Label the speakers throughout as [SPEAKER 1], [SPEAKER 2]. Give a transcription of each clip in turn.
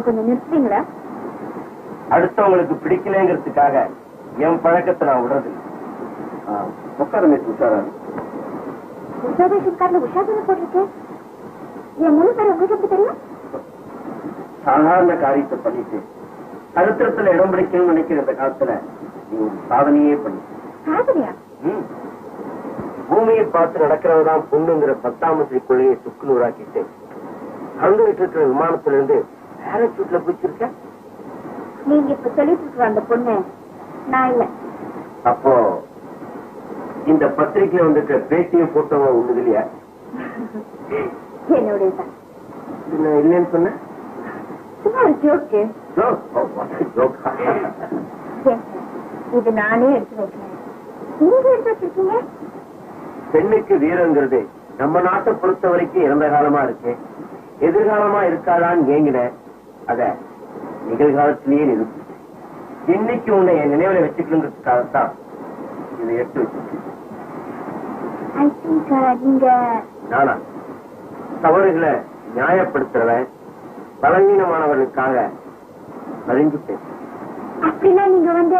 [SPEAKER 1] கொஞ்சம் நிறுத்துறீங்களா?
[SPEAKER 2] அடுத்தவங்களுக்கு பிடிக்கலங்கிறதுக்காக என் பழக்கத்தை நான் விடுறது.
[SPEAKER 1] போட்டிருக்கேன். என் முழு பேர் உங்களுக்கு தெரியும்.
[SPEAKER 2] சாதாரண காரியத்தை பண்ணிட்டு சரித்திரத்துல இடம் பிடிக்கணும்னு நினைக்கிற இந்த காலத்துல நீ ஒரு சாதனையே பண்ணி.
[SPEAKER 1] சாதனையா?
[SPEAKER 2] பூமியை பார்த்து நடக்கிறவதான் பொண்ணுங்கிற 10ஆம் கொள்கையை சுக்குநூறாக்கிட்டு கலந்துகிட்டு இருக்கிற விமானத்துல இருந்து பேரசூட்ல பிடிச்சிருக்க.
[SPEAKER 1] நீங்க இப்ப சொல்லிட்டு இருக்கிற அந்த பொண்ணு நான் இல்ல.
[SPEAKER 2] அப்போ இந்த பத்திரிகையில வந்துட்டு பேட்டியும் போட்டோவா ஒண்ணு இல்லையா?
[SPEAKER 1] என்னுடைய
[SPEAKER 2] இல்லைன்னு சொன்ன
[SPEAKER 1] ஜோக்கு. இது நானே எடுத்து வைக்கிறேன். நீங்க எடுத்து வச்சிருக்கீங்க.
[SPEAKER 2] பெண்ணுக்கு வீரங்கிறது நம்ம நாட்டை பொறுத்த வரைக்கும் இறந்த காலமா இருக்கு. எதிர்காலமா இருக்காதான்னு ஏங்கின அத நிகழ்காலத்திலேயே நிறுத்தி இன்னைக்கு உன்னை என் நினைவுல வச்சுக்கணுங்கிறதுக்காகத்தான் இதை எடுத்து வச்சிருக்கேன். நானா தவறுகளை நியாயப்படுத்துறவன் பலவீனமானவர்களுக்காக அறிஞ்சுட்டேன்.
[SPEAKER 1] அப்படின்னா நீங்க வந்து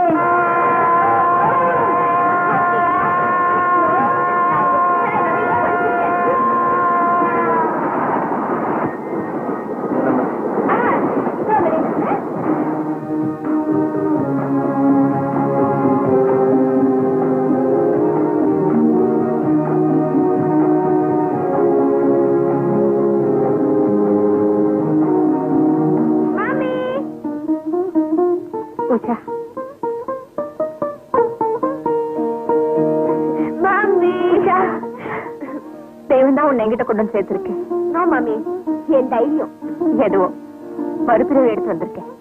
[SPEAKER 1] என்கிட்ட கொண்டு வந்து சேர்த்திருக்கேன். மாமி என் தைரியம் எதுவும் மறுபிறவை எடுத்து வந்திருக்கேன்.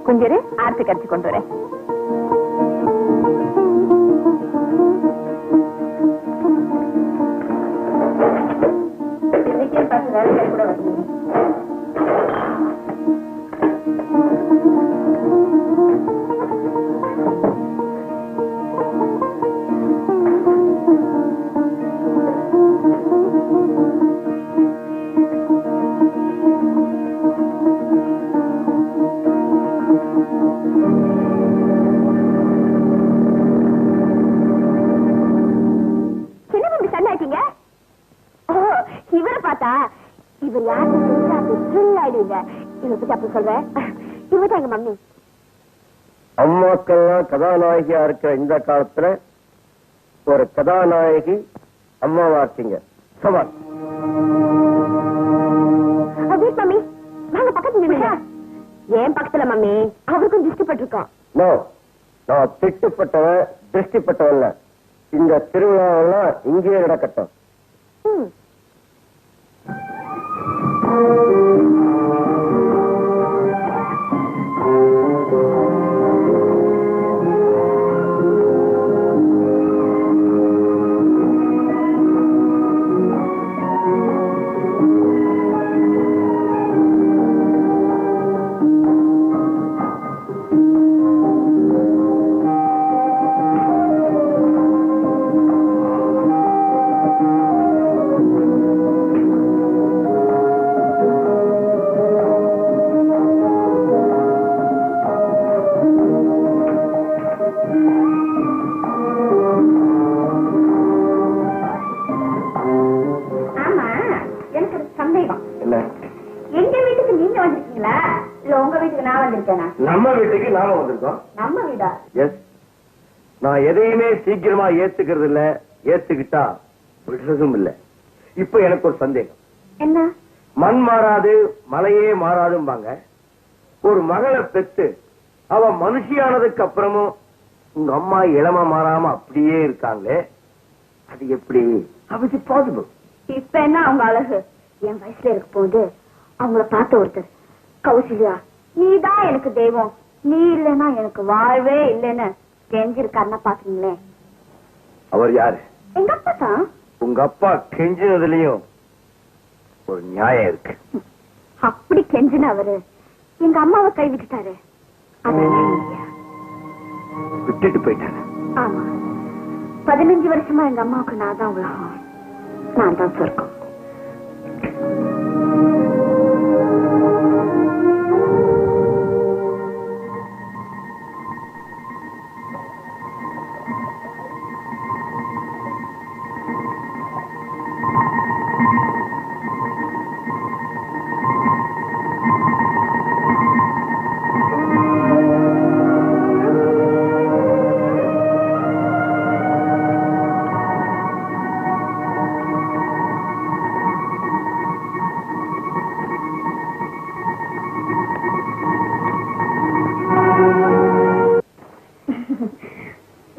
[SPEAKER 1] கொஞ்சம் ஆர்த்தி கரைச்சி கொண்டு வரேன். இன்னைக்கே பார்த்து வேலை கூட வரீங்க. இவரை பார்த்தா இவர் யாருங்க இவரை பத்தி அப்படி சொல்றேன். இவர்தான் எங்க மம்மி.
[SPEAKER 2] அம்மாக்கள்லாம் கதாநாயகியா இருக்கிற இந்த காலத்துல ஒரு கதாநாயகி அம்மாவா இருக்கீங்க. சவால்
[SPEAKER 1] மம்மி நாங்க பக்கத்துல ஏன் பக்கத்துல மம்மி அவருக்கும் திருஷ்டிப்பட்டிருக்கோம்.
[SPEAKER 2] நான் திட்டுப்பட்டவன் திருஷ்டிப்பட்டவன்ல இந்த திருவிழாவெல்லாம் இங்கேயே நடக்கட்டும். நம்ம வீட்டுக்கு நாம வந்திருக்கோம். நம்ம வீடா? எஸ். நான் எதையுமே சீக்கிரமா ஏத்துக்கிறது இல்ல, ஏத்துக்கிட்டா விடுறதும் இல்ல. இப்ப எனக்கு ஒரு சந்தேகம்.
[SPEAKER 1] என்ன?
[SPEAKER 2] மண் மாறாது மலையே மாறாதும்பாங்க. ஒரு மகளை பெத்து அவ மனுஷியானதுக்கு அப்புறமும் உங்க அம்மா இளம மாறாம அப்படியே இருக்காங்களே, அது எப்படி? How is it possible?
[SPEAKER 1] இப்ப என்ன அவங்க அழகு? என் வயசுல இருக்க போது அவங்கள பார்த்த ஒருத்தர், கௌசல்யா நீதான் எனக்கு தெய்வம், நீ இல்லைன்னா எனக்கு வாழ்வே இல்லைன்னு கெஞ்சிருக்காருன்னா பாக்குறீங்களே.
[SPEAKER 2] அவர் யாரு?
[SPEAKER 1] எங்க அப்பா தான். உங்க
[SPEAKER 2] அப்பா கெஞ்சினதுலயும் ஒரு நியாயம் இருக்கு.
[SPEAKER 1] அப்படி கெஞ்சின அவரு எங்க அம்மாவை கை விட்டுட்டாரு.
[SPEAKER 2] விட்டுட்டு போயிட்டாரு.
[SPEAKER 1] ஆமா, 15 வருஷமா எங்க அம்மாவுக்கு நான் தான் உலகம், நான் தான் சொர்க்கம்.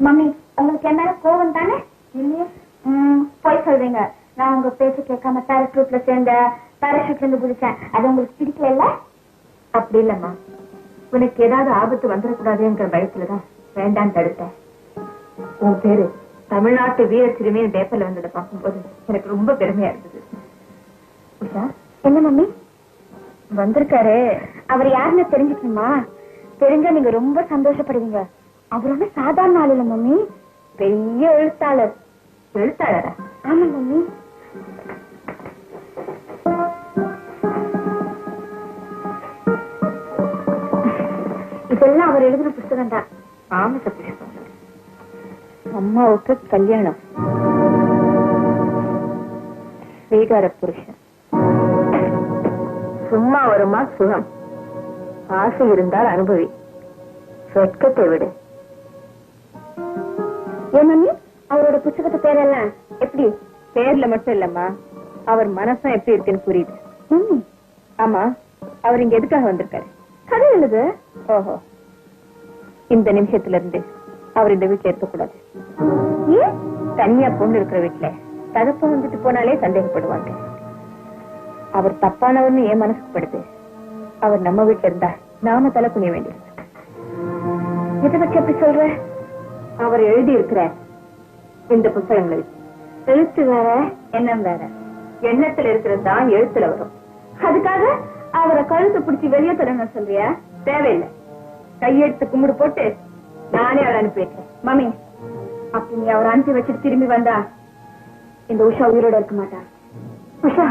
[SPEAKER 1] மம்மி, உங்களுக்கு என்ன கோவம் தானே? போய் சொல்றீங்க. நான் உங்க பேச்சு கேட்காம பேராஷூட்ல சேர்ந்த, பேராஷூட்ல இருந்து குதிச்சேன். அது உங்களுக்கு பிடிக்கல? அப்படி இல்லம்மா, உனக்கு ஏதாவது ஆபத்து வந்துடக்கூடாதுங்கிற பயத்துலதான் வேண்டான்னு தடுத்தேன். உன் பேரு தமிழ்நாட்டு வீர சிறுமியின் பேப்பர்ல வந்ததை பார்க்கும்போது எனக்கு ரொம்ப பெருமையா இருந்தது. என்ன மம்மி? வந்திருக்காரு. அவர் யாருன்னு தெரிஞ்சுக்கணுமா? தெரிஞ்சா நீங்க ரொம்ப சந்தோஷப்படுவீங்க. அவர் ஒண்ணு சாதாரண ஆள் இல்ல மம்மி, பெரிய எழுத்தாளர். எழுத்தாளரா? ஆமா மம்மி. இதெல்லாம் அவர் எழுதின புத்தகம் தான். ஆமா, அம்மாவுக்கு கல்யாணம், ஸ்வீகார புருஷன், சும்மா வருமா சுகம், ஆசை இருந்தால் அனுபவி, சொர்க்கத்தை விடு. ஏன் மம்மி, அவரோட புத்தகத்து பேரெல்லாம் எப்படி? பேர்ல மட்டும் இல்லம்மா, அவர் மனசும் எப்படி இருக்குன்னு புரியுது. ஆமா, அவர் இங்க எதுக்காக வந்திருக்காரு? கதை எழுது. ஓஹோ, இந்த நிமிஷத்துல இருந்து அவர் இந்த வீட்டுல இருக்கக்கூடாது. ஏன்? தனியா பொண்ணு இருக்கிற வீட்டுல தகப்ப வந்துட்டு போனாலே சந்தேகப்படுவாங்க. அவர் தப்பானவர்னு என் மனசுக்கு படுது. அவர் நம்ம வீட்டுல இருந்தா நாம தலை குனிய வேண்டியது. இதை பற்றி எப்படி சொல்ற? அவர் எழுதி இருக்கிற இந்த புத்தகங்கள் எழுத்து வேற, எண்ணம் வேற. எண்ணத்துல இருக்கிறது தான் எழுத்துல வரும். அதுக்காக அவரை கழுத்து பிடிச்சி வெளியே தரணும் சொல்றியா? தேவையில்லை. கையெடுத்து கும்பிடு போட்டு நானே அவரை அனுப்பி வைக்கிறேன். மம்மி, அப்படி நீ அவரை அனுப்பி வச்சுட்டு திரும்பி வந்தா இந்த உஷா உயிரோட இருக்க மாட்டா. உஷா,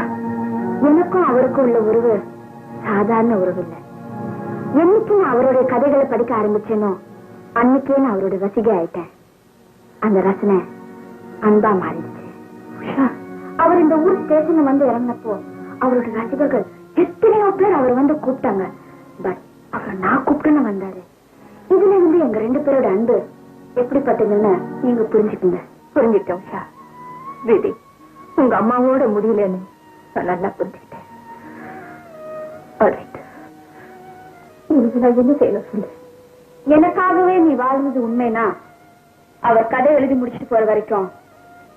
[SPEAKER 1] எனக்கும் அவருக்கும் உள்ள உறவு சாதாரண உறவு இல்லை. என்னைக்கு நான் அவருடைய கதைகளை படிக்க ஆரம்பிச்சேனோ அன்னைக்கே நான் அவரோட ரசிகை ஆயிட்டேன். அந்த ரசனை அன்பா மாறிடுச்சு. அவர் இந்த ஊர் ஸ்டேஷன்ல வந்து இறங்கினப்போ அவரோட ரசிகர்கள் எத்தனையோ பேர் அவர் வந்து கூப்பிட்டாங்க. பட் அவர் நான் கூப்பிட்டுன்னு வந்தாரு. இதுல இருந்து எங்க 2 பேரோட அன்பு எப்படிப்பட்டதுன்னு நீங்க புரிஞ்சுக்கீங்க. புரிஞ்சுட்டேன் உஷா. விதி உங்க அம்மாவோட முடியலன்னு நான் நல்லா புரிஞ்சுக்கிட்டேன். நான் என்ன செய்யணும் சொல்லு. எனக்காகவே நீ வாழ்வது உண்மைனா அவர் கதை எழுதி முடிச்சுட்டு போற வரைக்கும்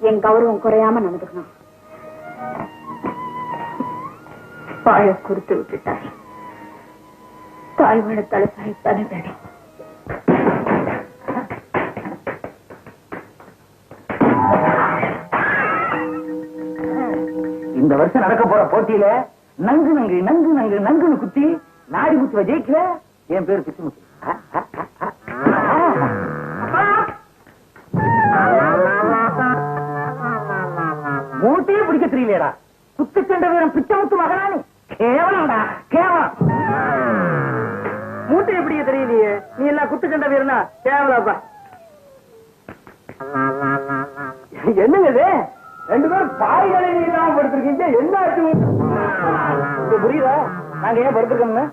[SPEAKER 1] என் கௌரவம் குறையாம நடந்துக்கணும். பாய குறித்து விட்டுட்டார். தாய்வாழ தலைசாய்த்தானே வேணும்.
[SPEAKER 2] இந்த வருஷம் நடக்க போற போட்டியில நங்கு நங்கு நங்கு நங்கு நங்குன்னு குத்தி நாடி முத்துவ ஜெயிக்கல. என் பேரு பிச்சுமுத்து. மூட்டையே பிடிக்க தெரியலையடா. குத்துச்சண்டை வீரன் பிச்சமுத்து மகனானு கேவலம்டா, கேவலம். மூட்டையை பிடிக்க தெரியலையே, நீ எல்லாம் குத்துச்சண்டை வீரனா? கேவலப்பா. என்னங்க இது? 2 பேரும் பாய்களை இல்லாம படுத்திருக்கீங்க. என்ன ஆச்சு புரியுதா? நாங்க ஏன் படுத்திருக்கோங்க?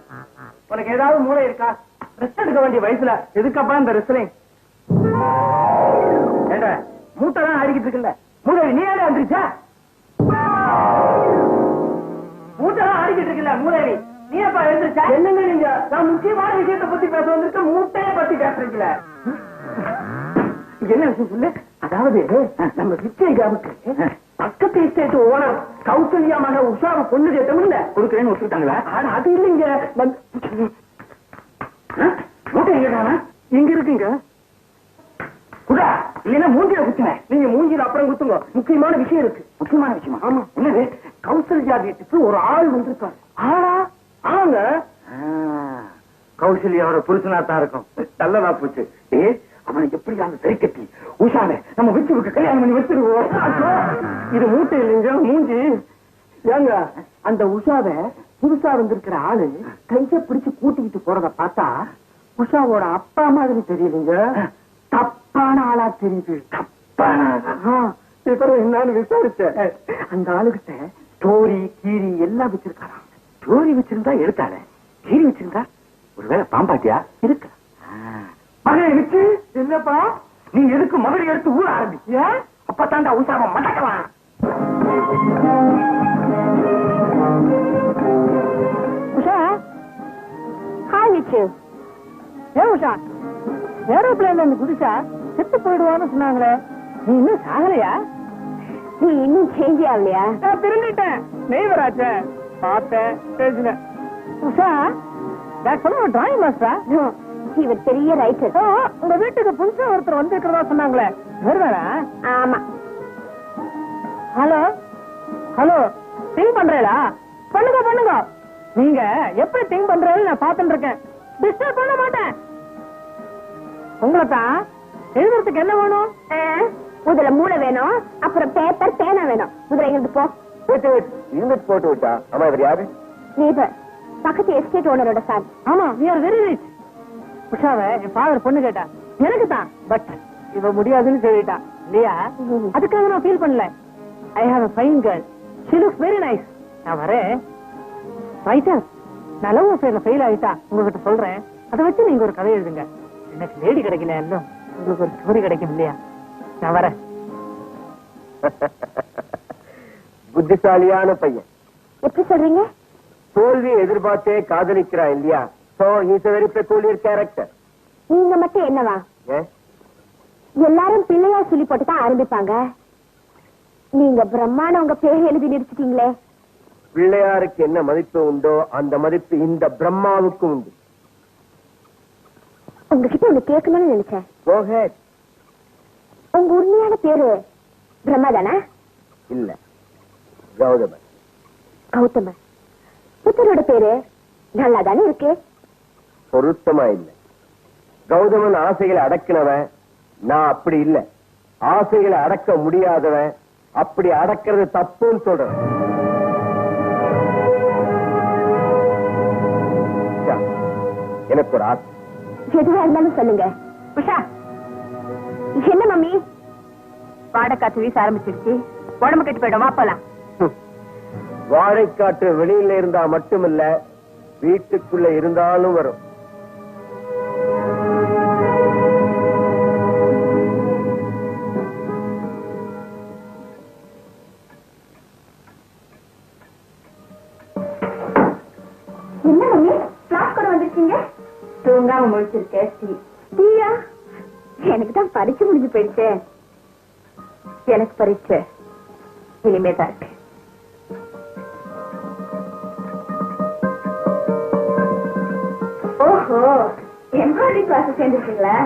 [SPEAKER 2] உனக்கு ஏதாவது மூளை இருக்கா? ரெஸ்ட் எடுக்க வேண்டிய வயசுல எதுக்கப்பா இந்த ரெஸ்லிங்? ஏண்டா மூட்டை தான் ஆடிக்கிட்டு இருக்குல்ல, மூளை நீ ஏடா வந்துருச்சா? மூட்டை தான்
[SPEAKER 3] தூங்கிட்டு இருக்கல மூதேவி, நீ அப்பா எழுந்திருச்சா? என்னங்க நீங்க, நான் முக்கியமான விஷயத்தை பத்தி பேச வந்திருக்க, மூட்டையை பத்தி பேசுறீங்களே. என்ன விஷயம் சொல்லு. அதாவது நம்ம விஜயகாவுக்கு பக்கத்து எஸ்டேட் ஓனர் கௌசல்யா மக உஷாவை பொண்ணு கேட்டோம்ல, கொடுக்குறேன்னு ஒத்துக்கிட்டாங்களா? அது இல்லைங்க, மூட்டை இங்க இருக்குங்க. குடா இல்லைன்னா மூஞ்சில குத்துனேன். நீங்க மூஞ்சில அப்புறம் குத்துங்க, முக்கியமான விஷயம் இருக்கு. முக்கியமான விஷயமா? ஆமா. என்னது? கௌசல்யா வீட்டுக்கு ஒரு ஆள் வந்திருக்காரு. ஆளா? ஆங்க. கௌசல்யாவோட புருஷனாத்தான் இருக்கும். நல்லதா போச்சு. அவனை எப்படி அந்த சரி கட்டி உஷாவை நம்ம விச்சுவுக்கு கல்யாணம் பண்ணி வச்சிருவோம். இது மூட்டை இல்லைங்க, மூஞ்சி. ஏங்க அந்த உஷாவை புதுசா வந்திருக்கிற ஆளு கைய பிடிச்சு கூட்டிக்கிட்டு போறத பார்த்தா உஷாவோட அப்பா மாதிரி தெரியலீங்க, தப்பான ஆளா தெரியுது. தப்பான என்னன்னு விசாரிச்சேன். அந்த ஆளுகிட்ட ஸ்டோரி கீரி எல்லாம் வச்சிருக்காராம். ஸ்டோரி வச்சிருந்தா எடுத்தால, கீரி வச்சிருந்தா ஒருவேளை பாம்பாட்டியா இருக்கு. மகளை வச்சு என்னப்பா நீ எதுக்கு மகளை எடுத்து ஊற ஆரம்பிச்சிய? அப்பத்தாண்டா உஷாவை மடக்கலாம். உஷா, ஹாய் விச்சு. ஏன் உஷா, ஏரோப்ளேன்ல இருந்து குதிச்சா செத்து போயிடுவான்னு சொன்னாங்களே, நீ இன்னும் சாகலையா?
[SPEAKER 1] நீ இன்னும் சேஞ்ச் ஆகலையா?
[SPEAKER 3] நான் திரும்பிட்டேன். நெய்வராச்ச பார்த்தேன், பேசினேன். உஷா, டிராயிங் மாஸ்டரா?
[SPEAKER 1] இவர் பெரிய ரைட்டர்.
[SPEAKER 3] உங்க வீட்டுக்கு புதுசா ஒருத்தர் வந்திருக்கிறதா சொன்னாங்களே, வருவாரா?
[SPEAKER 1] ஆமா.
[SPEAKER 3] ஹலோ ஹலோ, திங்க் பண்றீங்களா? பண்ணுங்க பண்ணுங்க. நீங்க எப்படி திங்க் பண்றீங்க நான் பாத்துட்டு இருக்கேன். டிஸ்டர்ப் பண்ண மாட்டேன். உங்களை தான் எழுதுறதுக்கு என்ன வேணும்?
[SPEAKER 1] முதல்ல மூளை வேணும், அப்புறம் பேப்பர் பேனா வேணும். முதல்ல எங்களுக்கு போ.
[SPEAKER 2] யூனிட் போட்டு விட்டா. ஆமா, இவர் யாரு?
[SPEAKER 1] நேபர், பக்கத்து எஸ்டேட் ஓனரோட சார்.
[SPEAKER 3] ஆமா, we are very rich. உஷாவை என் ஃபாதர் பொண்ணு கேட்டா, எனக்கு தான், பட் இவ முடியாதுன்னு சொல்லிட்டா இல்லையா? அதுக்காக நான் ஃபீல் பண்ணல. I have a fine girl. She looks very nice. நான் வரேன். ரைட்டர், நான் லவ் அஃபேர்ல ஃபெயில் ஆயிட்டா உங்ககிட்ட சொல்றேன். அதை வச்சு நீங்க ஒரு கதை எழுதுங்க. எனக்கு லேடி கிடைக்கல, இன்னும் உங்களுக்கு ஒரு ஸ்டோரி கிடைக்கும் இல்லையா? நான் வரேன்.
[SPEAKER 2] புத்திசாலியான பையன்.
[SPEAKER 1] எப்படி சொல்றீங்க?
[SPEAKER 2] தோல்வி எதிர்பார்த்தே காதலிக்கிறா இல்லையா? So he is a very peculiar character.
[SPEAKER 1] நீங்க மட்டும் என்னவா? எல்லாரும் பிள்ளையா சொல்லி போட்டு தான் ஆரம்பிப்பாங்க. நீங்க பிரம்மாண்ட உங்க பேர் எழுதி நிறுத்திட்டீங்களே.
[SPEAKER 2] பிள்ளையாருக்கு என்ன மதிப்பு உண்டோ அந்த மதிப்பு இந்த பிரம்மாவுக்கு உண்டு.
[SPEAKER 1] உங்ககிட்ட ஒண்ணு கேட்கணும்னு நினைச்சேன்.
[SPEAKER 2] Go ahead.
[SPEAKER 1] உங்க உண்மையான பேரு பிரம்மா தானே?
[SPEAKER 2] இல்ல, கௌதமன்.
[SPEAKER 1] கௌதமன். புத்தரோட பேரு நல்லா தானே இருக்கு?
[SPEAKER 2] பொருத்தமா இல்ல. கௌதமன் ஆசைகளை அடக்கினவன், நான் அப்படி இல்ல. ஆசைகளை அடக்க முடியாதவன், அப்படி அடக்கிறது தப்புன்னு சொல்றேன். எனக்கு ஒரு ஆசை.
[SPEAKER 1] எதுவா இருந்தாலும் சொல்லுங்க. உஷா, என்ன மம்மி? வாடக்காத்து வீச ஆரம்பிச்சிருச்சு, உடம்பு கட்டி போயிடும். வாப்பலாம்.
[SPEAKER 2] வாழைக்காற்று வெளியில இருந்தா மட்டுமில்ல, வீட்டுக்குள்ள இருந்தாலும் வரும்.
[SPEAKER 1] என்ன மம்மி, கிளாஸ் கூட வந்துருக்கீங்க? தூங்காம முடிச்சிருக்கேன். டீயா? எனக்கு தான் பரீட்சை முடிஞ்சு போயிடுச்சு. எனக்கு பரீட்சை இனிமே தான் இருக்கு. ஓஹோ, எம்ப்ராய்டரி கிளாஸ் சேர்ந்துருக்கீங்களா?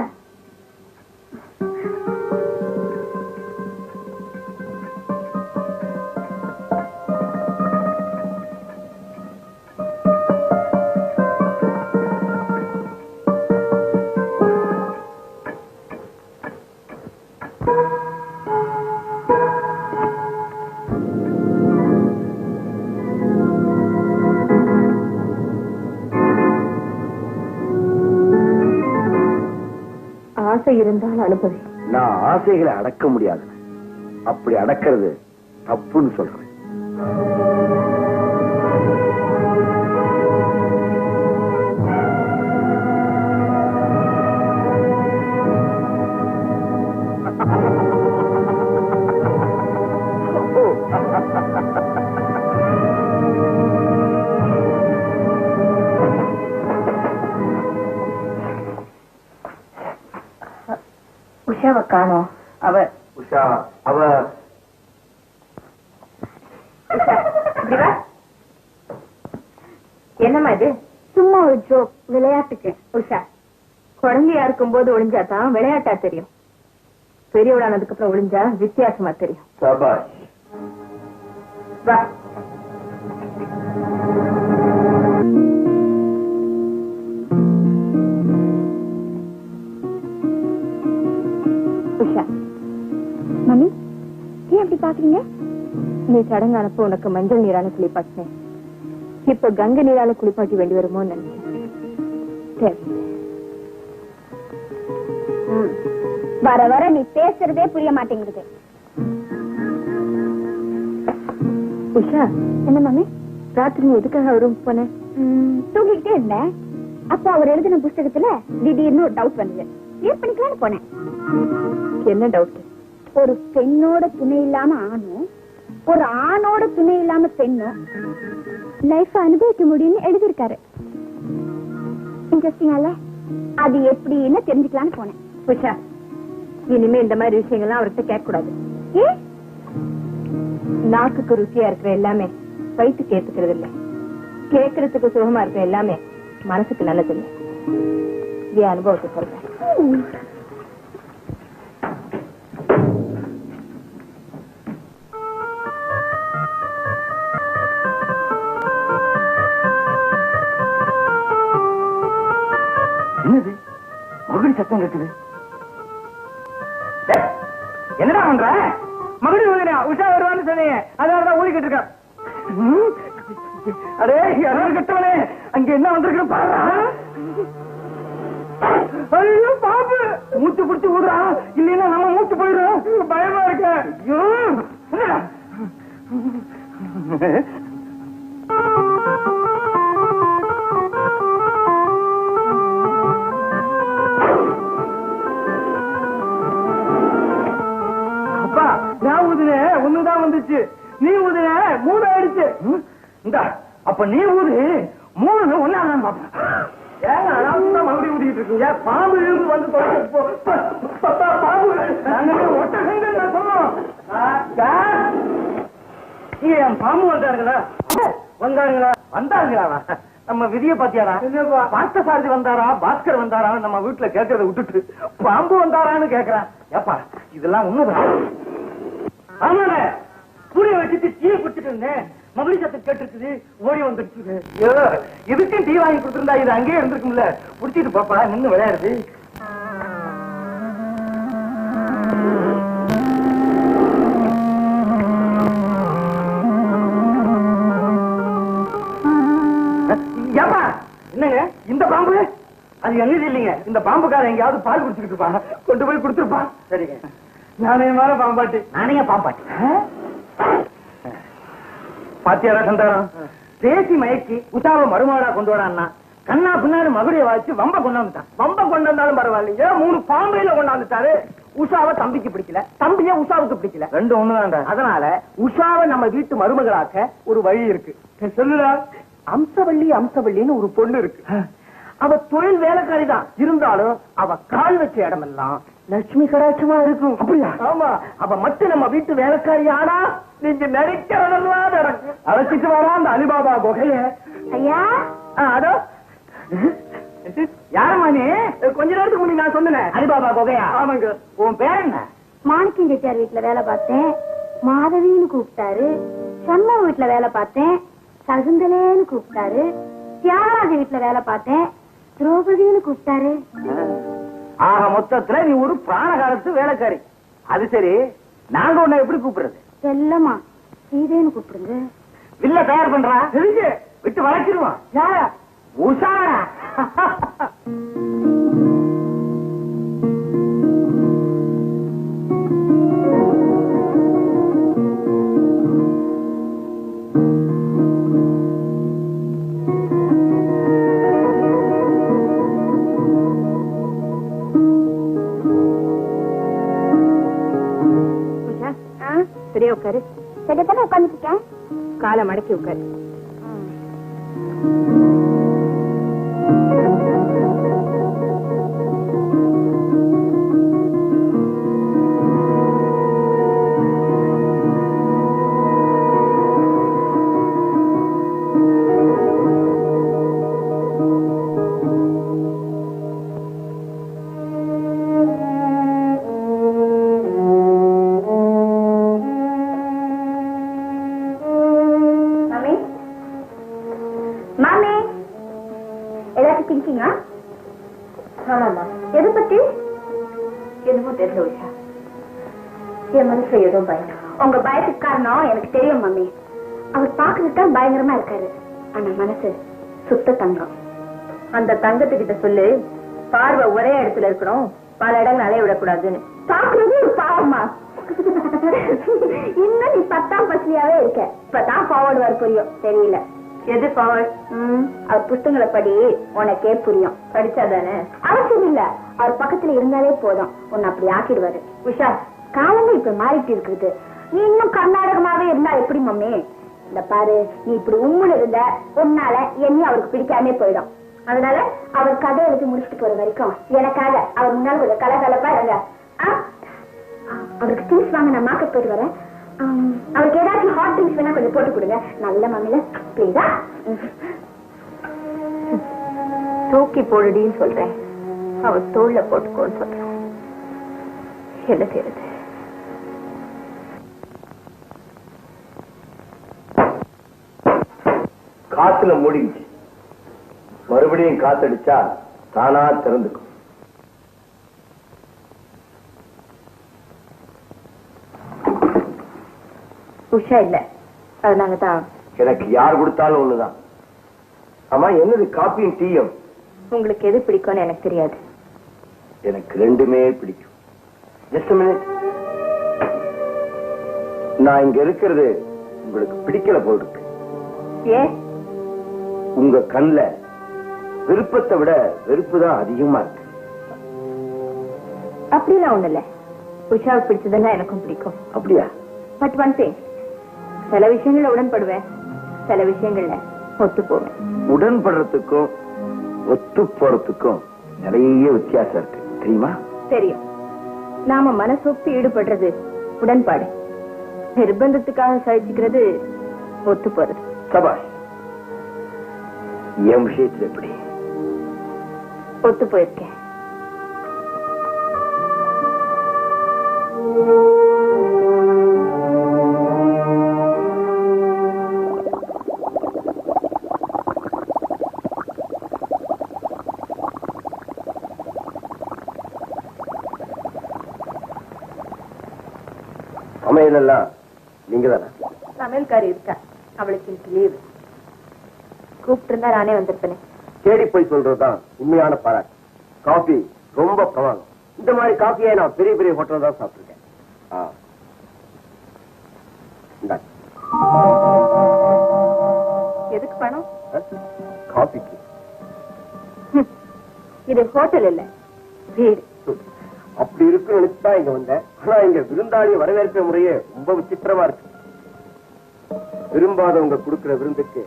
[SPEAKER 1] ஆசை இருந்தால் அனுபவி.
[SPEAKER 2] நான் ஆசைகளை அடக்க முடியாது. அப்படி அடக்கிறது தப்புன்னு சொல்றேன்.
[SPEAKER 1] உஷாவை காணோம்.
[SPEAKER 2] உஷா அவ
[SPEAKER 1] உஷா, இப்படி வா. என்னம்மா இது? சும்மா ஒரு ஜோக், விளையாட்டுக்கு. உஷா, குழந்தையா இருக்கும் போது ஒளிஞ்சாதான் விளையாட்டா தெரியும். பெரியவளானதுக்கு அப்புறம் ஒளிஞ்சா வித்தியாசமா தெரியும்.
[SPEAKER 2] சபாஷ்.
[SPEAKER 1] வா. உஷா, மம்மி ஏன் அப்படி பாக்குறீங்க? நீ சடங்கானப்போ உனக்கு மஞ்சள் நீரால குளிப்பாட்டினேன். இப்ப கங்கை நீரால குளிப்பாட்டி வேண்டி வருமோ நினைச்சேன். சரி. வர வர நீ பேசுறதே புரிய மாட்டேங்குது. உஷா, என்ன மாமி? ராத்திரி நீ எதுக்காக ரூம் போன? தூங்கிக்கிட்டே இருந்தேன். அப்ப அவர் எழுதின புஸ்தகத்துல திடீர்னு ஒரு டவுட் வந்தது. கிளியர் பண்ணிக்கலாம்னு போனேன். என்ன டவுட்? ஒரு பெண்ணோட துணை இல்லாம ஆணும், ஒரு ஆணோட துணை இல்லாம பெண்ணும் லைஃப் அனுபவிக்க முடியும்னு எழுதியிருக்காரு. இன்ட்ரெஸ்டிங்கால அது எப்படின்னு தெரிஞ்சுக்கலாம்னு போனேன். உஷா, இனிமே இந்த மாதிரி விஷயங்கள்லாம் அவர்கிட்ட கேட்க கூடாது. ஏன்? நாக்குக்கு ருசியா இருக்கிற எல்லாமே வயிற்றுக்கு ஏத்துக்கிறது இல்ல. கேட்கறதுக்கு சுகமா இருக்கிற எல்லாமே மனசுக்கு நல்லது இல்லை. என் அனுபவத்தை சொல்றேன்.
[SPEAKER 3] என்னது மகுடி சத்தம் கேட்குது? என்னடா பண்ற? மகுடி உஷா வருவான்னு சொன்னீங்க, அதனாலதான் ஓடிக்கிட்டு இருக்க. அடே யாரும் கட்டவனே, அங்க என்ன வந்திருக்கு பாரு. ஐயோ பாப்பு, மூச்சு பிடிச்சு ஊதுறா, இல்லைன்னா நம்ம மூச்சு போயிடும். பயமா இருக்க. ஐயோ நான் ஊதுன ஒண்ணுதான் வந்துச்சு, நீ ஊதுன 3 ஆயிடுச்சு. அப்ப நீ ஊது 3 ஒன்னாதான் பாப்பேன். ஏங்க அனாவசியமா மறுபடியும் ஊதிக்கிட்டு இருக்கீங்க? பாம்பு இருந்து வந்து பாம்பு ஒட்டகங்கள் நான் சொன்னோம். என் பாம்பு வந்தாருங்களா? வந்தாருங்களா? நம்ம விதிய பாத்தியாரா? பார்த்த சாரதி வந்தாரா, பாஸ்கர் வந்தாரா? நம்ம வீட்டுல கேட்கறத விட்டுட்டு பாம்பு வந்தாரான்னு கேக்குறான். ஏப்பா இதெல்லாம் உண்மைதான். ஆமாங்க, சூரிய வச்சுட்டு டீ குடிச்சிட்டு இருந்தேன், மகிழி சத்தம் கேட்டுருக்குது, ஓடி வந்துருச்சு. இதுக்கும் டீ வாங்கி கொடுத்துருந்தா இது அங்கேயே இருந்திருக்கும்ல. குடிச்சிட்டு பாப்பா, நின்று விளையாடுது. ஏப்பா என்னங்க இந்த பாம்பு? அது என்னது இல்லைங்க, இந்த பாம்புக்கார எங்கேயாவது பால் குடிச்சுக்கிட்டு இருப்பாங்க, கொண்டு போய் கொடுத்துருப்பான். சரிங்க, நாணயமான பாம்பாட்டி. நாணய பாம்பாட்டி பாத்தியாரா சந்தானம்? பேசி மயக்கி உஷாவை மருமாடா கொண்டு வரான்னா கண்ணா பின்னாடி மகுடியை வாய்ச்சி வம்ப கொண்டு வந்துட்டான். வம்ப கொண்டு வந்தாலும் பரவாயில்லைங்க, 3 பாம்பையில கொண்டாந்துட்டாரு. உஷாவை தம்பிக்கு பிடிக்கல, தம்பிய உஷாவுக்கு பிடிக்கல, 2 ஒண்ணுதான். அதனால உஷாவை நம்ம வீட்டு மருமகளாக்க ஒரு வழி இருக்கு. சொல்லுடா. அம்சவள்ளின்னு ஒரு பொண்ணு இருக்கு. அவ தொழில் வேலைக்காரி தான், இருந்தாலும் அவ கால் வச்ச இடமெல்லாம் லட்சுமி கடாட்சமா இருக்கும். அப்படியா? ஆமா, அவ மட்டும் நம்ம வீட்டு வேலைக்காரி ஆனா நீங்க நினைக்கிறதெல்லாம் நடக்கும். அழைச்சிட்டு வரா அந்த அலிபாபா குகைய. ஐயா அதோ யாரம்மா நீ? கொஞ்ச நேரத்துக்கு முன்னாடி நான் சொன்னேன் அலிபாபா குகையா? ஆமாங்க. உன் பேர் என்ன?
[SPEAKER 1] மாணிக்கம் செட்டியார் வீட்டுல வேலை பார்த்தேன், மாதவின்னு கூப்பிட்டாரு. சண்முக வீட்டுல வேலை பார்த்தேன், சகுந்தலேன்னு கூப்பிட்டாரு. தியாகராஜ வீட்டுல வேலை பார்த்தேன், திரௌபதினு கூப்பிட்டாரு.
[SPEAKER 3] ஆக மொத்தத்துல நீ ஒரு பிராண காலத்து வேலைக்காரி. அது சரி, நாங்க உன்னை எப்படி கூப்பிடுறது?
[SPEAKER 1] செல்லம்மா, சீதேன்னு கூப்பிடுங்க.
[SPEAKER 3] வில்ல தயார் பண்றா, விட்டு வளைச்சிருவான். யாரா? உஷாரா?
[SPEAKER 1] சரியா உட்காரு. சரியாத்தானே உட்காந்துட்டு இருக்கேன். காலை மடக்கி உட்காரு. மாமி ஏதாச்சும் திங்கிங்கா? ஆமாமா. எது பத்தி? எதுவும் தெரியல உஷா. என் மனசுல ஏதோ பயம். உங்க பயத்துக்கு காரணம் எனக்கு தெரியும் மாமி. அவர் பாக்குறதுக்கு தான் பயங்கரமா இருக்காரு. ஆனா மனசு சுத்த தங்கம். அந்த தங்கத்துக்கிட்ட சொல்லு, பார்வை ஒரே இடத்துல இருக்கணும், பல இடங்கள் அலைய விடக்கூடாதுன்னு. பாக்குறது ஒரு பாவமா? இன்னும் நீ 10ஆம் பசலியாவே இருக்க. இப்பதான் ஃபார்வர்டு வர புரியும். தெரியல எது ஃபார்வர்ட்? அவர் புத்தகங்களை படி, உனக்கே புரியும். படிச்சாதானே? அவசியம் இல்ல, அவர் பக்கத்துல இருந்தாலே போதும், உன்னை அப்படி ஆக்கிடுவாரு. உஷா, காலங்கள் இப்ப மாறிட்டு இருக்குது. நீ இன்னும் கர்நாடகமாவே இருந்தா எப்படி மம்மி? இந்த பாரு, நீ இப்படி உண்மையில இருந்த உன்னால என்னையும் அவருக்கு பிடிக்காமே போயிடும். அதனால அவர் கதை எழுதி முடிச்சுட்டு போற வரைக்கும் எனக்காக அவர் முன்னால கொஞ்சம் கலகலப்பா இருங்க. அவருக்கு திங்ஸ் வாங்க நான் மார்க்கெட் போயிட்டு வரேன். அவருக்கு ஏதாச்சும் ஹாட் ட்ரிங்க்ஸ் வேணா கொஞ்சம் போட்டு கொடுங்க. நல்ல மம்மில பிளீஸா. தூக்கி போடுடின்னு சொல்றேன், அவர் தோல்ல போட்டுக்கோன்னு சொல்றேன். என்ன செய்யறது?
[SPEAKER 2] காத்துல மூடிடுச்சு. மறுபடியும் காத்தடிச்சா தானா திறந்துக்கும்.
[SPEAKER 1] உஷா இல்ல, அதனால தான்.
[SPEAKER 2] எனக்கு யார் கொடுத்தாலும் ஒண்ணுதான். ஆமா, என்னது காப்பியும் டீயும்?
[SPEAKER 1] உங்களுக்கு எது பிடிக்கும்னு எனக்கு தெரியாது.
[SPEAKER 2] எனக்கு ரெண்டுமே பிடிக்கும். Just minute. நான் இங்க இருக்கிறது உங்களுக்கு பிடிக்கல போல் இருக்கு.
[SPEAKER 1] ஏன்?
[SPEAKER 2] உங்க கண்ணுல விருப்பத்தை விட வெறுப்பு தான் அதிகமா இருக்கு.
[SPEAKER 1] அப்படிலாம் ஒண்ணு இல்ல, உஷாவுக்கு பிடிச்சதெல்லாம் எனக்கும் பிடிக்கும்.
[SPEAKER 2] அப்படியா?
[SPEAKER 1] பட் ஒன் திங், சில விஷயங்கள்ல உடன்படுவேன், சில விஷயங்கள்ல ஒத்து போவேன்.
[SPEAKER 2] உடன்படுறதுக்கும் ஒத்து போறதுக்கும் நிறைய வித்தியாசம் இருக்கு, தெரியுமா?
[SPEAKER 1] தெரியும். நாம மனசொப்பி ஈடுபடுறது உடன்பாடு, நிர்பந்தத்துக்காக சகிச்சுக்கிறது ஒத்து போறது.
[SPEAKER 2] சபாஷ். என் விஷயத்துல எப்படி?
[SPEAKER 1] ஒத்து போயிருக்கேன்.
[SPEAKER 2] சமையலெல்லாம் நீங்க தானே?
[SPEAKER 1] சமையல்காரி இருக்கா, அவளுக்கு இன்னைக்கு லீவு. கூப்பிட்டு இருந்தா நானே வந்திருப்பேனே.
[SPEAKER 2] தேடி போய் சொல்றதுதான் உண்மையான பாராட்டு. காபி ரொம்ப பிரமாதம். இந்த மாதிரி காப்பியை நான் பெரிய பெரிய ஹோட்டல் தான் சாப்பிட்டுருக்கேன்.
[SPEAKER 1] எதுக்கு பணம்?
[SPEAKER 2] காபிக்கு.
[SPEAKER 1] இது ஹோட்டல் இல்ல, வீடு.
[SPEAKER 2] அப்படி இருக்குன்னு நினைச்சுதான் இங்க வந்தேன். ஆனா இங்க விருந்தாளி வரவேற்கிற முறையே ரொம்ப விசித்திரமா இருக்கு. விரும்பாதவங்க கொடுக்கிற விருந்துக்கு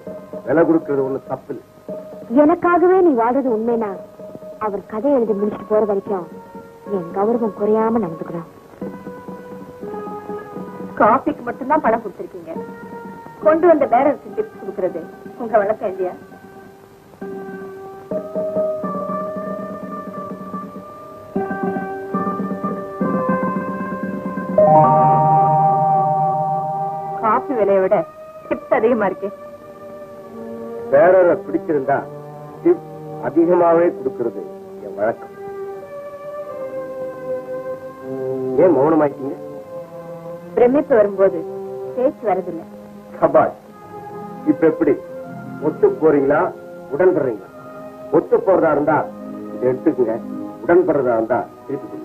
[SPEAKER 2] விலை கொடுக்கறது ஒண்ணு தப்பு.
[SPEAKER 1] எனக்காகவே நீ வாழ்றது உண்மைனா அவர் கதை எழுதி முடிச்சுட்டு போற வரைக்கும் என் கௌரவம் குறையாம நடந்துக்கிறோம். காபிக்கு மட்டும்தான் பணம் கொடுத்திருக்கீங்க, கொண்டு வந்த பேரருக்கு டிப்ஸ் கொடுக்கறது உங்க வழக்கம் இல்லையா? காபி விலையை விட டிப்ஸ் அதிகமா இருக்கு.
[SPEAKER 2] பேரரை பிடிச்சிருந்தா டிப்ஸ் அதிகமாவே கொடுக்கறது என் வழக்கம். ஏன் மௌனமாயிட்டீங்க?
[SPEAKER 1] பிரமிப்பு வரும்போது பேச்சு வரதில்லை.
[SPEAKER 2] சபாஷ். இப்ப எப்படி? ஒத்து போறீங்களா உடன்படுறீங்களா? ஒத்து போறதா இருந்தா இதை எடுத்துக்குங்க, உடன்படுறதா இருந்தா திருப்பி கொடுங்க.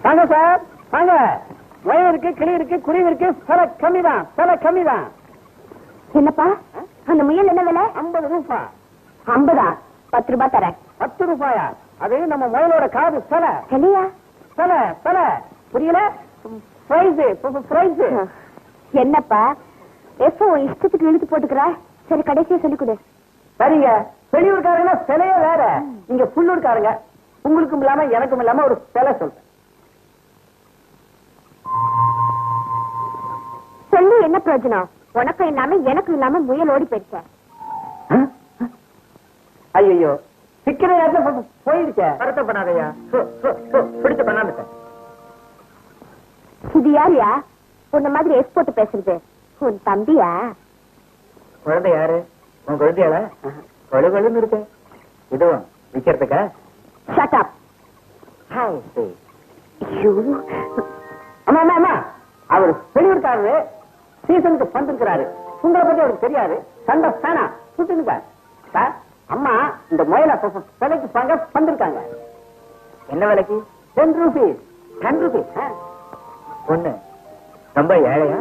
[SPEAKER 3] வாங்க சார், வாங்க. வயல் இருக்கு, கிளி இருக்கு, குருவி இருக்கு, விலை கம்மிதான், விலை கம்மிதான்.
[SPEAKER 1] என்னப்பா அந்த முயல் என்ன விலை?
[SPEAKER 3] 50 ரூபாய்.
[SPEAKER 1] 50? 10 ரூபாய் தரேன்.
[SPEAKER 3] 10 ரூபாயா? அது நம்ம முயலோட காது சிலை.
[SPEAKER 1] இல்லையா?
[SPEAKER 3] சிலை சிலை, புரியல? Price price.
[SPEAKER 1] என்னப்பா எப்போ இஷ்டத்துக்கு இழுத்து போட்டுக்கிற? சரி கடைசியா சொல்லி கொடு.
[SPEAKER 3] சரிங்க, வெளியூர்காரங்க சிலையே வேற, நீங்க புல்லூர்காரங்க. உங்களுக்கும் இல்லாம எனக்கும் இல்லாம ஒரு சிலை சொல்றேன்.
[SPEAKER 1] பிரயோஜனம்? உனக்கும் இல்லாம எனக்கும் இல்லாம முயல் ஓடி போயிடுச்ச.
[SPEAKER 3] ஐயோ சிக்கிற நேரத்துல போயிருக்க. வருத்தப்படாதையா, பிடிச்ச பண்ணாம.
[SPEAKER 1] இது யாரியா உன்ன மாதிரி எக்ஸ்போர்ட் பேசுறது? உன் தம்பியா?
[SPEAKER 3] குழந்தை யாரு? உன் குழந்தையால கொழுகொழுன்னு இருக்கு. இதுவும் விக்கிறதுக்கா?
[SPEAKER 1] Shut up.
[SPEAKER 3] அம்மா அம்மா அம்மா, அவர் வெளியூர்காரரு, சீசனுக்கு வந்திருக்கிறாரு. உங்களை பத்தி அவருக்கு தெரியாது. சண்டை தானா சுட்டுங்க சார். அம்மா இந்த முயல விலைக்கு வாங்க வந்திருக்காங்க. என்ன விலைக்கு? 10 rupees. 10 rupees. ஒண்ணு ரொம்ப ஏழையா?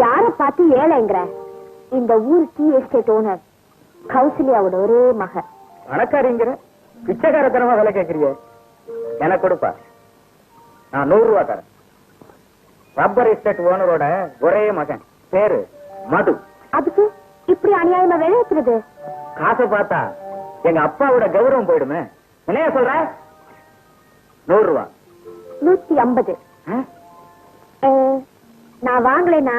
[SPEAKER 1] யார பார்த்து ஏழைங்கிற? இந்த ஊர் டீ எஸ்டேட் ஓனர் கௌசல்யாவோட ஒரே மகன்.
[SPEAKER 3] பணக்காரிங்கிற பிச்சைக்காரத்தனமா விலை கேட்கறிய? எனக்கு கொடுப்பா, நான் 100 ரூபா தரேன். ரப்பர் எஸ்டேட் ஓனரோட ஒரே மகன், பேரு மது.
[SPEAKER 1] அதுக்கு இப்படி அநியாயமா விளையாடுறது?
[SPEAKER 3] காசை பார்த்தா எங்க அப்பாவோட கௌரவம் போயிடுமே. என்னைய சொல்ற? 100 ரூபா.
[SPEAKER 1] 150. நான் வாங்கலைன்னா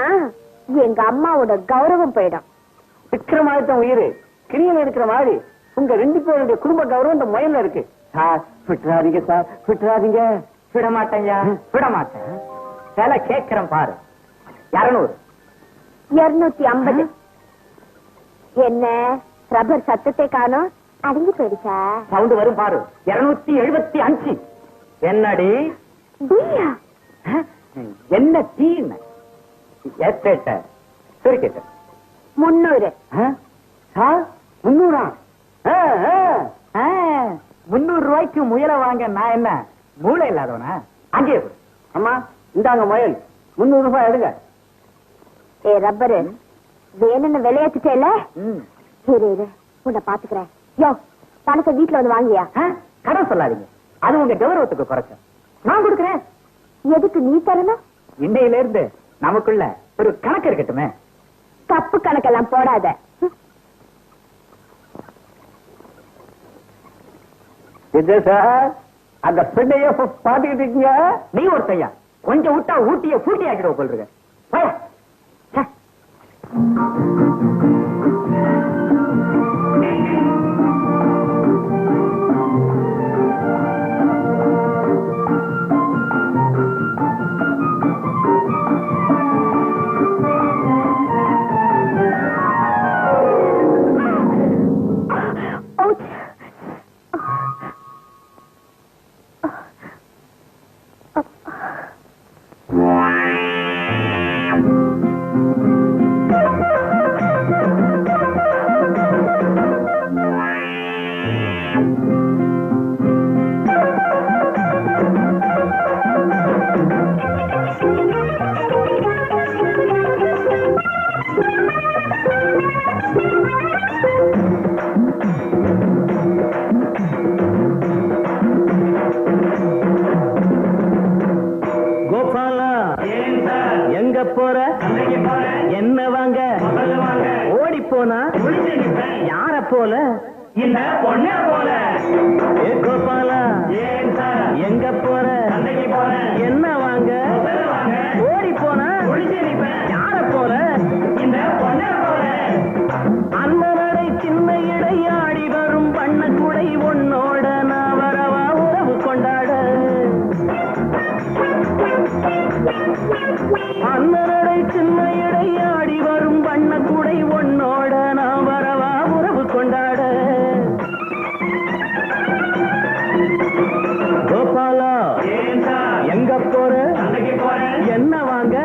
[SPEAKER 1] எங்க அம்மாவோட கௌரவம் போயிடும்.
[SPEAKER 3] விக்ரமாதித்தன் உயிர் கிரியில் இருக்கிற மாதிரி உங்க 2 பேருடைய குடும்ப கௌரவம் இந்த முயல்ல இருக்கு. சார் விட்டுறாதீங்க சார், விட்டுறாதீங்க. விட மாட்டேங்க, விட மாட்டேன். விலை கேட்கிறேன் பாரு. 200.
[SPEAKER 1] 250. என்ன ரப்பர் சத்தத்தை காணோம், அடங்கி போயிடுச்சா?
[SPEAKER 3] சவுண்ட் வரும் பாரு. 275. என்னடி என்ன டீம்? எஸ்டேட்ட சுருக்கிட்ட
[SPEAKER 1] 300.
[SPEAKER 3] 300. 300 ரூபாய்க்கு முயலை வாங்க நான் என்ன மூளை இல்லாதவனா? அங்கே அம்மா இந்தாங்க முயல், 300 ரூபாய் எடுங்க.
[SPEAKER 1] ஏ ரப்பரு, வேணும்னு விளையாட்டுட்டேல? இரு இரு, உன்னை பாத்துக்கிறேன். யோ, பணத்தை வீட்டுல வந்து வாங்கியா?
[SPEAKER 3] கடன் சொல்லாதீங்க, அது உங்க கௌரவத்துக்கு குறைச்ச. நான் கொடுக்கிறேன்.
[SPEAKER 1] எதுக்கு நீ தரணும்?
[SPEAKER 3] இன்னையில இருந்து நமக்குள்ள ஒரு கணக்கு இருக்கட்டுமே.
[SPEAKER 1] தப்பு கணக்கெல்லாம் போடாத.
[SPEAKER 3] சார், அந்த பெண்ணைய பாத்துக்கிட்டு இருக்கீங்க. நீ ஒருத்தையா கொஞ்சம் விட்டா ஊட்டிய பூட்டி ஆக்கிடுவோம் போல் இருக்க. என்ன வாங்க ஓடி போனா யார போல? இந்த பொண்ண போல. கோபாலா எங்க போற? என்ன வாங்க ஓடி போனா யார போல? இந்த பொண்ண போல. அந்த நடை சின்ன இடையாடி வரும் பண்ண குடை உன்னோட நான் வரவா உறவு கொண்டாட. அந்த நடை சின்ன இடையாடி வரும் பண்ண குடை உன்னோட நான் வரவா உறவு கொண்டாட. கோபாலா எங்க போற? என்ன வாங்க?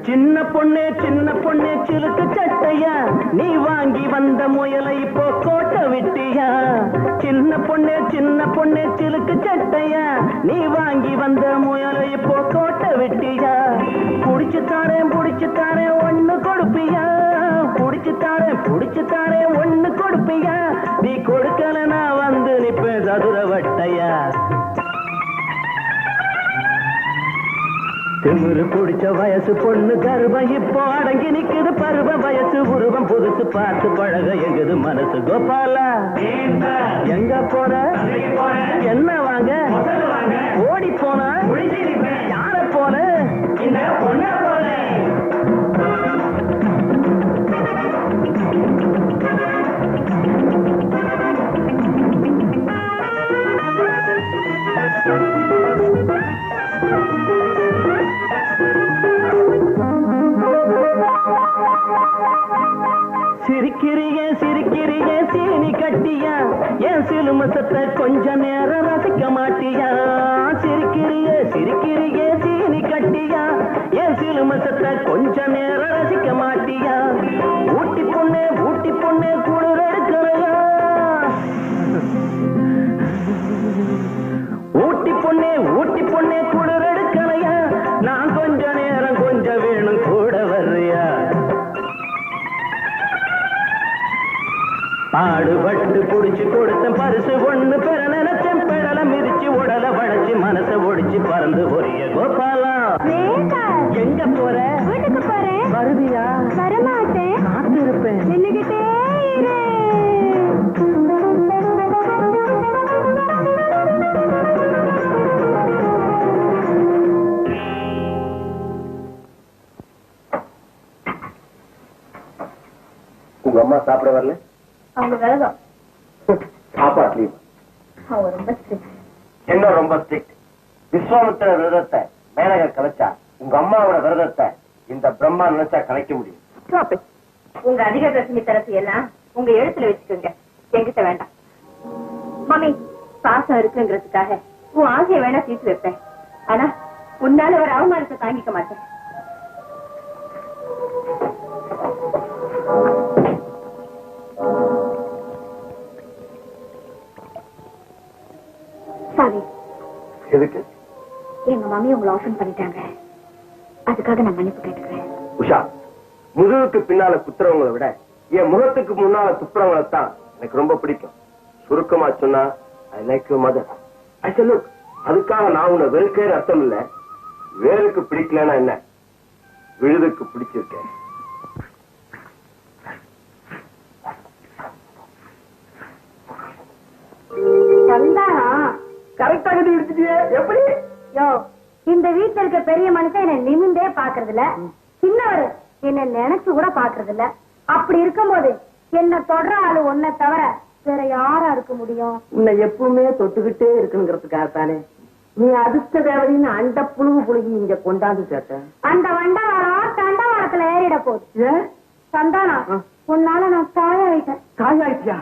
[SPEAKER 3] சின்ன பொண்ணே சிலுக்கு சட்டையா, நீ வாங்கி வந்த முயலை இப்போ கோட்டை விட்டியா? சின்ன பொண்ணே சிலுக்கு சட்டையா, நீ வாங்கி வந்த முயலை இப்போ கோட்டை விட்டியா? புடிச்சு தாரேன் ஒண்ணு கொடுப்பியா? புடிச்சு தாரேன் ஒண்ணு கொடுப்பியா? நீ கொடுக்கல நான் வந்து நிப்பேன் சதுர வட்டையா.
[SPEAKER 4] திமிரு பிடிச்ச வயசு பொண்ணு கர்வம் இப்போ அடங்கி நிக்குது பருவ வயசு உருவம் புதுசு பார்த்து பழக எங்குது மனசு கோபாலா எங்க போற என்ன வாங்க ஓடி போன யார போல இந்த பொண்ண போல சிரிக்கிறியே சிரிக்கிறியே சீனி கட்டியா என் சிலுமசத்தை கொஞ்ச நேரம் ரசிக்க மாட்டியா சிரிக்கிறியே சிரிக்கிறியே சீனி கட்டியா என் சிலுமசத்தை கொஞ்ச நேரம் ரசிக்க மாட்டியா ஊட்டி பொண்ணே குளிர் எடுக்கிறையா ஊட்டி பொண்ணே குளிர் எடுக்கிறையா நான் கொஞ்ச நேரம் கொஞ்சம் வேணும் கூட வர்றியா பாடுபட்டு புடிச்சு கொடுத்த பரிசு ஒண்ணு பெற நினைச்சேன் பெடல மிதிச்சு உடல வளைச்சு மனசை ஒடிச்சு பறந்து போறிய கோபாலா எங்க போற வீட்டுக்கு போறேன் வருவியா வரமாட்டேன் காத்து இருப்பேன் நின்னுகிட்டே
[SPEAKER 2] உங்க அம்மா சாப்பிட வரல
[SPEAKER 1] அவங்க விரதம்
[SPEAKER 2] சாப்பாட்லயும்
[SPEAKER 1] அவங்க ரொம்ப ஸ்ட்ரிக்ட்
[SPEAKER 2] என்ன ரொம்ப ஸ்ட்ரிக்ட் விஸ்வாமித்திர விரதத்தை மேனகர் கலைச்சா உங்க அம்மாவோட விரதத்தை இந்த பிரம்மா நினைச்சா கலைக்க முடியும்
[SPEAKER 1] உங்க அதிக தசமி தரப்பு எல்லாம் உங்க எழுத்துல வச்சுக்கோங்க என்கிட்ட வேண்டாம் மம்மி பாசம் இருக்குங்கிறதுக்காக உன் ஆசையை வேணா தீர்த்து வைப்பேன் ஆனா உன்னால ஒரு அவமானத்தை தாங்கிக்க மாட்டேன் சாரி
[SPEAKER 2] எதுக்கு
[SPEAKER 1] எங்க மம்மி உங்களை ஆஃபன் பண்ணிட்டாங்க அதுக்காக நான் மன்னிப்பு கேட்டுக்கிறேன்
[SPEAKER 2] உஷா முதுகுக்கு பின்னால குத்துறவங்களை விட என் முகத்துக்கு முன்னால துப்புறவங்களை தான் எனக்கு ரொம்ப பிடிக்கும் சுருக்கமா சொன்னா I like you mother I say look அதுக்காக நான் உன்னை வெறுக்கேன்னு அர்த்தம் இல்ல வேருக்கு பிடிக்கலன்னா என்ன விழுதுக்கு பிடிச்சிருக்கேன்
[SPEAKER 3] கரெக்டா கட்டி விடுத்துட்டியே எப்படி
[SPEAKER 1] யோ இந்த வீட்டுல இருக்க பெரிய மனுஷன் என்ன நிமிந்தே பாக்குறது இல்ல சின்னவரு என்ன நினைச்சு கூட பாக்குறது இல்ல அப்படி இருக்கும்போது என்ன தொடர ஆளு ஒன்ன தவிர வேற யாரா இருக்க முடியும்
[SPEAKER 3] உன்னை எப்பவுமே தொட்டுக்கிட்டே இருக்குங்கிறதுக்காகத்தானே நீ அதிர்ஷ்ட தேவதைன்னு அண்ட புழுகி இங்க கொண்டாந்து சேர்த்த
[SPEAKER 1] அந்த வண்டவாளம் தண்டவாளத்துல ஏறிட போகுது சந்தானம் உன்னால நான் காயாயிட்டேன்
[SPEAKER 3] காயாயிட்டியா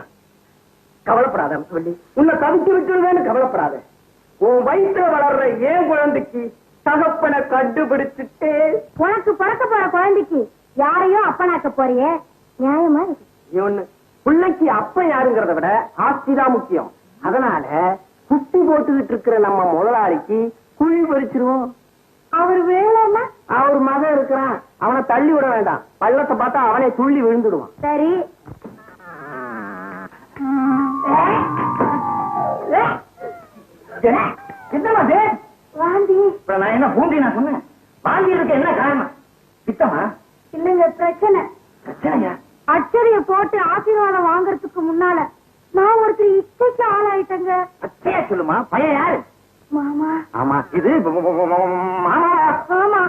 [SPEAKER 3] கவலைப்படாத சொல்லி உன்னை தவிச்சு விட்டுருவேன்னு கவலைப்படாத உன் வயிற்றுல வளர்ற ஏன் குழந்தைக்கு தகப்பனை கண்டுபிடிச்சுட்டே
[SPEAKER 1] உனக்கு பிறக்க போற குழந்தைக்கு யாரையும் அப்பனாக்க போறியே நியாயமா இருக்கு
[SPEAKER 3] ஒண்ணு பிள்ளைக்கு அப்ப யாருங்கிறத விட ஆஸ்திதான் முக்கியம் அதனால குட்டி போட்டுக்கிட்டு இருக்கிற நம்ம முதலாளிக்கு குழி பறிச்சிருவோம்
[SPEAKER 1] அவர் வேலைன்னா
[SPEAKER 3] அவர் மகன் இருக்கிறான் அவனை தள்ளி விட வேண்டாம் பள்ளத்தை பார்த்தா அவனை துள்ளி விழுந்துடுவான்
[SPEAKER 1] சரி
[SPEAKER 3] என்னமா
[SPEAKER 1] வாந்தி
[SPEAKER 3] நான் என்ன பூண்டி நான் சொன்னேன் வாந்தி இருக்க என்ன காரணம் பித்தமா
[SPEAKER 1] இல்லங்க பிரச்சனை
[SPEAKER 3] பிரச்சனையா
[SPEAKER 1] அச்சரிய போட்டு ஆசீர்வாதம் வாங்கறதுக்கு முன்னால நான் ஒருத்தர் இச்சைக்கு ஆளாயிட்டேங்க
[SPEAKER 3] அச்சையா சொல்லுமா பையன் யாரு
[SPEAKER 1] மாமா
[SPEAKER 3] ஆமா இது மாமா
[SPEAKER 1] ஆமா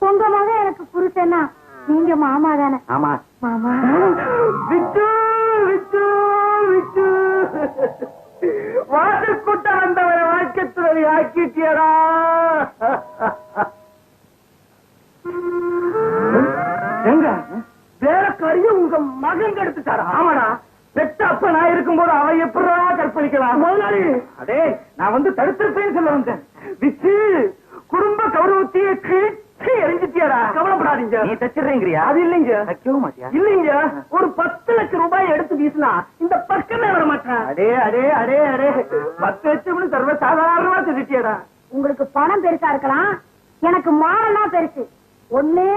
[SPEAKER 1] உங்க மகன் எனக்கு புருஷனா நீங்க மாமா தானே
[SPEAKER 3] ஆமா
[SPEAKER 1] மாமா
[SPEAKER 3] விட்டு விட்டு விட்டு வாசற்கூட்ட வந்தவரை வாழ்க்கைத்துறை ஆக்கிட்டியடா எங்க வேலைக்காரிய உங்க மகன் கெடுத்துட்டாரா ஆமாடா பெத்த அப்ப நான் இருக்கும்போது அவ எப்படா கற்பழிக்கலாம் முதலாளி அதே நான் வந்து தடுத்திருப்பேன்னு சொல்ல வந்தேன் விச்சு குடும்ப கௌரவத்தையே கிழிச்சு எரிஞ்சிட்டியாடா கவலைப்படாதீங்க நீ தச்சிடுறீங்கறியா அது இல்லைங்க தக்கவும் மாட்டியா இல்லைங்க ஒரு 10 லட்சம் ரூபாய் எடுத்து வீசினா இந்த பக்கமே வர மாட்டேன் அடே அடே அடே அடே 10 லட்சம் சர்வ சாதாரணமா திட்டியாடா
[SPEAKER 1] உங்களுக்கு பணம் பெருசா இருக்கலாம் எனக்கு மானம்னா பெருசு ஒண்ணு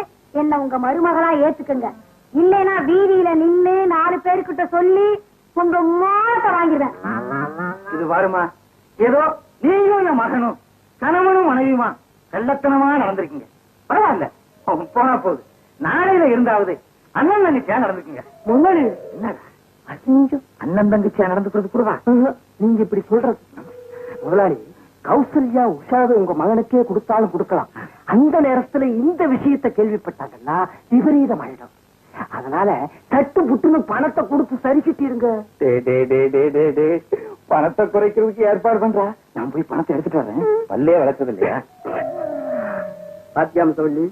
[SPEAKER 1] என்ன உங்க மருமகளா ஏத்துக்குங்க இல்லைன்னா வீதியில நின்னு 4 பேருக்கிட்ட சொல்லி உங்க மானத்தை வாங்கிடுவேன்
[SPEAKER 3] இது வருமா ஏதோ நீயும் என் மகனும் கணவனும் மனைவியுமா கள்ளத்தனமா நடந்திருக்கீங்க பரவாயில்ல, போனா போகுது. நாளையில இருந்தாவது அண்ணன் தங்கச்சியா நடந்துக்குங்க. முன்னாடி அண்ணன் தங்கச்சியா நடந்துக்கிறது கூடவா நீங்க இப்படி சொல்றது? முதலாளி, கௌசல்யா உஷாவை உங்க மகனுக்கே கொடுத்தாலும் கொடுக்கலாம். அந்த நேரத்துல இந்த விஷயத்தை கேள்விப்பட்டாங்கன்னா விபரீதம் ஆயிடும். அதனால தட்டு புட்டுன்னு பணத்தை கொடுத்து சரி கட்டிருங்க. பணத்தை குறைக்கிறதுக்கு ஏற்பாடு பண்றா. நான் போய் பணத்தை எடுத்துட்டு வரேன். பல்லே வளர்த்தது இல்லையா? பாத்தியாம் சொல்லி,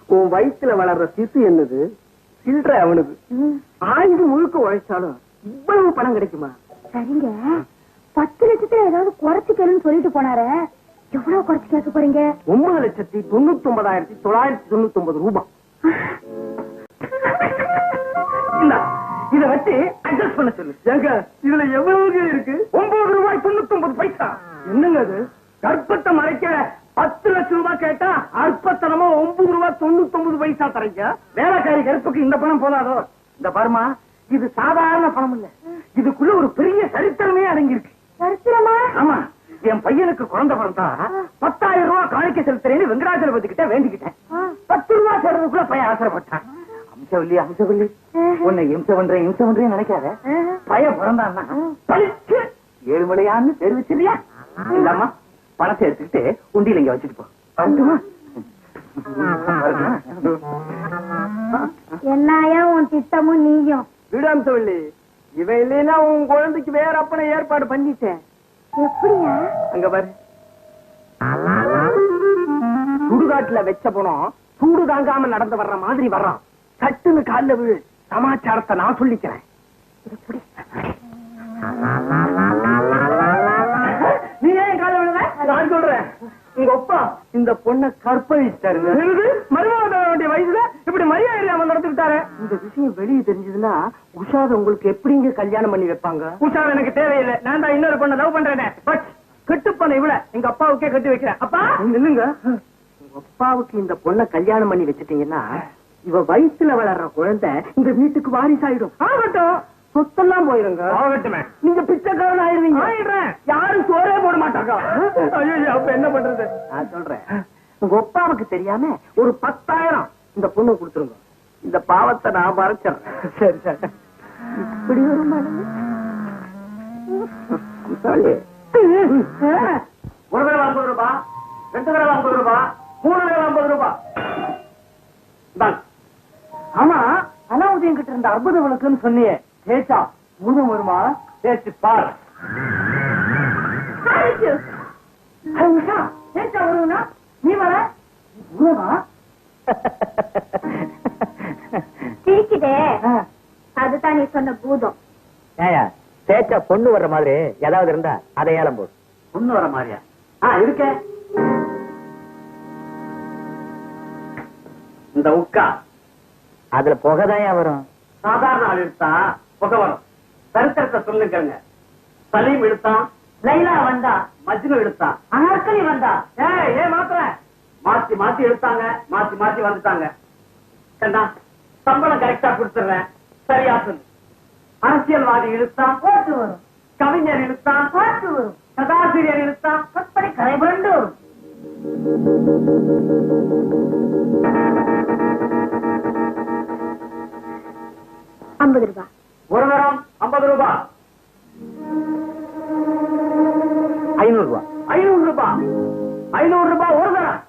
[SPEAKER 3] உன் வயிற்றுல வளர்ற சிசு என்னது, சில்ற அவனுக்கு. ஆயுது முழுக்க உழைச்சாலும் இவ்வளவு பணம் கிடைக்குமா?
[SPEAKER 1] சரிங்க, 10 லட்சத்துல ஏதாவது குறைச்சு கேளுன்னு சொல்லிட்டு போனாரு. எவ்வளவு குறைச்சு கேட்க போறீங்க?
[SPEAKER 3] 9,99,999 ரூபாய். இத வச்சு அட்ஜஸ்ட் பண்ண சொல்லு. ஏங்க, இதுல எவ்வளவு இருக்கு? 9 ரூபாய் 99 பைசா. என்னங்க அது? கர்ப்பத்தை மறைக்க 10 லட்சம் ரூபாய் கேட்டா அற்பத்தனமா 9 ரூபாய் 99 பைசா தரீங்க. வேலைக்காரி கருப்புக்கு இந்த பணம் போதாதோ? இந்த பர்மா, இது சாதாரண பணம் இல்ல, இதுக்குள்ள ஒரு பெரிய சரித்திரமே அடங்கி இருக்கு.
[SPEAKER 1] சரித்திரமா?
[SPEAKER 3] ஆமா, என் பையனுக்கு குழந்தை பிறந்தா 10,000 ரூபாய் காணிக்க செலுத்துறேன்னு வெங்கடாஜலபதி கிட்ட வேண்டிக்கிட்டேன். 10 ரூபாய் சேர்றதுக்குள்ள பையன் ஆசைப்பட்டான். அம்சவல்லி, உன்னை இம்சை பண்றேன் நினைக்காத. பையன் பிறந்தான்னா 7 மலையான்னு தெரிவிச்சு இல்லையா? இல்லாமா பணத்தை எடுத்துக்கிட்டு உண்டியில இங்க வச்சுட்டு போ.
[SPEAKER 1] என்னையா உன் திட்டமும் நீயும்?
[SPEAKER 3] விடாம சொல்லி, இவன் இல்லைன்னா உன் குழந்தைக்கு வேற அப்பனை ஏற்பாடு பண்ணிட்டேன்.
[SPEAKER 1] எப்படியா?
[SPEAKER 3] அங்க பாரு, சுடுகாட்டுல வச்ச பணம் சூடு தாங்காம நடந்து வர்ற மாதிரி வர்றான். சட்டுன்னு கால்ல விழு, சமாச்சாரத்தை நான் சொல்லிக்கிறேன். நீ ஏன் கால விழுத? நான் சொல்றேன், உங்க அப்பா இந்த பொண்ணை கற்பழிச்சிட்டாருங்க. மருமக வேண்டிய வயசுல இப்படி மரியாதை இல்லாம நடந்துக்கிட்டாரு. இந்த விஷயம் வெளியே தெரிஞ்சதுன்னா உஷாவை உங்களுக்கு எப்படிங்க கல்யாணம் பண்ணி வைப்பாங்க? உஷாவை எனக்கு தேவையில்லை, நான் தான் இன்னொரு பொண்ணை லவ் பண்றேன். பட் கட்டுப்பண்ண இவள எங்க அப்பாவுக்கே கட்டி வைக்கிறேன். அப்பா இல்லைங்க, உங்க அப்பாவுக்கு இந்த பொண்ணை கல்யாணம் பண்ணி வச்சுட்டீங்கன்னா இவ வயசுல வளர்ற குழந்தை இந்த வீட்டுக்கு வாரிசாயிடும். ஆகட்டும், சொத்தெல்லாம் போயிருங்க. ஆகட்டுமே, நீங்க பிச்சைக்காரன் ஆயிருவீங்க. ஆயிடுறேன், யாரும் சோறே போட மாட்டாங்க. ஐயோ, அப்ப என்ன பண்றது? நான் சொல்றேன், உங்க அப்பாவுக்கு தெரியாம ஒரு 10,000 இந்த பொண்ணு கொடுத்துருங்க. இந்த பாவத்தை நான் மறைச்சிடுறேன். சரி சரி. இப்படி ஒரு மனம் ஒரு தடவை 50 ரூபாய், 2 தடவை 50 ரூபாய், 3 தடவை 50 ரூபாய். ஆமா, அலாவுதீன் கிட்ட இருந்த அற்புத விளக்குன்னு சொன்னியே, தேச்சா முழுதும் வருமா? தேச்சு பாரு. தேச்சா வருவா? நீ வர உருவா?
[SPEAKER 1] சிரிக்கிட்டே, அதுதான் நீ சொன்ன பூதம்.
[SPEAKER 4] ஏயா, தேச்சா பொண்ணு வர்ற மாதிரி ஏதாவது இருந்தா அதை ஏலம் போடு.
[SPEAKER 3] பொண்ணு வர மாதிரியா? இருக்க. இந்த உக்கா
[SPEAKER 4] அதுல புகைதான் வரும்.
[SPEAKER 3] சாதாரண ஆள் எடுத்தா புகை வரும். சரித்திரத்தை சொல்லுங்க. சலீம் எடுத்தான், லைலா வந்தா, மஜ்னு எடுத்தான், அனார்கலி வந்தா. ஏன் மாத்திர மாத்தி மாத்தி எடுத்தாங்க, மாத்தி மாத்தி வந்துட்டாங்க. சம்பளம் கரெக்டா கொடுத்துறேன், சரியா சொல்லு. அரசியல்வாதி இழுத்தான் போட்டு வரும், கவிஞர் இழுத்தான் போட்டு வரும், கதாசிரியர் இழுத்தான் கற்பனை கரை புரண்டு வரும்.
[SPEAKER 1] ₹50.
[SPEAKER 3] ஒரு தரம் 50 ரூபாய்.
[SPEAKER 4] 500 ரூபாய்.
[SPEAKER 3] 500 ரூபாய். 500 ரூபாய் ஒரு தரம்.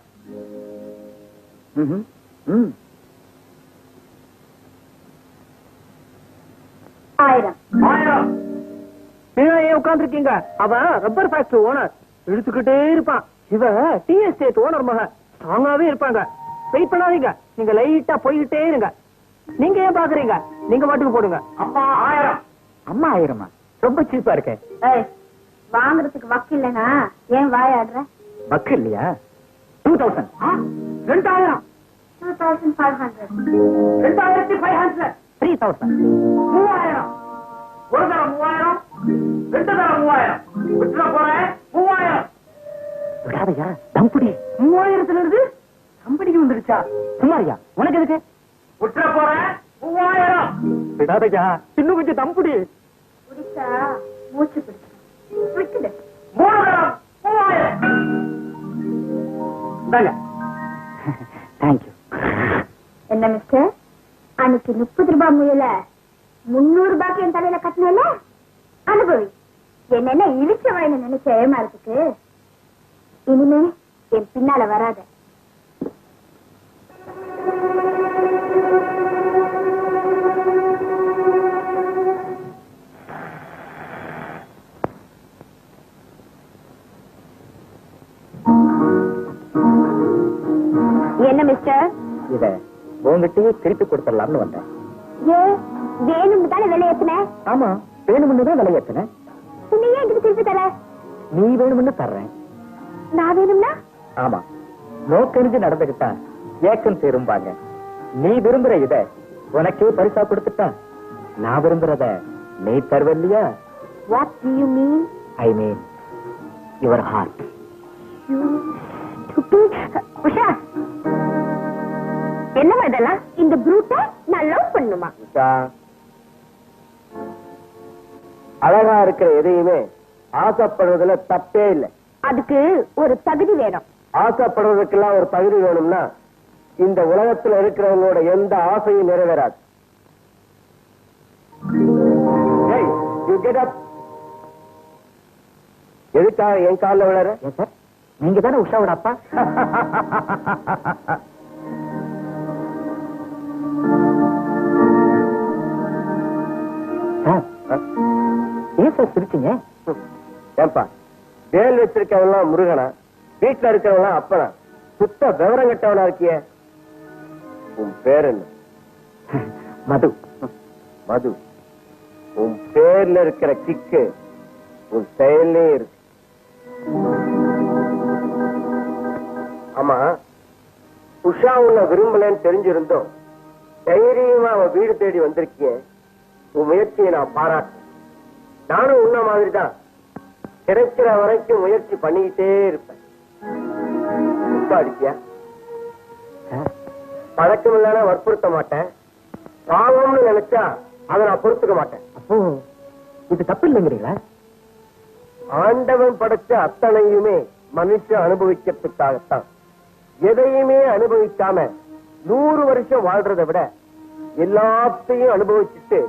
[SPEAKER 1] 1000.
[SPEAKER 3] 1000.
[SPEAKER 4] ஏன் உட்கார்ந்து இருக்கீங்க? அவன் ரப்பர் ஃபேக்டரி ஓனர், இழுத்துக்கிட்டே இருப்பான். இவன் டீ எஸ்டேட் ஓனர் மகன், ஸ்ட்ராங்காவே இருப்பாங்க. வெயிட் பண்ணாதீங்க, நீங்க லைட்டா போய்கிட்டே இருங்க. நீங்க ஏன் பாக்குறீங்க? நீங்க பாட்டுக்கு போடுங்க.
[SPEAKER 3] அம்மா 1000.
[SPEAKER 4] அம்மா 1000? ரொம்ப சீப்பா இருக்கே.
[SPEAKER 1] வாங்குறதுக்கு வக்கு இல்லைன்னா ஏன் வாயாடுற?
[SPEAKER 4] வக்கு இல்லையா? 2000.
[SPEAKER 3] 2000.
[SPEAKER 1] 2500.
[SPEAKER 3] 2500.
[SPEAKER 4] 3000.
[SPEAKER 3] 3000. ஒரு தரம் 3000, 2 தரம் 3000. விட்டுற போறேன். 3000.
[SPEAKER 4] விடாதையா, தம்புடி.
[SPEAKER 3] 3000 இருந்து கம்பெனிக்கு வந்துருச்சா?
[SPEAKER 4] சும்மாரியா, உனக்கு எதுக்கு?
[SPEAKER 3] விட்டுற போறேன். 3000.
[SPEAKER 4] விடாதையா, இன்னும் கொஞ்சம் தம்புடி.
[SPEAKER 1] குடிச்சா மூச்சு பிடிச்சு விட்டுடு.
[SPEAKER 3] 3 தரம் 3000.
[SPEAKER 4] தேங்க்யூ.
[SPEAKER 1] என்ன மிஸ்டர், அன்னைக்கு 30 ரூபாய் முயல 300 ரூபாய்க்கு என் தலையில கட்டினல அனுபவி. என்னென்ன இழிச்ச வாயின்னு நினைச்ச ஏமாறதுக்கு இனிமே என் பின்னால வராத. என்ன மிஸ்டர்,
[SPEAKER 3] இத உங்ககிட்டயே திருப்பி கொடுத்துடலாம்னு வந்தேன்.
[SPEAKER 1] வேணும் தானே விலை ஏத்துன?
[SPEAKER 3] ஆமா, வேணும்னு தான் விலை ஏத்துன.
[SPEAKER 1] நீ ஏன் எனக்கு திருப்பி தர?
[SPEAKER 3] நீ வேணும்னு தர்றேன்.
[SPEAKER 1] நான் வேணும்னா?
[SPEAKER 3] ஆமா, நோக்கறிஞ்சு நடந்துகிட்டா ஏக்கம் தீரும்பாங்க. நீ விரும்புற இத உனக்கே பரிசா கொடுத்துட்டா நான் விரும்புறத நீ தருவல்லையா?
[SPEAKER 1] What do you mean?
[SPEAKER 3] I mean your heart.
[SPEAKER 1] You stupid. Usha, என்னமா இதெல்லாம்? இந்த ப்ரூட்ட நான் லவ் பண்ணுமா?
[SPEAKER 2] அழகா இருக்கிற எதையுமே ஆசைப்படுறதுல தப்பே இல்லை.
[SPEAKER 1] அதுக்கு ஒரு தகுதி வேணும்.
[SPEAKER 2] ஆசைப்படுறதுக்கெல்லாம் ஒரு தகுதி வேணும்னா இந்த உலகத்துல இருக்கிறவங்களோட எந்த ஆசையும் நிறைவேறாது. Hey, you get up. எதுக்காக என் காலில் விழற?
[SPEAKER 3] சார், நீங்க தானே உஷாவோட அப்பா? ஏன் சார் சிரிச்சீங்க?
[SPEAKER 2] ஏன்பா, வேல் வச்சிருக்கவெல்லாம் முருகனா, வீட்டுல இருக்கிறவெல்லாம் அப்பனா, சுத்த விவரம் கட்டவனா இருக்கிய? உன் பேர் என்ன?
[SPEAKER 3] மது.
[SPEAKER 2] மது. உன் பேர்ல இருக்கிற கிக்கு உன் செயலே இருக்கு. ஆமா, உஷா உன்னை விரும்பலன்னு தெரிஞ்சிருந்தோம் தைரியமா அவன் வீடு தேடி வந்திருக்கிய. உன் முயற்சியை நான் பாராட்டு. நானும் உன்ன மாதிரிதான் கிடைக்கிற வரைக்கும் முயற்சி பண்ணிக்கிட்டே இருப்பேன். அடிப்பியா? பழக்கம் இல்லாம வற்புறுத்த மாட்டேன். பாவம்னு நினைச்சா அதை நான் பொறுத்துக்க மாட்டேன்.
[SPEAKER 3] அப்போ இது தப்பு இல்லைங்கிறீங்களா?
[SPEAKER 2] ஆண்டவன் படைச்ச அத்தனையுமே மனுஷன் அனுபவிக்கிறதுக்காகத்தான். எதையுமே அனுபவிக்காம 100 வருஷம் வாழ்றதை விட எல்லாத்தையும் அனுபவிச்சுட்டு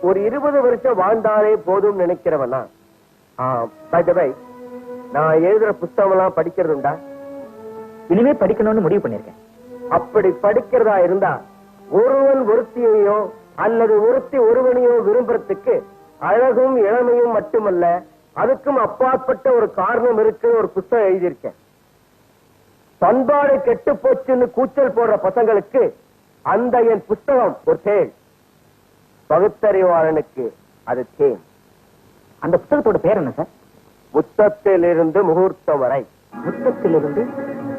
[SPEAKER 2] ஒரு 20 வருஷம் வாழ்ந்தாலே போதும் நினைக்கிறவனா? நான் எழுதுற புத்தகம் எல்லாம் படிக்கிறது உண்டா?
[SPEAKER 3] இனிமே படிக்கணும்னு முடிவு பண்ணிருக்கேன்.
[SPEAKER 2] அப்படி படிக்கிறதா இருந்தா ஒருவன் ஒருத்தியையோ அல்லது ஒருத்தி ஒருவனையோ விரும்புறதுக்கு அழகும் இளமையும் மட்டுமல்ல, அதுக்கும் அப்பாற்பட்ட ஒரு காரணம் இருக்குன்னு ஒரு புத்தகம் எழுதியிருக்கேன். பண்பாடு கெட்டு போச்சுன்னு கூச்சல் போடுற பசங்களுக்கு அந்த என் புத்தகம் ஒரு தேள். பகுத்தறிவாளனுக்கு அது தேன்.
[SPEAKER 3] அந்த புத்தகத்தோட பேர் என்ன சார்?
[SPEAKER 2] முத்தத்திலிருந்து முகூர்த்தம் வரை.
[SPEAKER 3] முத்தத்திலிருந்து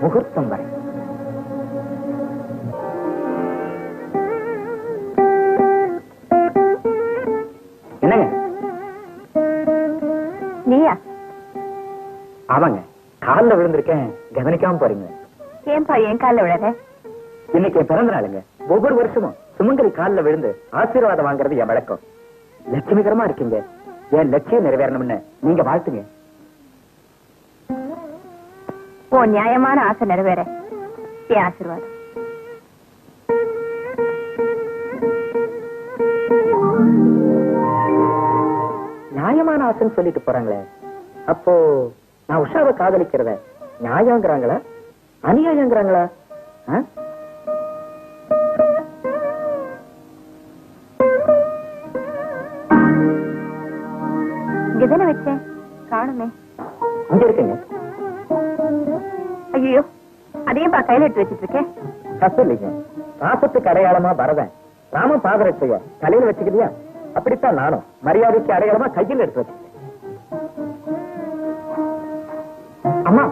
[SPEAKER 3] முகூர்த்தம் வரை. என்னங்க?
[SPEAKER 1] நீயா?
[SPEAKER 3] ஆமாங்க, காலில் விழுந்திருக்கேன், கவனிக்காம போறீங்க.
[SPEAKER 1] ஏன்பா என் காலில் விழற?
[SPEAKER 3] இன்னைக்கு என் பிறந்த நாளுங்க. ஒவ்வொரு வருஷமும் சுமங்கலி காலில் விழுந்து ஆசீர்வாதம் வாங்குறது என் வழக்கம். லட்சுமிகரமா இருக்கீங்க, என் லட்சியம் நிறைவேறணும்னு நீங்க வாழ்த்துங்க.
[SPEAKER 1] ஓ நியாயமான ஆசை நிறைவேற என் ஆசீர்வாதம்.
[SPEAKER 3] நியாயமான ஆசைன்னு சொல்லிட்டு போறாங்களே, அப்போ நான் உஷாவை காதலிக்கிறத நியாயங்கிறாங்களா அநியாயங்கிறாங்களா?
[SPEAKER 1] இங்கதானே வச்சேன், காணுமே.
[SPEAKER 3] இங்க இருக்குங்க.
[SPEAKER 1] ஐயோ, அதையும் கையில எடுத்து வச்சிட்டு இருக்கேன்.
[SPEAKER 3] தப்பு இல்லைங்க, பாசத்துக்கு அடையாளமா வரதன் ராம பாதரட்சைய தலையில வச்சுக்கிறியா? அப்படித்தான் நானும் மரியாதைக்கு அடையாளமா கையில் எடுத்து வச்சுட்டேன். அம்மா.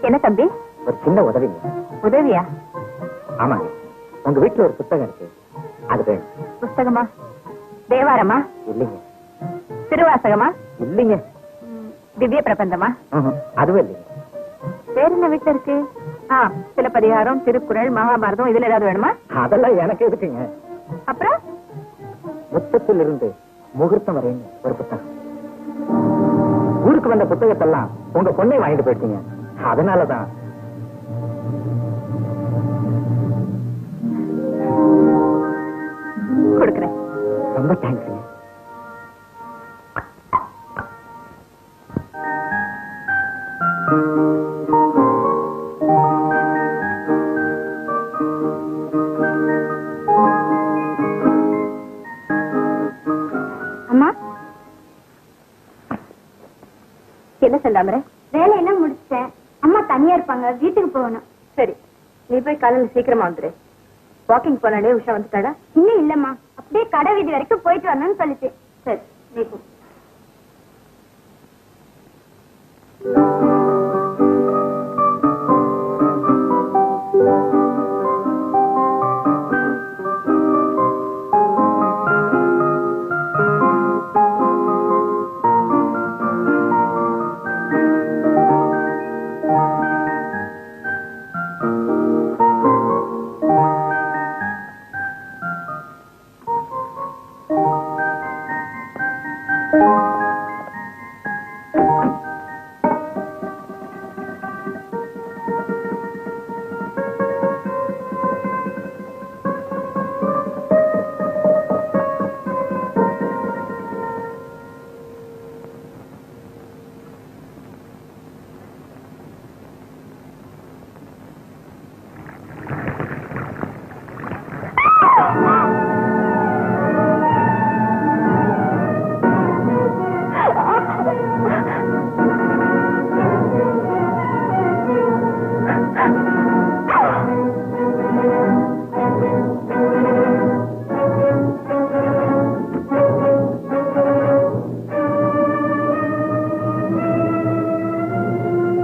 [SPEAKER 1] என்ன தம்பி?
[SPEAKER 3] ஒரு சின்ன உதவிங்க.
[SPEAKER 1] உதவியா?
[SPEAKER 3] ஆமாங்க, உங்க வீட்டுல ஒரு புத்தகம் இருக்கு, அது வேணும்.
[SPEAKER 1] புஸ்தகமா? தேவாரமா?
[SPEAKER 3] இல்லைங்க.
[SPEAKER 1] திருவாசகமா?
[SPEAKER 3] இல்லைங்க.
[SPEAKER 1] திவ்ய பிரபந்தமா?
[SPEAKER 3] அதுவும் இல்லைங்க.
[SPEAKER 1] வேற என்ன வீட்டுல இருக்கு? சிலப்பதிகாரம், திருக்குறள், மகாபாரதம், இதுல ஏதாவது வேணுமா?
[SPEAKER 3] அதெல்லாம் எனக்கு எதுக்குங்க.
[SPEAKER 1] அப்புறம்
[SPEAKER 3] முத்தத்திலிருந்து முகூர்த்தம் வரையும் ஒரு புத்தகம். ஊருக்கு வந்த புத்தகத்தெல்லாம் உங்க பொண்ணை வாங்கிட்டு போயிட்டீங்க, அதனாலதான்.
[SPEAKER 1] கொடுக்குறேன்.
[SPEAKER 3] ரொம்ப தேங்க்ஸ்.
[SPEAKER 1] அம்மா என்ன செல்லாமற?
[SPEAKER 5] வேலையெல்லாம் முடிச்சிட்டேன். அம்மா தனியா இருப்பாங்க, வீட்டுக்கு போகணும்.
[SPEAKER 1] சரி, நீ போய் காலையில சீக்கிரமா வந்துரு. வாக்கிங் போனாலே உஷா வந்துட்டாடா?
[SPEAKER 5] இன்னும் இல்லம்மா, அப்படியே கடை வீதி வரைக்கும் போயிட்டு வரணும்னு சொல்லிட்டு.
[SPEAKER 1] சரி, நீ போ.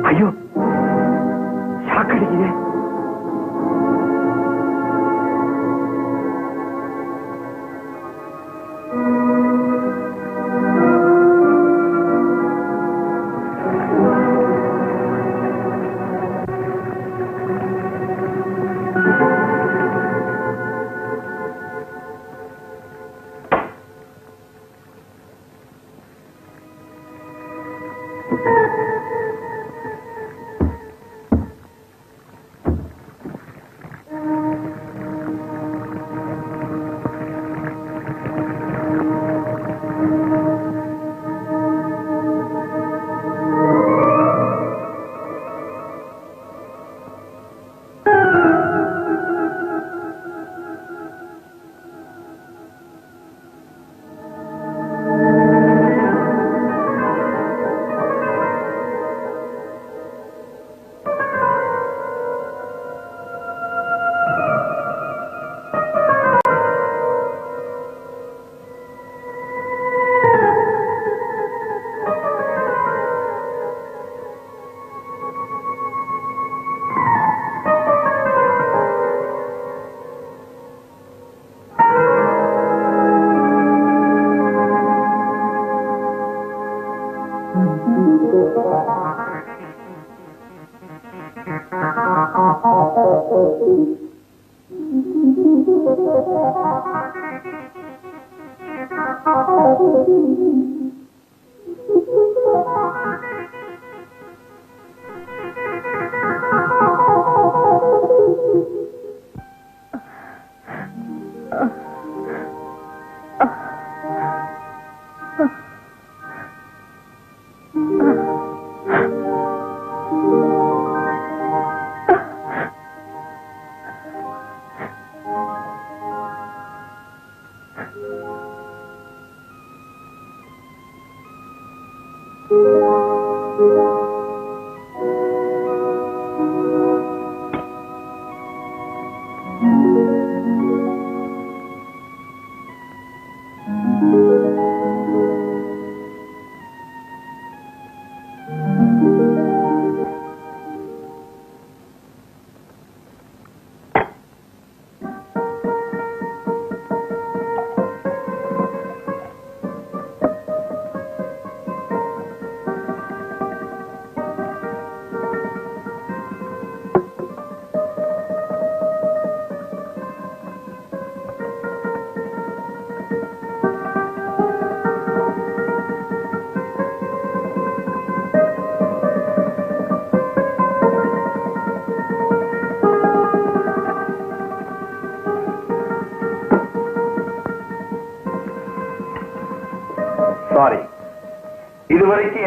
[SPEAKER 3] ஐயோ, சாக்கடிக்குது.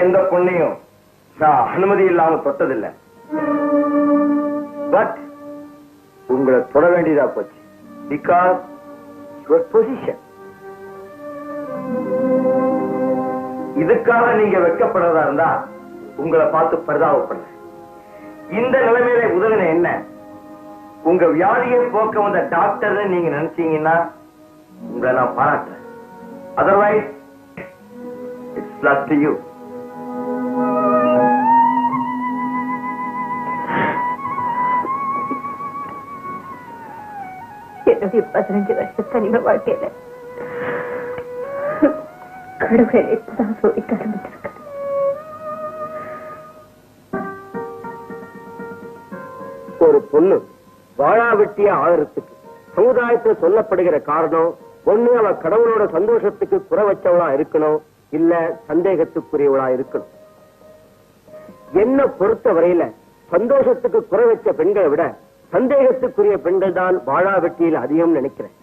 [SPEAKER 2] எந்த பொண்ணையும் நான் அனுமதி இல்லாம தொட்டதில்லை. பட் உங்களை தொட வேண்டியதா போச்சு. Because your position. இதுக்காக நீங்க வெட்கப்படுறதா இருந்தா உங்களை பார்த்து பரிதாபப்படல. இந்த நிலைமையில உதவின என்ன? உங்க வியாதியை போக்க வந்த டாக்டர் நீங்க நினைச்சீங்கன்னா உங்களை நான் பாராட்டுறேன். Otherwise it's luck to you.
[SPEAKER 1] என்னுடைய 15 வருஷ தனிம வாழ்க்கையில கடவுளை இப்பதான் சோதிக்க ஆரம்பிச்சிருக்க.
[SPEAKER 2] ஒரு பொண்ணு வாழா வெட்டியா ஆகிறதுக்கு சமுதாயத்துல சொல்லப்படுகிற காரணம் ஒண்ணு அவ கடவுளோட சந்தோஷத்துக்கு குறை வச்சவளா இருக்கணும், இல்ல சந்தேகத்துக்குரியவளா இருக்கணும். என்ன பொறுத்த வரையில சந்தோஷத்துக்கு குறை வச்ச பெண்களை விட சந்தேகத்துக்குரிய பெண்கள் தான் வாழா வெட்டியில் அதிகம் நினைக்கிறேன்.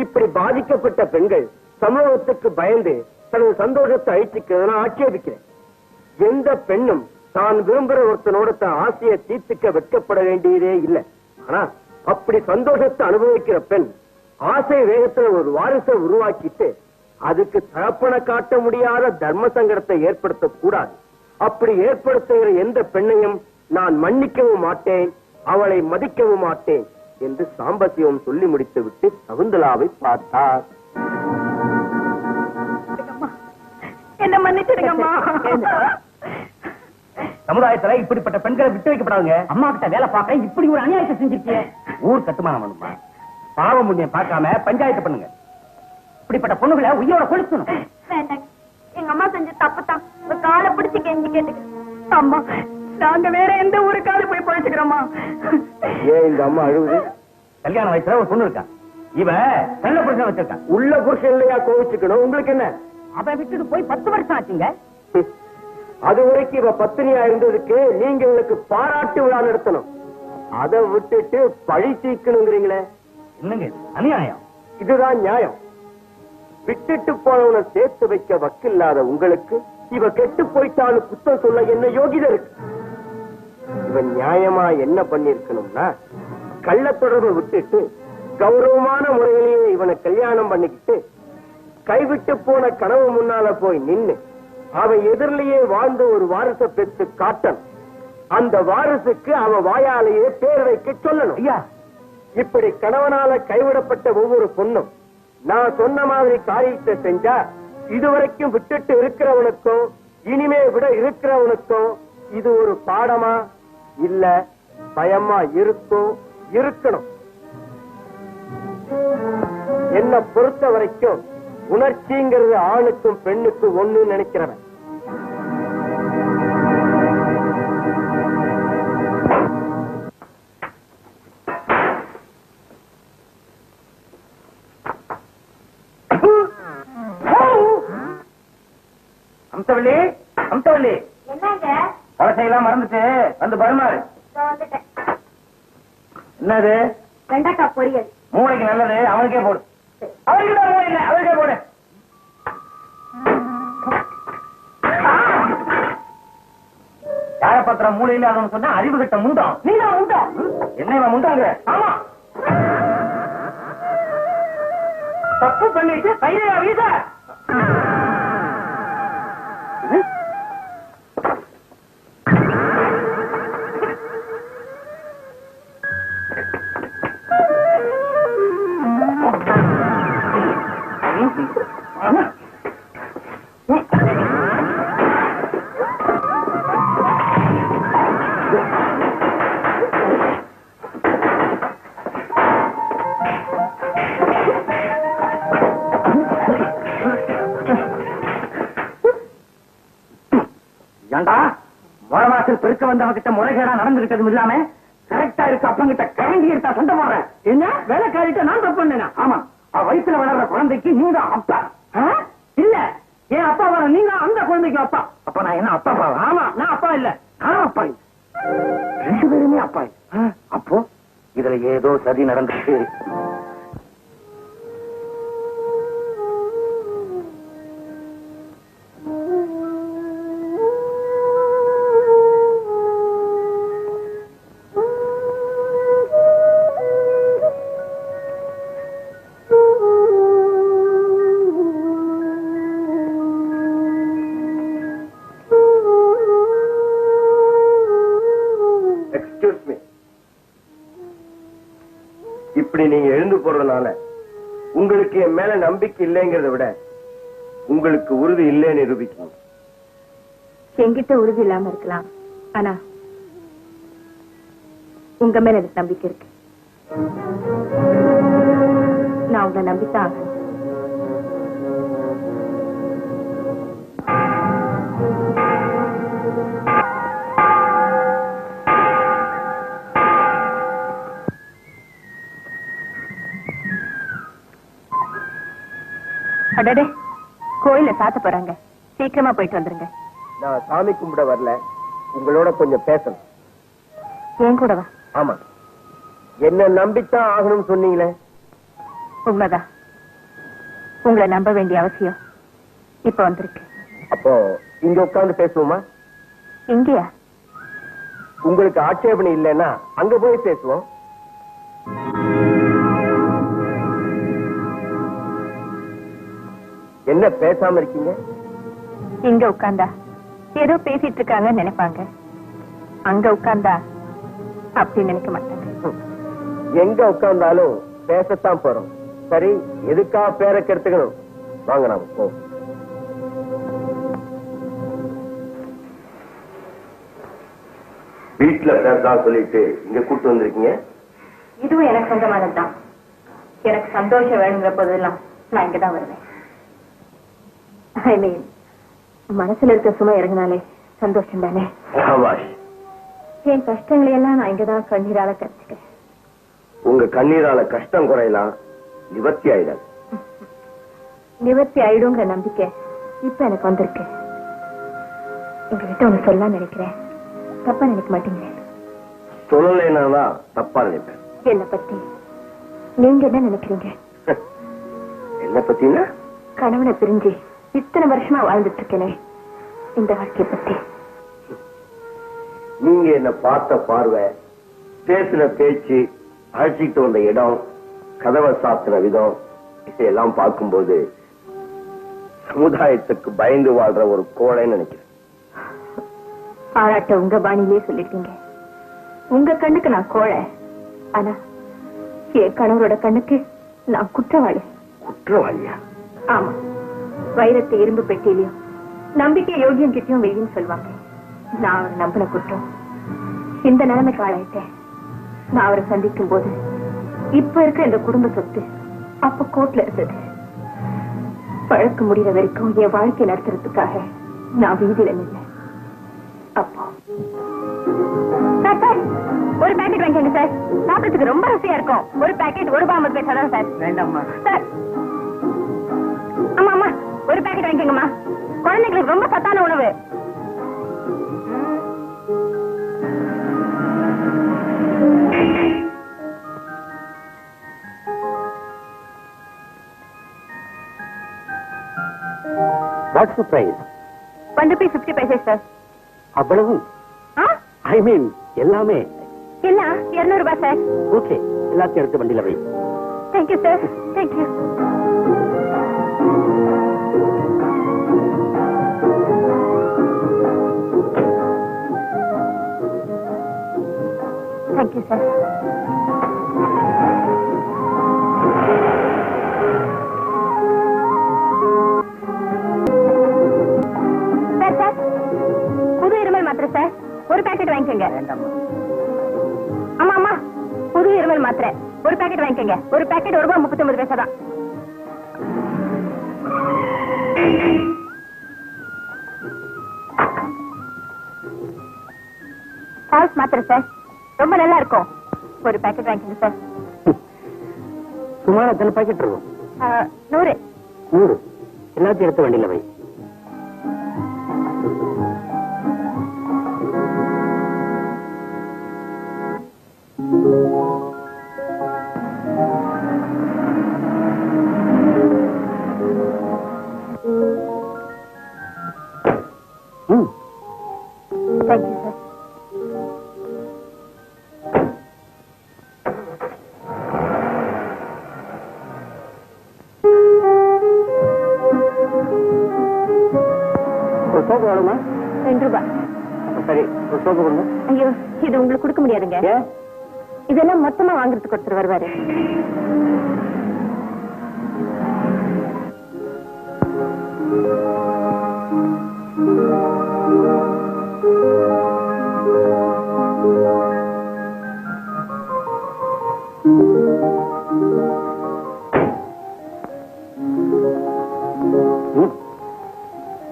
[SPEAKER 2] இப்படி பாதிக்கப்பட்ட பெண்கள் சமூகத்துக்கு பயந்து தனது சந்தோஷத்தை அழிச்சுக்கிறத ஆட்சேபிக்கிறேன். எந்த பெண்ணும் தான் விரும்புகிற ஒருத்தனோட தன் ஆசையை தீர்த்துக்க வெட்கப்பட வேண்டியதே இல்லை. ஆனா அப்படி சந்தோஷத்தை அனுபவிக்கிற பெண் ஆசை வேகத்துல ஒரு வாரிசை உருவாக்கிட்டு அதுக்கு தகப்பனை காட்ட முடியாத தர்ம சங்கடத்தை ஏற்படுத்த கூடாது. அப்படி ஏற்படுத்துகிற எந்த பெண்ணையும் நான் மன்னிக்கவும் மாட்டேன், அவளை மதிக்கவும் மாட்டேன் என்று சாம்பசிவம் சொல்லி முடித்து விட்டு சகுந்தலாவை பார்த்தார்.
[SPEAKER 1] என்ன மன்னிச்சிடுங்கம்மா.
[SPEAKER 3] சமுதாயத்துல இப்படிப்பட்ட பெண்களை விட்டு வைக்கப்படாதுங்க. அம்மா கிட்ட வேலை பார்க்க இப்படி ஒரு அநியாயத்தை செஞ்சிருக்கீங்க. ஊர் கட்டுமானம் பண்ணுமா? பாவம் முடிய பார்க்காம பஞ்சாயத்து பண்ணுங்க. இப்படிப்பட்ட பொண்ணுகளை உயிரோட கொளுத்தணும்.
[SPEAKER 5] வேண்டாங்க, எங்க அம்மா செஞ்ச தப்புதான். ஒரு காலை பிடிச்சு கெஞ்சி கேட்டுக்க.
[SPEAKER 1] அம்மா, நாங்க வேற எந்த ஊருக்காவது போய் பழச்சுக்கிறோமா?
[SPEAKER 2] ஏன் இந்த அம்மா அழுவுது?
[SPEAKER 3] கல்யாண வயசுல ஒரு பொண்ணு இருக்கா. இவ நல்ல புருஷன் வச்சிருக்கா.
[SPEAKER 2] உள்ள புருஷன் இல்லையா கோவிச்சுக்கணும்? உங்களுக்கு என்ன?
[SPEAKER 3] அவ விட்டுட்டு போய் 10 வருஷம் ஆச்சுங்க.
[SPEAKER 2] அது வரைக்கும் இவ பத்தினியா இருந்ததுக்கு நீங்க இவளுக்கு பாராட்டு விழா நடத்தணும். அதை விட்டுட்டு பழி தீக்கணுங்கிறீங்களே,
[SPEAKER 3] என்னங்க அநியாயம்?
[SPEAKER 2] இதுதான் நியாயம். விட்டுட்டு போனவனை சேர்த்து வைக்க வக்கில்லாத உங்களுக்கு இவ கெட்டு போயிட்டாலும் குத்தம் சொல்ல என்ன யோகிதை இருக்கு? இவன் நியாயமா என்ன பண்ணிருக்கணும்னா, கள்ள தொடர்பை விட்டுட்டு கௌரவமான முறையிலேயே இவனை கல்யாணம் பண்ணிக்கிட்டு கைவிட்டு போன கனவு முன்னால போய் நின்னு அவன் எதிரிலேயே வாழ்ந்து ஒரு வாரிசை பெற்று காட்டணும். அந்த வாரிசுக்கு அவன் வாயாலேயே பேர் வைக்க சொல்லணும்.
[SPEAKER 3] ஐயா,
[SPEAKER 2] இப்படி கணவனால கைவிடப்பட்ட ஒவ்வொரு பொண்ணும் நான் சொன்ன மாதிரி காரியத்தை செஞ்சா இதுவரைக்கும் விட்டுட்டு இருக்கிறவனுக்கும் இனிமே விட இருக்கிறவனுக்கும் இது ஒரு பாடமா இல்ல பயமா இருக்கணும். என்ன பொறுத்த வரைக்கும் உணர்ச்சிங்கிறது ஆணுக்கும் பெண்ணுக்கும் ஒண்ணு நினைக்கிறவன்.
[SPEAKER 3] அம்சவள்ளி,
[SPEAKER 5] என்னங்க?
[SPEAKER 3] வளசையெல்லாம் மறந்துட்டு வந்து பருமாறு.
[SPEAKER 5] வந்துட்டேன்.
[SPEAKER 3] என்னது?
[SPEAKER 5] வெண்டைக்காய் பொரியல்.
[SPEAKER 3] மூளைக்கு நல்லது, அவனுக்கே போடு. அவனுக்கு தான் மூளை இல்லை, அவனுக்கே போடு. யாரப்பத்திரம் மூளை இல்லாதவன்னு சொன்னா அறிவு கிட்ட முண்டம். நீங்க முண்டம். என்ன இவன் முண்டாங்க? ஆமா, தப்பு பண்ணிட்டு கையில வீச. ஏண்டா மொழமாசில் பெருக்க வந்தவங்கிட்ட முறைகேடா நடந்திருக்கிறதும் இல்லாம கரெக்டா இருக்கு அப்பங்கிட்ட கரண்டி எடுத்தா சண்டை போடுறேன். என்ன வேலைக்காரிட்ட நான் தப்பு பண்ணேனா? ஆமா, வயிற்றுல வளர்ற குழந்தைக்கு நீங்க அப்பா இல்ல. ஏன் அப்பா வர நீங்க அந்த குழந்தைக்கு அப்பா. அப்ப நான் என்ன அப்பா? ஆமா, நான் அப்பா இல்ல. நான் அப்பா இல்ல. 2 பேருமே அப்பா இல்ல. அப்போ இதுல ஏதோ சதி நடந்துச்சு.
[SPEAKER 2] இப்படி நீங்க எழுந்து போறதுனால உங்களுக்கு என் மேல நம்பிக்கை இல்லைங்கிறத விட உங்களுக்கு உறுதி இல்லைன்னு நிரூபிக்கணும்.
[SPEAKER 1] என்கிட்ட உறுதி இல்லாம இருக்கலாம், ஆனா உங்க மேல எனக்கு நம்பிக்கை இருக்கு. நான் உங்களை நம்பித்தான் ஆகணும். அடடே, கோயில சாத்த போறாங்க, சீக்கிரமா போயிட்டு வந்துருங்க.
[SPEAKER 2] நான் சாமி கும்பிட வரல, உங்களோட கொஞ்சம் பேசணும்.
[SPEAKER 1] ஏன் கூடவா?
[SPEAKER 2] ஆமா, என்ன நம்பித்தான் ஆகணும்னு சொன்னீங்களே.
[SPEAKER 1] உண்மைதான், உங்களை நம்ப வேண்டிய அவசியம் இப்ப வந்திருக்கு.
[SPEAKER 2] அப்போ இங்க உட்கார்ந்து பேசுவோமா?
[SPEAKER 1] இங்கயா?
[SPEAKER 2] உங்களுக்கு ஆட்சேபனை இல்லைன்னா அங்க போய் பேசுவோம். என்ன பேசாம இருக்கீங்க?
[SPEAKER 1] இங்க உட்கார்ந்தா ஏதோ பேசிட்டு இருக்காங்கன்னு நினைப்பாங்க, அங்க உட்கார்ந்தா அப்படி நினைக்க மாட்டாங்க.
[SPEAKER 2] எங்க உட்கார்ந்தாலும் பேசத்தான் போறோம். சரி, எதுக்கா பேரை கெடுத்துக்கணும்? வாங்க நாம போ. வீட்டுல பேசலாம் சொல்லிட்டு இங்க கூட்டு வந்திருக்கீங்க.
[SPEAKER 1] இதுவும் எனக்கு சொந்தமானதுதான். எனக்கு சந்தோஷம் வேணுங்கிற போதெல்லாம் நான் இங்கதான் வருவேன். ஐ மீன், மனசுல இருக்க சுமை இறங்கினாலே சந்தோஷம் தானே. என் கஷ்டங்களை எல்லாம் நான் இங்கதான் கண்ணீரால கரைச்சுக்கிறேன்.
[SPEAKER 2] உங்க கண்ணீரால கஷ்டம் குறையலாம், நிவர்த்தி ஆயிடாது.
[SPEAKER 1] நிவர்த்தி ஆயிடுங்கிற நம்பிக்கை இப்ப எனக்கு வந்திருக்கு. உங்ககிட்ட ஒண்ணு சொல்ல நினைக்கிறேன், தப்பா நினைக்க மாட்டீங்க?
[SPEAKER 2] சொல்லலைனாதான் தப்பா நினைப்பேன்.
[SPEAKER 1] என்ன பத்தி நீங்க என்ன நினைக்கிறீங்க?
[SPEAKER 2] என்ன பத்தினா?
[SPEAKER 1] கணவனை பிரிஞ்சு இத்தனை வருஷமா வாழ்ந்துட்டு இருக்கேனே, இந்த வாழ்க்கைய பத்தி.
[SPEAKER 2] நீங்க என்ன பார்த்த பார்வை, பேசின பேச்சு, அழைச்சிட்டு வந்த இடம், கதவை சாத்தின விதம், இதையெல்லாம் பார்க்கும்போது சமுதாயத்துக்கு பயந்து வாழ்ற ஒரு கோழைன்னு நினைக்கிறேன்.
[SPEAKER 1] பாராட்ட உங்க பாணியிலே சொல்லிட்டீங்க. உங்க கண்ணுக்கு நான் கோழை, ஆனா என் கணவரோட கண்ணுக்கு நான் குற்றவாளி.
[SPEAKER 2] குற்றவாளியா?
[SPEAKER 1] ஆமா, வைரத்தை இரும்பு பெட்டியிலையும் நம்பிக்கை யோகியம் கிட்டையும் வெயின்னு சொல்லுவாங்க. நான் அவரை நம்பின குற்றம் இந்த நிலைமைக்கு ஆளாயிட்டேன். நான் அவரை சந்திக்கும் போது இப்ப இருக்க இந்த குடும்ப சொத்து அப்ப கோர்ட்ல இருந்தது. பழக்க முடிகிற வரைக்கும் என் வாழ்க்கை நடத்துறதுக்காக நான் வீதியில நின்னேன். அப்போ ஒரு பேக்கெட் வாங்கிக்கோங்க சார், சாப்பிடறதுக்கு ரொம்ப ருசியா இருக்கும். ஒரு பேக்கெட் ₹1.50 தான் சார்.
[SPEAKER 3] வேண்டாம்மா
[SPEAKER 1] சார், ஆமா ஆமா, ஒரு பேக்கெட் வாங்கிக்கோங்கம்மா. குழந்தைங்களுக்கு ரொம்ப சத்தான உணவு.
[SPEAKER 2] What's the price?
[SPEAKER 1] ₹1.50 சார்.
[SPEAKER 2] அவ்வளவு? ஐ மீன் எல்லாமே
[SPEAKER 1] எல்லாம் ₹200 சார்.
[SPEAKER 2] ஓகே, எல்லாத்தையும் எடுத்து வண்டியில வை.
[SPEAKER 1] Thank you sir, thank you. Thank you sir. Sir sir, புது இருமல் மாத்திரை சார், ஒரு பேக்கெட் வாங்கிக்கோங்க.
[SPEAKER 3] வேண்டாம்மா.
[SPEAKER 1] ஆமா ஆமா, புது இருமல் மாத்திரை ஒரு பேக்கெட் வாங்கிக்கோங்க. ஒரு பேக்கெட் ₹1.39 தான். பால்ஸ் மாத்திரை சார், ரொம்ப நல்லா இருக்கும். ஒரு பேக்கெட் வாங்கிக்கோங்க சார்.
[SPEAKER 2] சுமார் எத்தனை பாக்கெட் இருக்கும்?
[SPEAKER 1] 100.
[SPEAKER 2] 100 எல்லாத்தையும் எடுத்து வண்டியில வை.
[SPEAKER 1] Thank you sir.
[SPEAKER 2] ஒரு சோப்பு வேணுமா?
[SPEAKER 1] ₹2.
[SPEAKER 2] சரி, ஒரு சோப்பு கொடுங்க.
[SPEAKER 1] ஐயோ, இது உங்களுக்கு கொடுக்க முடியாதுங்க. இதெல்லாம் மொத்தமா வாங்குறதுக்கு ஒருத்தர் வருவாரு.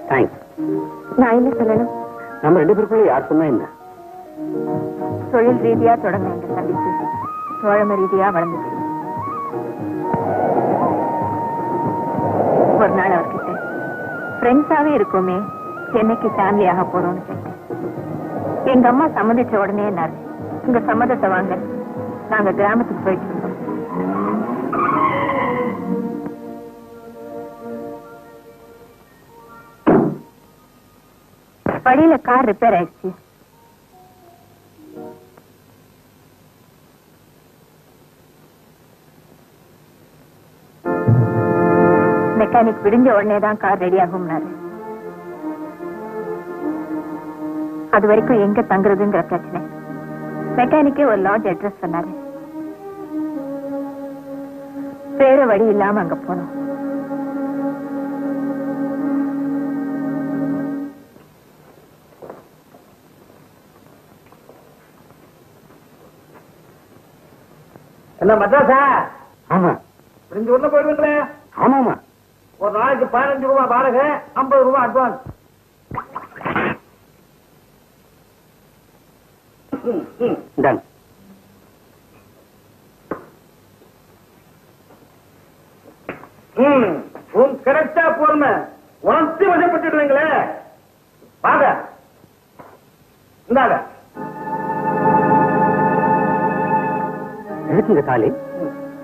[SPEAKER 3] தேங்க்ஸ்.
[SPEAKER 1] நான் என்ன சொல்லணும்?
[SPEAKER 3] நம்ம 2 பேருக்குள்ள யார் சொன்னா என்ன?
[SPEAKER 1] தொழில் ரீதியா தொடங்க எங்க சந்திச்சு தோழமை ரீதியா வளர்ந்துச்சு. ஒரு நாள் அவர்கிட்ட ஃப்ரெண்ட்ஸாவே இருக்கோமே, சென்னைக்கு ஃபேமிலி ஆக போறோம்னு கேட்டேன். எங்க அம்மா சம்மதிச்ச உடனே என்னாரு, உங்க சம்மதத்தை வாங்க, நாங்க கிராமத்துக்கு போயிட்டு இருந்தோம். வழியில கார் ரிப்பேர் ஆயிடுச்சு. மெக்கானிக் விடிஞ்ச உடனே தான் கார் ரெடி ஆகும்னாரு. அது வரைக்கும் எங்க தங்குறதுங்கிற பிரச்சனை. மெக்கானிக்கே ஒரு லாட்ஜ் அட்ரஸ் சொன்னாரு. வேற வழி இல்லாம அங்க போனோம்.
[SPEAKER 3] என்ன மദ്രാஸா? ஆமா. இந்த ஊர்ல போயிடுவீங்களே? ஆமாமா. ஒரு நாளைக்கு 15 ரூபாய் வாடகை, 50 ரூபாய் அட்வான்ஸ். கரெக்டா போறமே உணர்ச்சி வசப்பட்டுடுவீங்களே. வாங்க இந்தாங்க. எதுக்குங்க தாலி?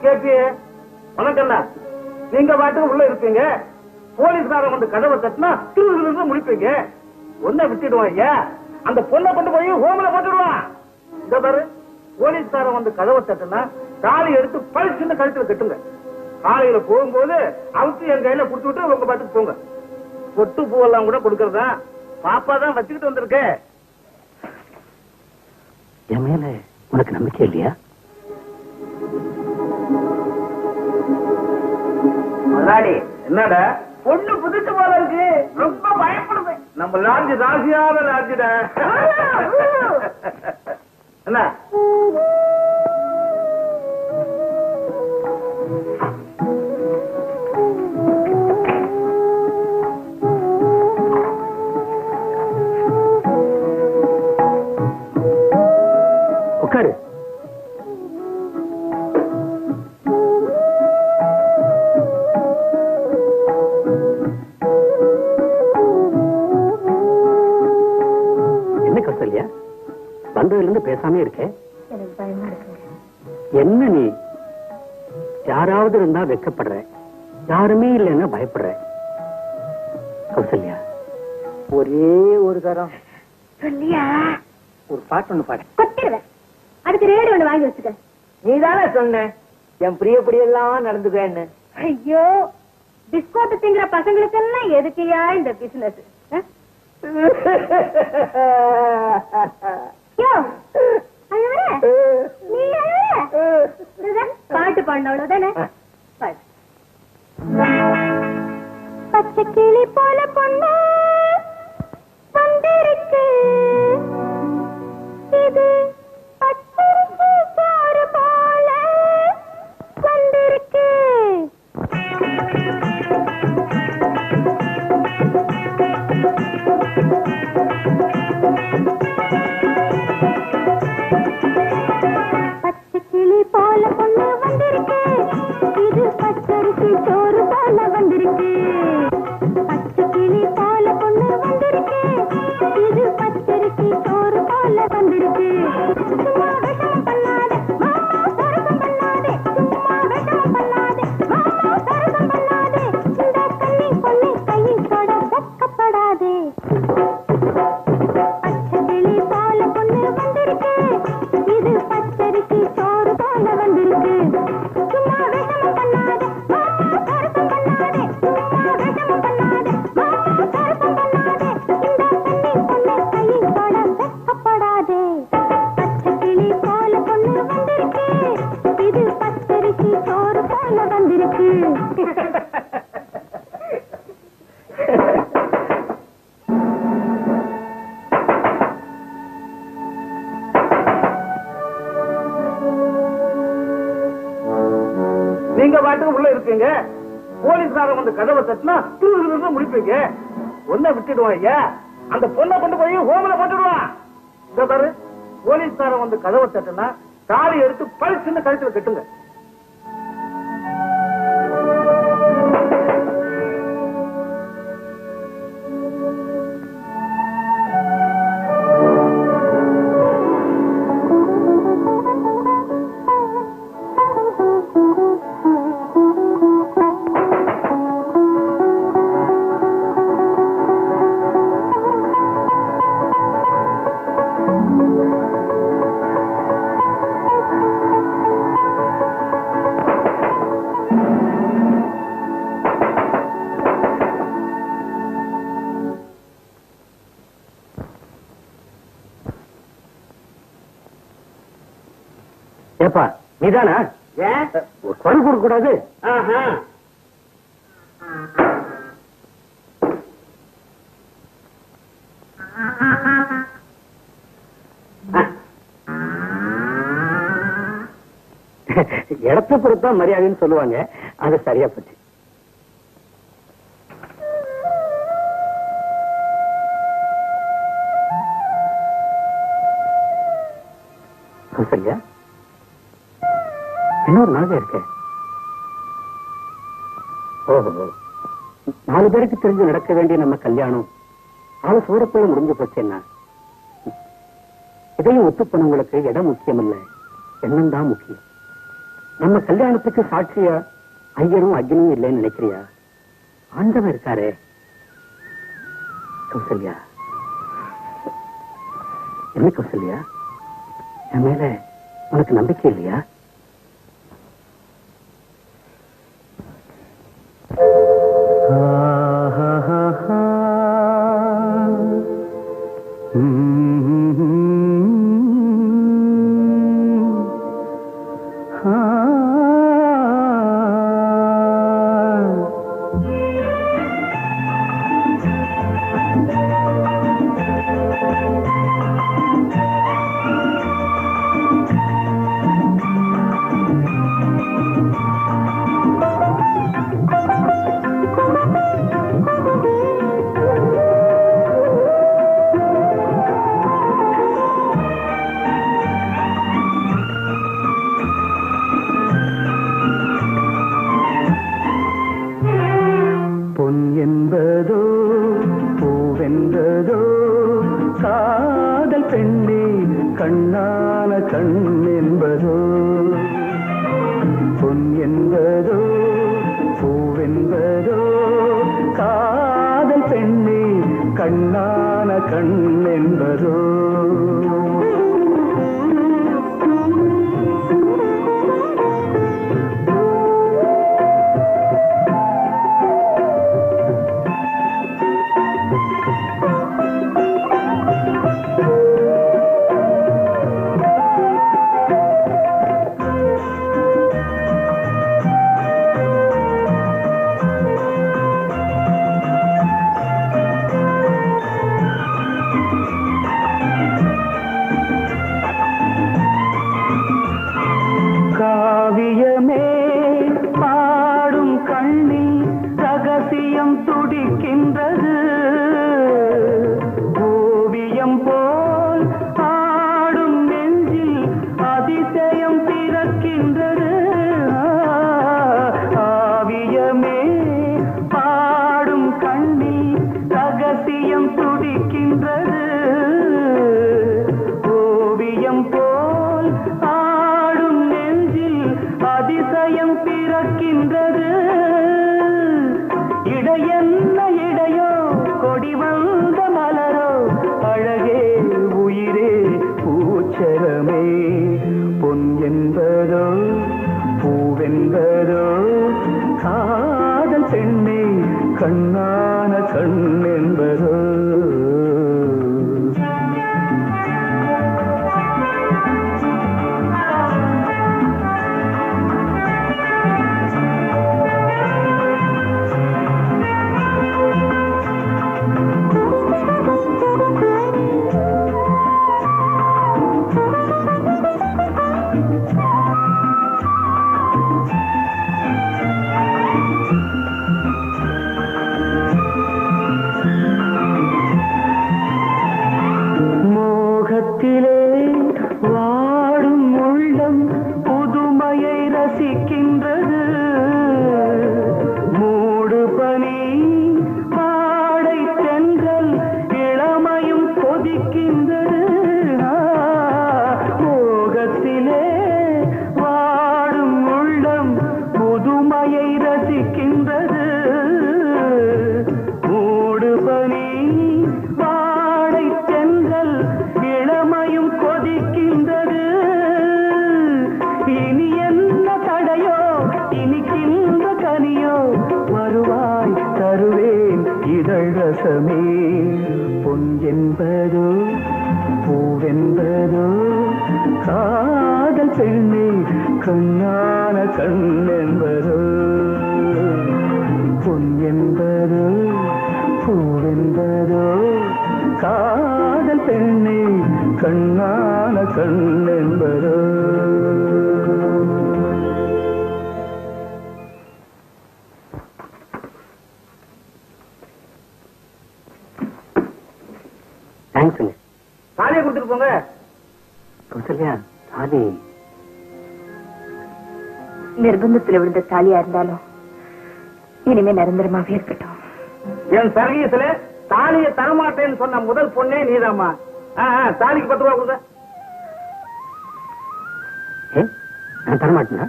[SPEAKER 3] கேப்பியே வணக்கம்ண்ணா. நீங்க பாட்டுக்கு உள்ள இருப்பீங்க, போலீஸ்காரன் வந்து கதவை தட்டினா திருவிழா முடிப்பீங்க. ஒன்ன விட்டுடுவான் ஐயா, அந்த பொண்ணை கொண்டு போய் ஹோம்ல போட்டுடுவான். இந்த பாரு, போலீஸ்காரன் வந்து கதவை தட்டினா தாலி எடுத்து பழிச்சுன்னு கழுத்துல கட்டுங்க. காலையில போகும்போது அவுத்து என் கையில குடுத்துட்டு உங்க பாட்டுக்கு போங்க. பொட்டு பூவெல்லாம் கூட கொடுக்கறதா பாப்பா தான் வச்சுக்கிட்டு வந்திருக்க. என் மேல உனக்கு நம்பிக்கை இல்லையா? என்னடா பொண்ணு புதுச்சு போல இருக்கு, ரொம்ப பயப்படுது. நம்ம லாட்ஜ் ராசியான லாட்ஜிட. என்ன உட்காரு. வந்ததுல இருந்து பேசாம இருக்கேன்.
[SPEAKER 1] எனக்கு பயமா இருக்குங்க.
[SPEAKER 3] என்ன நீ யாராவது இருந்தா வெக்கப்படுற, யாருமே இல்லைன்னா பயப்படுற. கௌசல்யா, ஒரே ஒரு தரம்
[SPEAKER 1] சொல்லியா
[SPEAKER 3] ஒரு பாட்டு ஒண்ணு பாடு.
[SPEAKER 1] கொட்டிடுவேன். அதுக்கு ரேடியோ ஒண்ணு வாங்கி வச்சுக்க.
[SPEAKER 3] நீதானே சொன்ன என் பிரியப்படியெல்லாம் நடந்துக்கன்னு.
[SPEAKER 1] ஐயோ, பிஸ்கோட்டு திங்கிற பசங்களுக்கு எல்லாம் எதுக்கையா இந்த பிசினஸ்? பாட்டு பாடின அவ்வளவுதானே. பச்சை கிளி போல பொண்ணு வந்திருக்கு, இது பச்சரிசி சோறு போல வந்திருக்கு. பச்சை கிளி போல பொண்ணு வந்திருக்கு, இது பச்சரிசி சோறு போல வந்திருக்கு. பச்சை கிளி போல பொண்ணு வந்திருக்கு, இது பச்சரிசி சோறு போல வந்திருக்கு. சும்மா வேஷம் பண்ணாதே மாமா, சரசம் பண்ணாதே. சும்மா வேஷம் பண்ணாதே மாமா, சரசம் பண்ணாதே. இந்த கண்ணி பொண்ணு கையை தொட வெட்கப்படாதே. பச்சை கிளி போல பொண்ணு வந்திருக்கு, இது பச்சரிசி சோறு போல வந்திருக்கு. சும்மா வேஷம் பண்ணாதே மாமா, சரசம் பண்ணாதே. சும்மா வேஷம் பண்ணாதே மாமா, சரசம் பண்ணாதே. இந்த கண்ணி பொண்ணு கையை தொட வெட்கப்படாதே.
[SPEAKER 3] நீங்க பாட்டுக்கு உள்ள இருக்கீங்க, போலீஸ்காரன் வந்து கதவை தட்டினா திருவிழா முடிப்பீங்க. ஒன்ன விட்டுடுவான் ஐயா, அந்த பொண்ணை கொண்டு போய் ஹோம்ல போட்டுடுவான். இந்த பாரு, போலீஸ்காரன் வந்து கதவை தட்டினா தாலி எடுத்து பழிச்சுன்னு கழுத்துல கட்டுங்க.
[SPEAKER 2] ஏப்பா நீதானா? குரல் கொடுக்க கூடாது. இடத்தை பொறுத்தா மரியாதைன்னு சொல்லுவாங்க, அது சரியா போச்சு. சரியா இன்னொரு நாள் இருக்க. ஓஹோ, 4 பேருக்கு தெரிஞ்சு நடக்க வேண்டிய நம்ம கல்யாணம் ஆளு சூரப்புள்ள முடிஞ்சு போச்சேன்னா, இதையும் ஒத்துப்பணங்களுக்கு இடம் முக்கியம் இல்ல, எண்ணம் தான் முக்கியம். நம்ம கல்யாணத்துக்கு சாட்சியா ஐயரும் அக்னியும் இல்லைன்னு நினைக்கிறியா? ஆண்டவன் இருக்காரே. கௌசல்யா, என்ன கௌசல்யா, என் மேல உனக்கு நம்பிக்கை இல்லையா?
[SPEAKER 4] பெண்ணே கண்ணான கண் என்பதோ பொன் என்பதோ பூவென்பதோ காதல் பெண்ணே கண்ணான கண் என்பதோ.
[SPEAKER 3] தேங்க்ஸுங்க.
[SPEAKER 2] தாலியை கொடுத்துட்டு போங்க.
[SPEAKER 3] கௌசல்யா, தாலி
[SPEAKER 1] நிர்பந்தத்துல விழுந்த தாலியா இருந்தாலும் இனிமே நிரந்தரமாவே இருக்கட்டும்.
[SPEAKER 2] என் சர்வீஸ்ல தாலியை தரமாட்டேன்னு சொன்ன முதல் பொண்ணே நீதாம்மா. தாலிக்கு 10 ரூபா கொடுங்க.
[SPEAKER 3] நான் தரமாட்டேனா?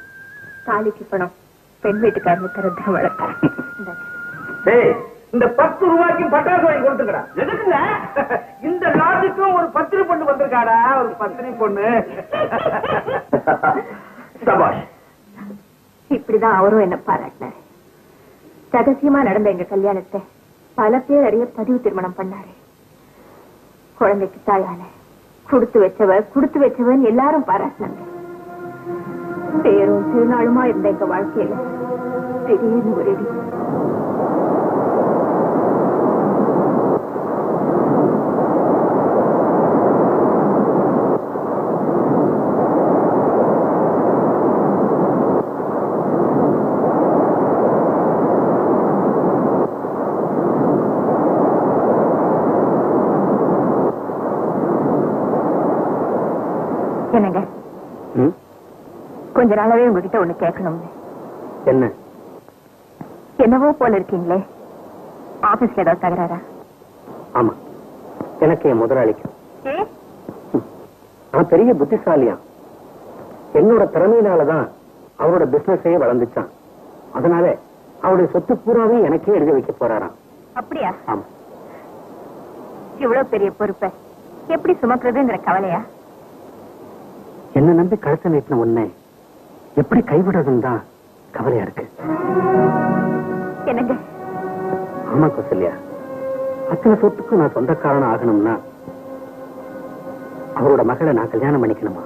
[SPEAKER 1] தாலிக்கு பணம் பெண் வீட்டுக்காரங்க தரதான் வழக்கம்.
[SPEAKER 2] இந்த 10 ரூபாய்க்கு பட்டாசு வாங்கி கொடுத்துக்கடா. எதுக்குங்க? இந்த நாட்டுக்கும் ஒரு பத்திரி பொண்ணு வந்திருக்காடா, ஒரு பத்திரி பொண்ணு. சபாஷ்.
[SPEAKER 1] இப்படிதான் அவரும் என்ன பாராட்டினாரு. ரகசியமா நடந்த எங்க கல்யாணத்தை பல பேர் அறிய பதிவு திருமணம் பண்ணாரு. குழந்தைக்கு தாயால கொடுத்து வச்சவன் எல்லாரும் பாராட்டினாங்க. பேரும் திருநாளுமா இருந்த எங்க வாழ்க்கையில திடீர்னு ஒரு இடி. என்னங்க, கொஞ்ச நாளாவே உங்ககிட்ட ஒண்ணு கேட்கணும்னு.
[SPEAKER 3] என்ன?
[SPEAKER 1] என்னவோ போல இருக்கீங்களே, ஆபீஸ்ல ஏதாவது தகராறா?
[SPEAKER 3] ஆமா, எனக்கு என் முதலாளிக்கு. நான் பெரிய புத்திசாலியா, என்னோட திறமையினாலதான் அவரோட பிசினஸே வளர்ந்துச்சான். அதனால அவருடைய சொத்து பூராவே எனக்கே எழுதி வைக்க போறாராம்.
[SPEAKER 1] அப்படியா?
[SPEAKER 3] ஆமா.
[SPEAKER 1] இவ்வளவு பெரிய பொறுப்பை எப்படி சுமக்கிறதுங்கிற கவலையா?
[SPEAKER 3] என்ன நம்பி கழுத்தை நீட்டின உன்னை எப்படி கைவிடுறதுன்னு தான் கவலையா இருக்கு.
[SPEAKER 1] என்னங்க?
[SPEAKER 3] ஆமா கௌசல்யா, அத்தனை சொத்துக்கும் நான் சொந்தக்காரன் ஆகணும்னா அவரோட மகளை நான் கல்யாணம் பண்ணிக்கணுமா?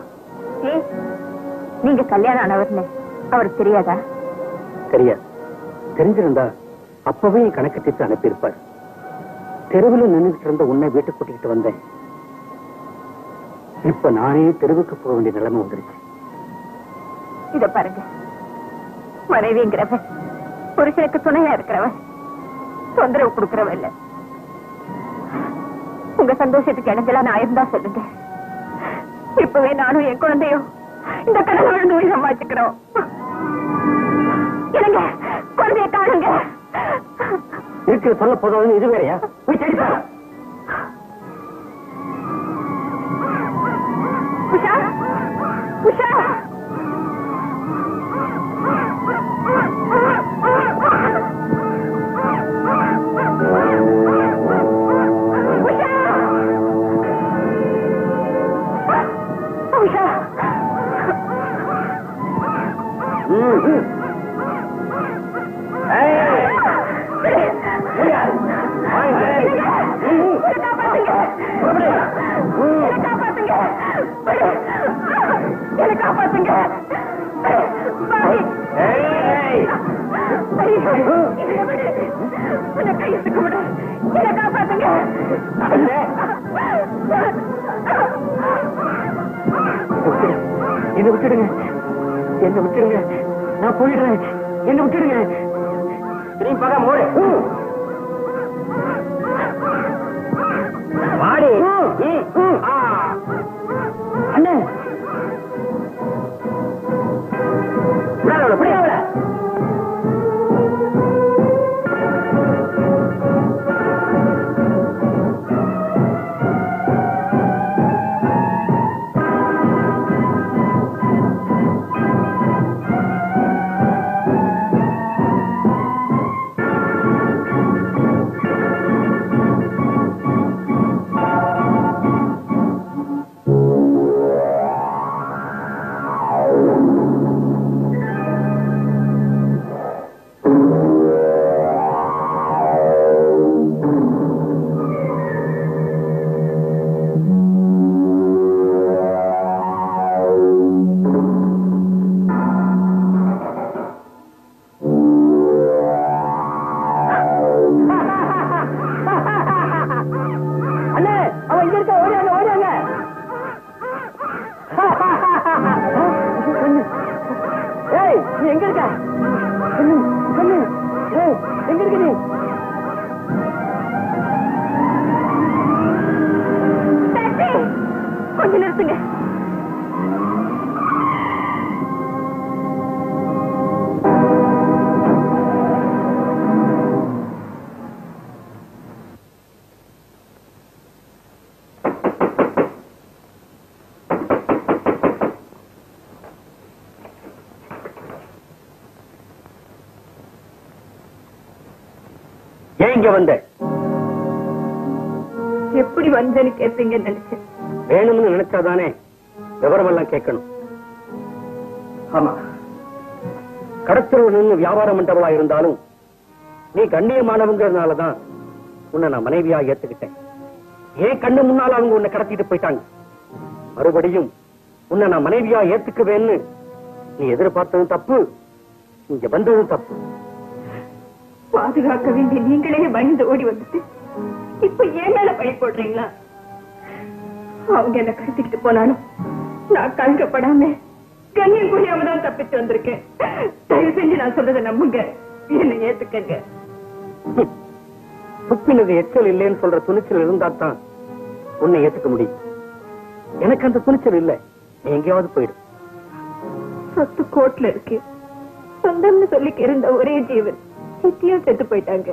[SPEAKER 1] நீங்க கல்யாணம் ஆனவர்னு அவருக்கு தெரியாதா?
[SPEAKER 3] தெரியாது. தெரிஞ்சிருந்தா அப்பவே என் கணக்கு தீர்த்து அனுப்பியிருப்பார். தெருவில் நின்றுட்டு இருந்த உன்னை வீட்டுக்கு கூட்டிகிட்டு வந்தேன். இப்ப நானே தெருவுக்கு போக வேண்டிய நிலைமை வந்துருச்சு.
[SPEAKER 1] இத பாருங்க, மனைவிங்கிறவ புருஷனுக்கு துணையா இருக்கிறவ தொந்தரவு கொடுக்கிறவ இல்ல. உங்க சந்தோஷத்துக்கு இடைஞ்சலா நான் இருந்தா சொல்லுங்க. இப்பவே நானும் என் குழந்தையும் இந்த கடல் விழுந்து சமாளிச்சுக்கிறோம். எனக்கு குழந்தைய காணுங்க.
[SPEAKER 3] இருக்கிற சொல்ல போதும் இது வேறையா? போய் தேடிப்பா.
[SPEAKER 1] உஷா, உஷா, காப்பாத்துங்க. கையத்துக்கு விட என்ன காப்பாத்துங்க.
[SPEAKER 3] என்ன விட்டுடுங்க, என்ன விட்டுடுங்க, நான் போயிடுறேன். என்ன விட்டுடுங்க. திரும்பி பார்க்க மோடு வாடி. அண்ணே
[SPEAKER 1] கொஞ்சம் நிறுத்துங்க.
[SPEAKER 3] ஏன் இங்க வந்த?
[SPEAKER 1] எப்படி வந்தேன்னு கேட்பீங்கன்னு நினைச்சேன்.
[SPEAKER 3] வேணும்னு நினைச்சாதானே விவரம் எல்லாம் கேட்கணும். ஆமா, கடத்தல் நின்று வியாபாரம் பண்றவளா இருந்தாலும் நீ கண்ணியமானவங்கிறதுனாலதான் உன்னை நான் மனைவியா ஏத்துக்கிட்டேன். ஏன் கண்ணு முன்னால அவங்க உன்னை கடத்திட்டு போயிட்டாங்க. மறுபடியும் உன்னை நான் மனைவியா ஏத்துக்குவேன்னு நீ எதிர்பார்த்ததும் தப்பு, இங்க வந்ததும் தப்பு.
[SPEAKER 1] பாதுகாக்க வேண்டிய நீங்களே பயந்து ஓடி வந்துட்டு இப்ப ஏன் மேல பழி போடுறீங்களா? அவங்க என்ன கடத்திட்டு போனாலும் நான் கலங்கப்படாம கண்ணியம் புரியாம தான் தப்பிச்சு வந்திருக்கேன். தயவு செஞ்சு நான் சொல்றதை நம்புங்க, என்ன ஏத்துக்கங்க.
[SPEAKER 3] துப்பினது எச்சல் இல்லைன்னு சொல்ற துணிச்சல் இருந்தா தான் உன்னை ஏத்துக்க முடியும். எனக்கு அந்த துணிச்சல் இல்லை. எங்கேயாவது போயிடும்.
[SPEAKER 1] சொத்து கோட்ல இருக்கு. சொந்தம்னு சொல்லிக்க இருந்த ஒரே ஜீவன் சித்தியும் செத்து போயிட்டாங்க.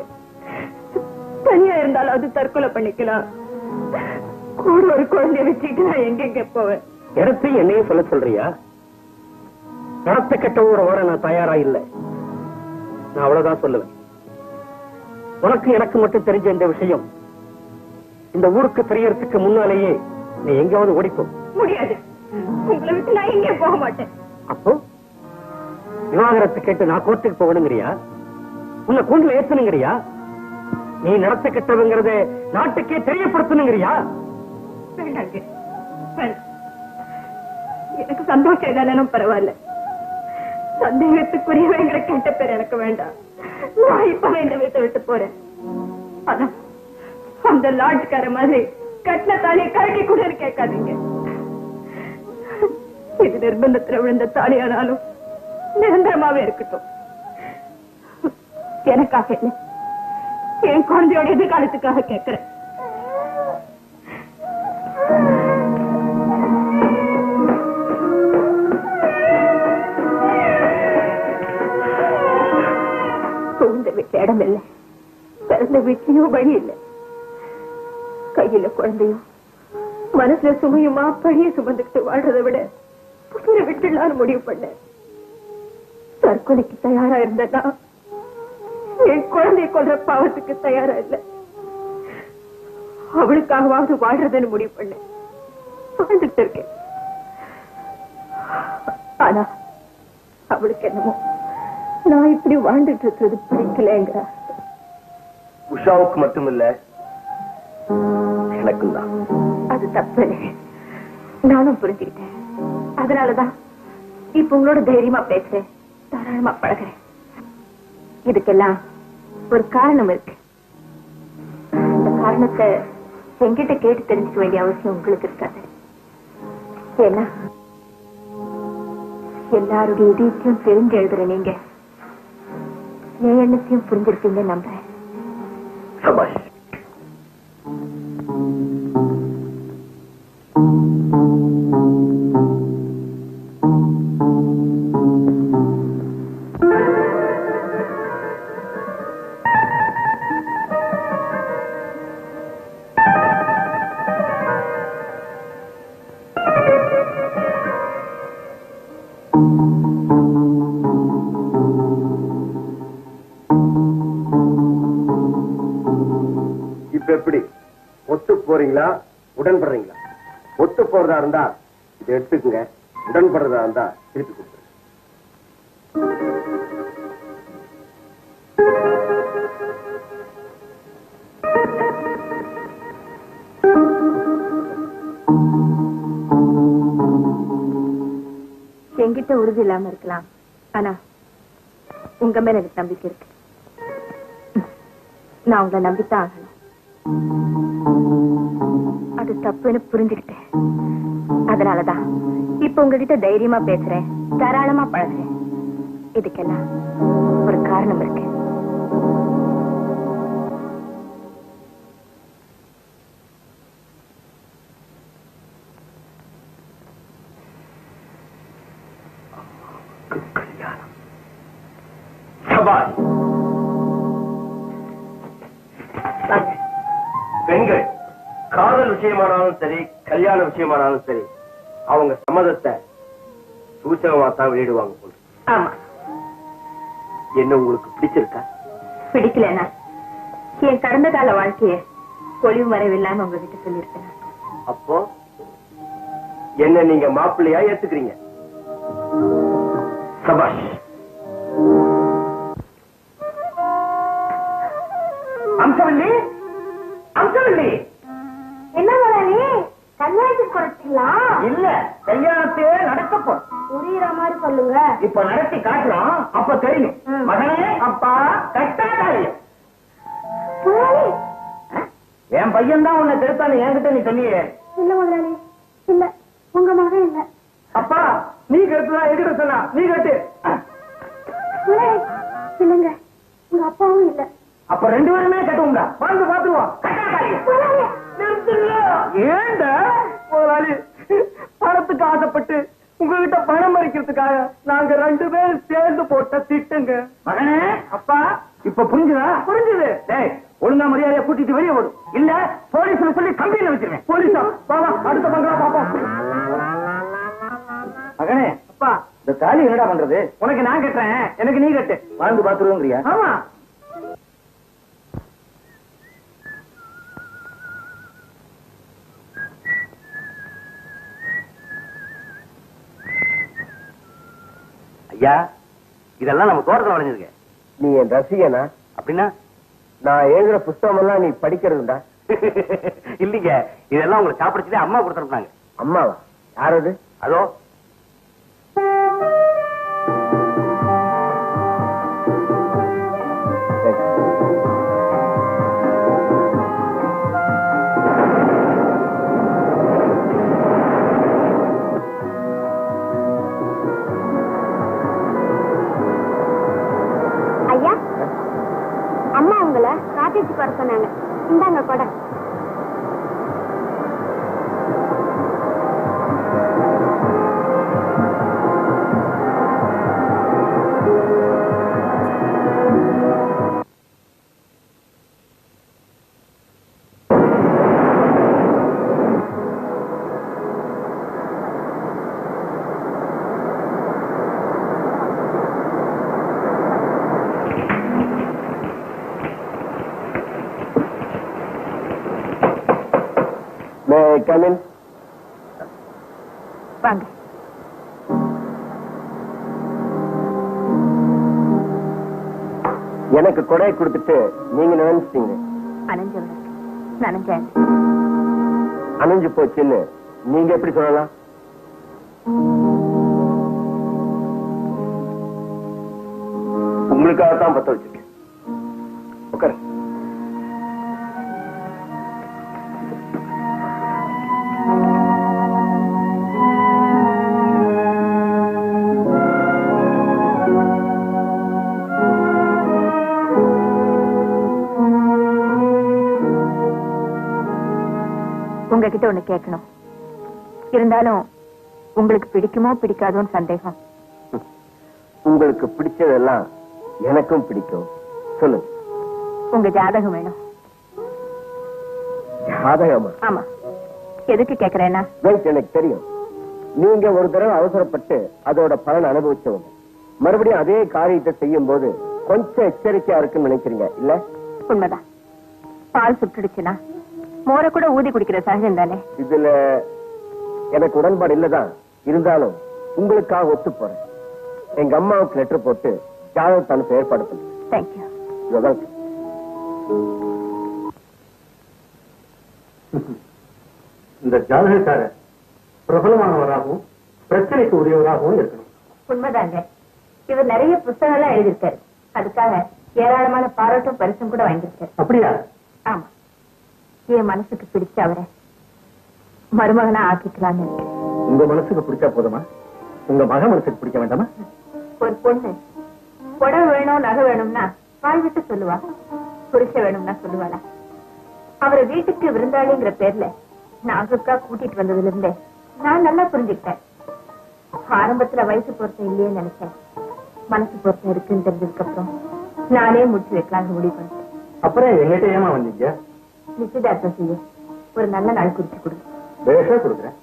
[SPEAKER 1] தனியா இருந்தாலும் அது தற்கொலை பண்ணிக்கலாம். கூட ஒரு குழந்தைய வச்சுக்கிட்டு நான் எங்க போவேன்?
[SPEAKER 3] இடத்தையும் என்னையும் சொல்ல சொல்றியா? நடத்த கட்ட ஒரு வர நான் தயாரா இல்லை. நான் அவ்வளவுதான் சொல்லுவேன். உனக்கு எனக்கு மட்டும் தெரிஞ்ச இந்த விஷயம் இந்த ஊருக்கு தெரியறதுக்கு முன்னாலேயே நீ எங்கேயாவது ஓடிப்போ.
[SPEAKER 1] முடியாது. உங்களை விட்டு நான் எங்கே போக மாட்டேன்.
[SPEAKER 3] அப்போ விவாகரத்து கேட்டு நான் கோர்ட்டுக்கு போகணுங்கிறியா? உன்னை கூண்டுல ஏத்தணுங்கிறியா? நீ நடத்த கெட்டவங்கிறத நாட்டுக்கே தெரியப்படுத்தணுங்கிறியா?
[SPEAKER 1] வேண்டாங்க, வேண்டாம். எனக்கு சந்தோஷம் இல்லைன்னு பரவாயில்ல. சந்தேகத்துக்குரியவங்களை கேட்ட பேர் எனக்கு வேண்டாம். நான் இப்ப இந்த வீட்டை விட்டு போறேன். ஆனா அந்த லாட்ஜ்கார மாதிரி கட்டின தாலியை கழட்டி கூட கேட்காதீங்க. இது நிர்பந்தத்துல விழுந்த தாலியானாலும் நிரந்தரமாவே இருக்கட்டும். எனக்காக இல்லை, என் குழந்தையோட எதிர்காலத்துக்காக கேட்கிறேன். புகுந்த வீட்டு இடம் இல்லை, பிறந்த வீட்லயும் வழி இல்லை. கையில குழந்தையும் மனசுல சுமையுமா பழிய சுமந்துக்கிட்டு வாழ்றதை விட புதிய விட்டுலான்னு முடிவு பண்ணேன். தற்கொலைக்கு தயாரா இருந்தேன்னா என் குழந்தைய கொல்ற பாவத்துக்கு தயாரா இல்லை. அவளுக்காகவாவது வாழ்றதுன்னு முடிவு பண்ணேன். வாழ்ந்துட்டு இருக்கேன். ஆனா அவளுக்கு என்னமோ நான் இப்படி வாழ்ந்துட்டு இருக்கிறது பிடிக்கலங்கிற.
[SPEAKER 2] உஷாவுக்கு மட்டுமில்ல, எனக்கும் தான்.
[SPEAKER 1] அது தப்பு. நானும் புரிஞ்சுக்கிட்டேன். அதனாலதான் இப்ப உங்களோட தைரியமா பேசுறேன், தாராளமா பழகிறேன். இதுக்கெல்லாம் ஒரு காரணம் இருக்கு. அந்த காரணத்தை என்கிட்ட கேட்டு தெரிஞ்சுக்க வேண்டிய அவசியம் உங்களுக்கு இருக்காது. ஏன்னா எல்லாருடைய இதயத்தையும் தெரிஞ்சு எழுதுற நீங்க என் எண்ணத்தையும் புரிஞ்சிருக்கீங்க நம்புறேன்.
[SPEAKER 2] சபாஷ். எப்படி ஒத்து போறீங்களா, உடன்படுறீங்களா? ஒத்து போறதா இருந்தா இதை எடுத்துக்குங்க, உடன்படுறதா இருந்தா திருப்பி கொடுத்துருங்க.
[SPEAKER 1] என்கிட்ட உறுதி இல்லாம இருக்கலாம், ஆனா உங்க மேல எனக்கு நம்பிக்கை இருக்கு. நான் உங்களை நம்பித்தான் ஆகணும். அது தப்புன்னு புரிஞ்சுக்கிட்டேன். அதனாலதான் இப்ப உங்ககிட்ட தைரியமா பேசுறேன், தாராளமா பழகுறேன். இதுக்கெல்லாம் ஒரு காரணம் இருக்கு.
[SPEAKER 2] சபாஷ். பெண்கள் காதல் விஷயமானாலும் சரி, கல்யாண விஷயமானாலும் சரி, அவங்க சம்மதத்தை சூச்சகமா தான் வெளியிடுவாங்க போல.
[SPEAKER 1] ஆமா,
[SPEAKER 2] என்ன உங்களுக்கு பிடிச்சிருக்கா?
[SPEAKER 1] பிடிக்கலன்னா என் கடந்த கால வாழ்க்கைய பொலிவு மறைவில்லாம உங்ககிட்ட சொல்லியிருக்கேன்.
[SPEAKER 2] அப்போ என்ன நீங்க மாப்பிள்ளையா ஏத்துக்கிறீங்க? சபாஷ்.
[SPEAKER 3] அம்சவல்லி, அம்சவல்லி,
[SPEAKER 5] என்ன முதலாளி கல்யாணத்துக்கு குறைச்சிங்களா?
[SPEAKER 3] இல்ல கல்யாணத்தையே நடக்க போறோம்.
[SPEAKER 5] புரியுற மாதிரி சொல்லுங்க.
[SPEAKER 3] இப்ப நடத்தி காட்டுறோம், அப்ப தெரியும். மகனே, அப்பா கட்டா காரியம்.
[SPEAKER 5] முதலாளி
[SPEAKER 3] என் பையன் தான் உன்னை திருத்தானு என்கிட்ட நீ சொல்லியே.
[SPEAKER 5] இல்ல முதலாளி, இல்ல உங்க மகன் இல்ல.
[SPEAKER 3] அப்பா நீ கட்டுதான் என்கிட்ட சொன்னா, நீ கட்டு.
[SPEAKER 5] முதலாளி இல்லங்க, உங்க அப்பாவும் இல்ல.
[SPEAKER 3] அப்ப ரெண்டு பேருமே கட்டுவோம்டா, வந்து பாத்துருவோம். கட்டா காரியம்.
[SPEAKER 5] முதலாளி
[SPEAKER 3] ஏண்ட முதலாளி பணத்துக்கு ஆசைப்பட்டு உங்ககிட்ட பணம் மறிக்கிறதுக்காக நாங்க ரெண்டு பேரும் சேர்ந்து போட்ட திட்டுங்க. மகனே, அப்பா இப்ப புரிஞ்சுதா? புரிஞ்சுது. டேய், ஒழுங்கா மரியாதையா கூட்டிட்டு வெளியே ஓடும், இல்ல போலீஸ்ல சொல்லி கம்பெனில வச்சிருவேன். போலீஸா? பாவா, அடுத்த பங்களா பாப்போம். மகனே, அப்பா இந்த தாலி என்னடா பண்றது? உனக்கு நான் கட்டுறேன், எனக்கு நீ கட்டு. வாழ்ந்து பாத்துருவோங்கிறியா? ஆமா.
[SPEAKER 2] ஐயா, இதெல்லாம் நம்ம தோட்டத்தில் விளைஞ்சிருக்க. நீ என் ரசிகனா? அப்படின்னா நான் எழுதுற புத்தகம் எல்லாம் நீ படிக்கிறதுண்டா? இல்லீங்க, இதெல்லாம் உங்களுக்கு சாப்பிடுச்சதே அம்மா கொடுத்துருந்தாங்க. அம்மாவா? யாரது? அதோ
[SPEAKER 5] ஐயா, அம்மா உங்களை காட்டேஜுக்கு வர சொன்னாங்க. இந்தாங்க கொடை.
[SPEAKER 2] come in.
[SPEAKER 1] வாங்க.
[SPEAKER 2] எனக்கு கொடையை கொடுத்துட்டு நீங்க நினைச்சிட்டீங்க
[SPEAKER 1] அனஞ்சவனுக்கு நனஞ்சேன்.
[SPEAKER 2] அணைஞ்சு போச்சுன்னு நீங்க எப்படி சொல்லலாம்? உங்களுக்காகத்தான் பத்த வச்சிருக்கேன். உட்காரு.
[SPEAKER 1] உங்ககிட்ட ஒண்ணு கேட்கணும். இருந்தாலும் உங்களுக்கு பிடிக்குமோ பிடிக்காதோன்னு சந்தேகம்.
[SPEAKER 2] உங்களுக்கு பிடிச்சதெல்லாம் எனக்கும் பிடிக்கும். சொல்லுங்க.
[SPEAKER 1] உங்க ஜாதகம் வேணும்.
[SPEAKER 2] ஜாதகமா?
[SPEAKER 1] ஆமா. எதுக்கு கேக்குறேன்னா,
[SPEAKER 2] வெயிட், எனக்கு தெரியும். நீங்க ஒரு தடவை அவசரப்பட்டு அதோட பலன் அனுபவிச்சவங்க. மறுபடியும் அதே காரியத்தை செய்யும் போது கொஞ்சம் எச்சரிக்கையா இருக்குன்னு நினைக்கிறீங்க இல்ல?
[SPEAKER 1] உண்மைதான். பால் சுட்டுடுச்சுன்னா மோரை கூட ஊதி குடிக்கிற சகஜம் தானே.
[SPEAKER 2] இதுல எனக்கு உடன்பாடு இல்லதான். இருந்தாலும் உங்களுக்காக ஒத்து போறேன். எங்க அம்மாவுக்கு லெட்டர் போட்டு ஜாதகத்தை அனுப்ப ஏற்பாடு பண்ணு.
[SPEAKER 1] தேங்க்யூ.
[SPEAKER 3] இந்த ஜாதகக்காரர் பிரபலமானவராகவும் பிரச்சனைக்கு உரியவராகவும் இருக்கணும்.
[SPEAKER 1] உண்மைதாங்க. இவர் நிறைய புத்தகம்லாம் எழுதியிருக்காரு. அதுக்காக ஏராளமான பாராட்டும் பரிசும் கூட வாங்கியிருக்காரு.
[SPEAKER 3] அப்படியா?
[SPEAKER 1] ஆமா. என் மனசுக்கு பிடிச்ச அவரை மருமகனா ஆக்கிக்கலான்னு இருக்கு.
[SPEAKER 3] உங்க மனசுக்கு பிடிச்சா போதுமா? உங்க மக மனசுக்கு பிடிக்க வேண்டாமா?
[SPEAKER 1] ஒரு பொண்ணு புடவை வேணும், நகை வேணும்னா வாய் விட்டு சொல்லுவா. புருஷ வேணும்னா சொல்லுவாளா? அவரை வீட்டுக்கு விருந்தாளிங்கிற பேர்ல நாகக்கா கூட்டிட்டு வந்ததுல இருந்தே நான் நல்லா புரிஞ்சுக்கிட்டேன். ஆரம்பத்துல வயசு பொருத்தம் இல்லையே நினைச்சேன். மனசு பொறுத்து இருக்குன்னு தெரிஞ்சதுக்கு அப்புறம் நானே முடிச்சு வைக்கலாம்னு முடிவு பண்ணிட்டேன்.
[SPEAKER 3] அப்புறம் எங்கிட்ட ஏமா வந்தீங்க?
[SPEAKER 1] நிச்சயதார்த்தம் செய்ய ஒரு நல்ல நாள் குறிச்சு கொடுங்க.
[SPEAKER 3] பேச கொடுக்குறேன்.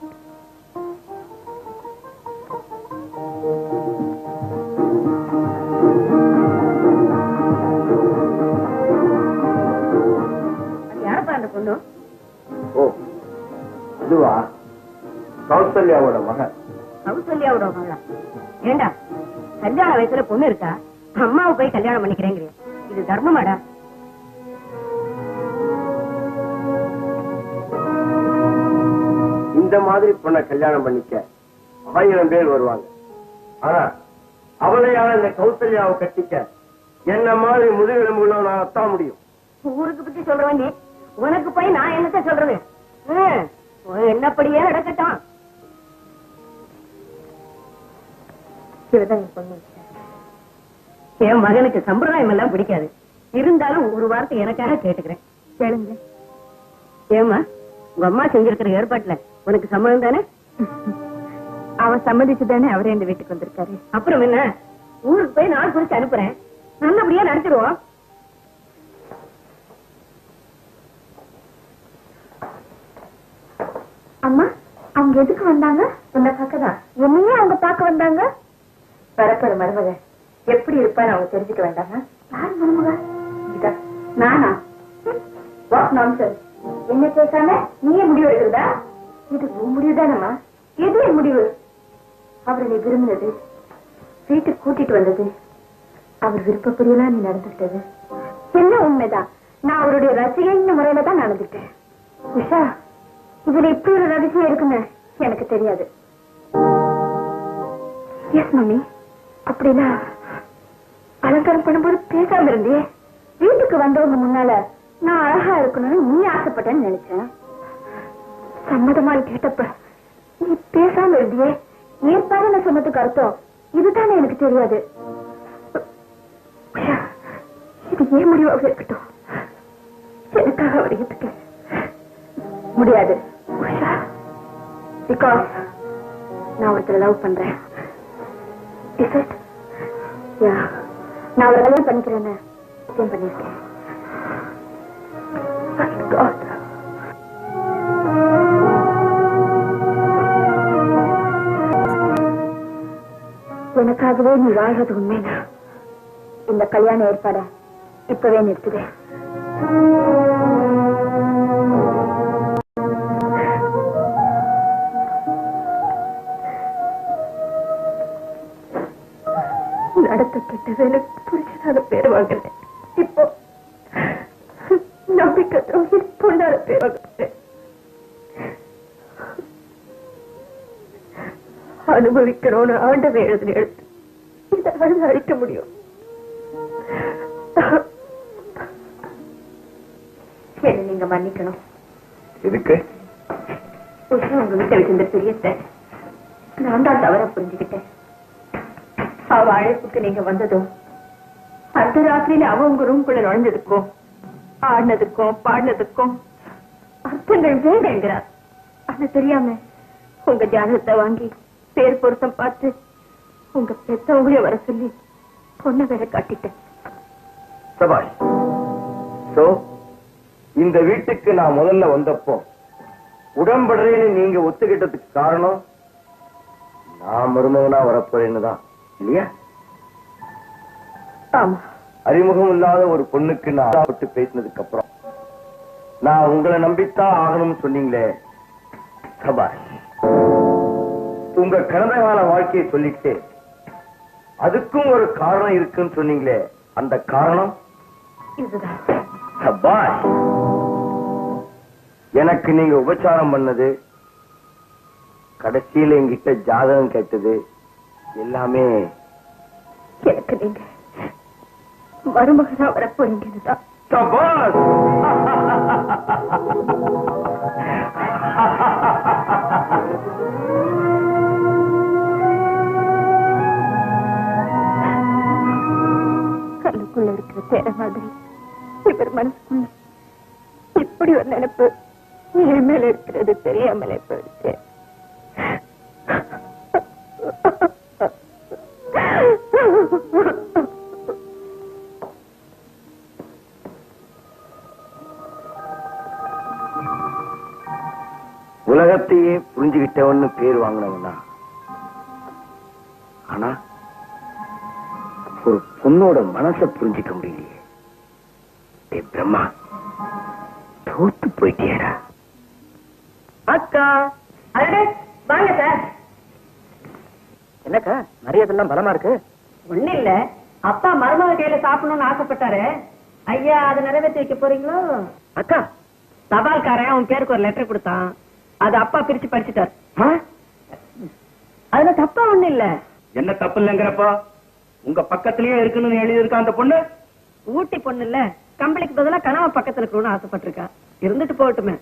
[SPEAKER 1] யாரப்பா அந்த பொண்ணு?
[SPEAKER 2] ஓ இதுவா? கௌசல்யாவோட மகன்.
[SPEAKER 1] கௌசல்யாவோட மகளா? ஏண்டா கல்யாண வயசுல பொண்ணு இருக்கா, அம்மாவை போய் கல்யாணம் பண்ணிக்கிறேங்கிற, இது தர்மமாடா?
[SPEAKER 2] இந்த மாதிரி பொண்ணை கல்யாணம் பண்ணிக்க 1000 பேர் வருவாங்க. ஆனா அவளையால இந்த கௌசல்யாவை கட்டிக்க என்ன மாதிரி முதுகெலும்புள்ள நான் அத்தான் முடியும்.
[SPEAKER 1] ஊருக்கு பத்தி சொல்றவன் நீ, உனக்கு போய் நான் என்னத்த சொல்றது? என்னப்படியே நடக்கட்டும். என் மகனுக்கு சம்பிரதாயம் எல்லாம் பிடிக்காது, இருந்தாலும் ஒரு வார்த்தை எனக்காக கேட்டுக்கிறேன். கேளுங்க. ஏமா உங்க அம்மா செஞ்சிருக்கிற ஏற்பாட்டுல உனக்கு சம்மதம் தானே? அவன் சம்மதிச்சுதானே அவரே இந்த வீட்டுக்கு வந்திருக்காரு. அப்புறம் என்ன, ஊருக்கு போய் நாள் குறிச்சு அனுப்புறேன், நல்லபடியா நடத்திடுவோம். அம்மா அவங்க எதுக்கு வந்தாங்க? உன்னை பார்க்கதான். என்னையே அவங்க பார்க்க வந்தாங்க. பரப்பர மருமக எப்படி இருப்பான்னு அவங்க தெரிஞ்சுக்க வேண்டாமா? யார் மருமக? நானா? என்ன கேட்காம நீயே முடிவு எடுக்கிறதா? இது உன் முடிவுதானம்மா. எது என் முடிவு? அவரை நீ விரும்பினது, வீட்டுக்கு கூட்டிட்டு வந்தது, அவர் விருப்பப்படியெல்லாம் நீ நடந்துட்டது என்ன உண்மைதான். நான் அவருடைய ரசிகைன்னு முறையில தான் நடந்துட்டேன். உஷா, இதுல இப்படி ஒரு ரகசியம் இருக்குன்னு எனக்கு தெரியாது. S mummy. அப்படின்னா அலங்காரம் பண்ணும்போது பேசாம இருந்தே, வீட்டுக்கு வந்தவங்க முன்னால நான் அழகா இருக்கணும்னு நீ ஆசைப்பட்டேன்னு நினைச்சேன். சம்மதமானு கேட்டப்ப நீ பேசாம இருந்தியே, ஏற்பாடு நான் சொன்னதுக்கு அர்த்தம் இதுதானே எனக்கு தெரியாது. இது ஏன் முடிவாக இருக்கட்டும், எனக்காக அவர் ஏத்துக்க முடியாது. பிகாஸ் நான் ஒருத்தர் லவ் பண்றேன். நான் அவரை கல்யாணம் பண்ணிக்கிறேன்னு பண்ணிருக்கேன். எனக்காகவே நீ வாழ்றது உண்மைனா இந்த கல்யாண ஏற்பாட இப்பவே நிறுத்துதே. நடத்தப்பட்டது எனக்கு புரிச்சதான பேர் வாங்கல, இப்போ நம்பிக்கை பொண்ணாத பேர் வாங்க. அனுபவிக்கணும்னு ஆண்டவை எழுதுன எழுத்து இதை அழிக்க முடியும். என்ன நீங்க மன்னிக்கணும்.
[SPEAKER 2] எதுக்கு?
[SPEAKER 1] உங்க வீட்டை வச்சிருந்த பெரியத்தை நான் தான் தவற புரிஞ்சுக்கிட்டேன். அவ அழைப்புக்கு நீங்க வந்ததும் அந்த ராத்திரியில அவ உங்க ரூம்குள்ள நுழைஞ்சதுக்கும் ஆடினதுக்கும் பாடினதுக்கும் அர்த்தங்கள் வேண்டுங்கிறார். ஆனா தெரியாம உங்க ஜாதகத்தை வாங்கி பேர் பொருத்தம் பார்த்து உங்க பெத்தவங்களையும் வர சொல்லி பொண்ணை வேற காட்டிட்டேன்.
[SPEAKER 2] சபாஷ். சோ இந்த வீட்டுக்கு நான் முதல்ல வந்தப்போ உடம்படுறேன்னு நீங்க ஒத்துக்கிட்டதுக்கு காரணம் நான் மருமகனா வரப்போறேன்னு தான் இல்லையா?
[SPEAKER 1] ஆமா.
[SPEAKER 2] அறிமுகம் இல்லாத ஒரு பொண்ணுக்கு நான் விட்டு பேசினதுக்கு அப்புறம் நான் உங்களை நம்பித்தான் ஆகணும்னு சொன்னீங்களே, சபாஷ். உங்க கடந்த கால வாழ்க்கையை சொல்லிட்டு அதுக்கும் ஒரு காரணம் இருக்குன்னு சொன்னீங்களே, அந்த காரணம்
[SPEAKER 1] இதுதான்.
[SPEAKER 2] சபாஷ். எனக்கு நீங்க உபச்சாரம் பண்ணது, கடைசியில என்கிட்ட ஜாதகம் கேட்டது எல்லாமே
[SPEAKER 1] எனக்கு நீங்க மருமகனா வரப்போறீங்கன்னுதான்.
[SPEAKER 2] சபாஷ்.
[SPEAKER 1] கல்லுக்குள்ள இருக்கிற தேர மாதிரி இவர் மனசுக்குள்ள இப்படி ஒரு நினைப்பு என் மேல இருக்கிறது தெரியாமலே போயிடுச்சு.
[SPEAKER 2] படிச்சவன்னு பேர் வாங்கினவனா, ஆனா ஒரு பொண்ணோட மனசை புரிஞ்சிக்க முடியலையே. டேய் பிரம்மா, தோத்து போயிட்டியடா.
[SPEAKER 1] அக்கா, அடடே வாங்க சார்.
[SPEAKER 3] என்னக்கா மரியாதைலாம் பலமா இருக்கு?
[SPEAKER 1] ஒண்ணு இல்ல, அப்பா மருமக கையில சாப்பிடணும்னு ஆசைப்பட்டாரு. ஐயா அதை நிறைவேற்றி வைக்க போறீங்களோ?
[SPEAKER 3] அக்கா,
[SPEAKER 1] தபால்காரன் அவன் பேருக்கு ஒரு லெட்டர் கொடுத்தான், அது அப்பா பிரிச்சு படிச்சுட்டாரு. அதுல தப்பா ஒண்ணு இல்ல.
[SPEAKER 3] என்ன தப்பு இல்லைங்கிறப்போ உங்க பக்கத்திலேயே இருக்குன்னு எழுதி இருக்கா அந்த பொண்ணு?
[SPEAKER 1] ஊட்டி பொண்ணு இல்ல, கம்பளிக்கு பதிலா கனவா பக்கத்துல இருக்கணும்னு ஆசைப்பட்டிருக்கா. இருந்துட்டு போகட்டுமே.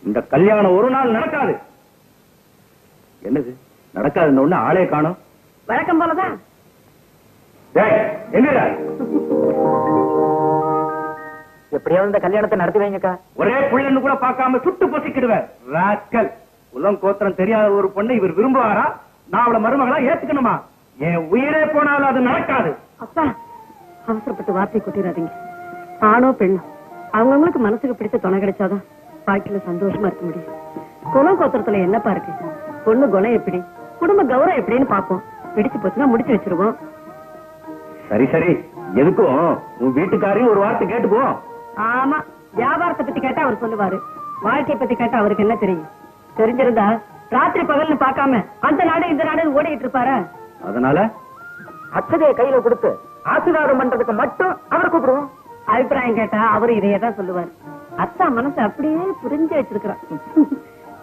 [SPEAKER 3] இந்த கல்யாணம் ஒரு நாள் நடக்காது. என்னது நடக்காதுன்னு ஒண்ணு ஆளே காணும்.
[SPEAKER 1] வழக்கம் போலதான்.
[SPEAKER 3] என்னடா
[SPEAKER 4] எப்படியாவது இந்த கல்யாணத்தை நடத்தி வைங்கக்கா.
[SPEAKER 3] ஒரே புள்ளன்னு கூட பார்க்காம சுட்டு பொசிக்கிடுவேன். ராஸ்கல், குலம் கோத்திரம் தெரியாத ஒரு பொண்ணை இவர் விரும்புவாரா? நான் அவளை மருமகளா ஏத்துக்கணுமா? என் உயிரே போனாலும் அது நடக்காது.
[SPEAKER 1] அப்பா, அவசரப்பட்டு வார்த்தை கொட்டிடாதீங்க. ஆணோ பெண்ணோ அவங்கவுங்களுக்கு மனசுக்கு பிடிச்ச துணை கிடைச்சாதான் வாழ்க்கையில சந்தோஷமா இருக்க முடியும். குலம் கோத்திரத்துல என்னப்பா இருக்கு? பொண்ணு குணம் எப்படி, குடும்ப கௌரவம் எப்படின்னு பாப்போம். பிடிச்சு போச்சுன்னா முடிச்சு வச்சிருவோம்.
[SPEAKER 3] சரி சரி, எதுக்கும் உன் வீட்டுக்காரையும் ஒரு வார்த்தை கேட்டுப்போ.
[SPEAKER 1] ஆமா, வியாபாரத்தை பத்தி கேட்டா அவர் சொல்லுவாரு, வாழ்க்கையை பத்தி கேட்டா அவருக்கு என்ன தெரியும்? தெரிஞ்சிருந்தா ராத்திரி பகல்னு பார்க்காம அந்த நாடு இந்த நாடு ஓடிட்டு இருப்பாரு.
[SPEAKER 3] அதனால
[SPEAKER 4] அச்சதைய கையில கொடுத்து ஆசீர்வாதம் பண்றதுக்கு மட்டும் அவரை கூப்பிடுவோம்.
[SPEAKER 1] அபிப்பிராயம் கேட்டா அவரு இதையதான் சொல்லுவாரு. அத்தா மனசு அப்படியே புரிஞ்சு வச்சிருக்கிறான்.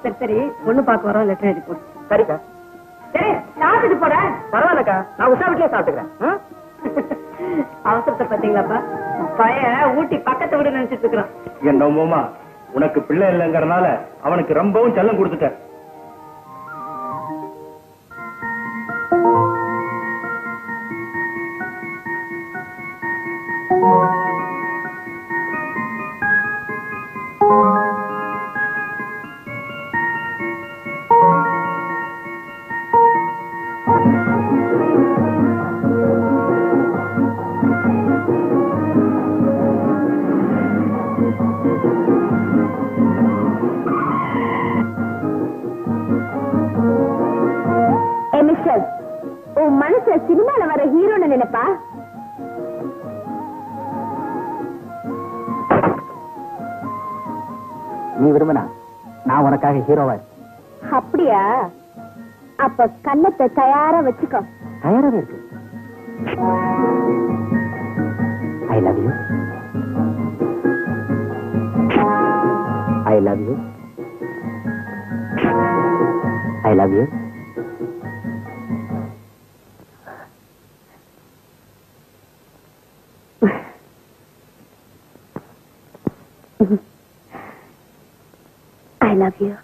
[SPEAKER 1] சரி சரி, பொண்ணு பார்க்க வரோம், லெட்டர் எழுதி போடு.
[SPEAKER 4] சரிக்கா.
[SPEAKER 1] சரி, சாப்பிட்டு போட.
[SPEAKER 4] பரவாயில்லக்கா, நான் உஷா வீட்லயே சாப்பிட்டுக்கிறேன்.
[SPEAKER 1] அவசரத்தை பாத்தீங்களாப்பா, பையன் ஊட்டி பக்கத்தை விட நினைச்சிட்டு இருக்கிறான்.
[SPEAKER 3] என்னமோமா, உனக்கு பிள்ளை இல்லைங்கறதுனால அவனுக்கு ரொம்பவும் செல்லம் கொடுத்துட்ட.
[SPEAKER 5] உன் மனசுல சினிமால வர ஹீரோன்னு நினைப்பா?
[SPEAKER 4] நீ விரும்பினா நான் உனக்காக ஹீரோவா.
[SPEAKER 5] அப்படியா? அப்ப கண்ணத்தை தயாரா வச்சுக்கோ.
[SPEAKER 4] தயாராக இருக்கு. I love you. I love you. I love you.
[SPEAKER 5] I love you.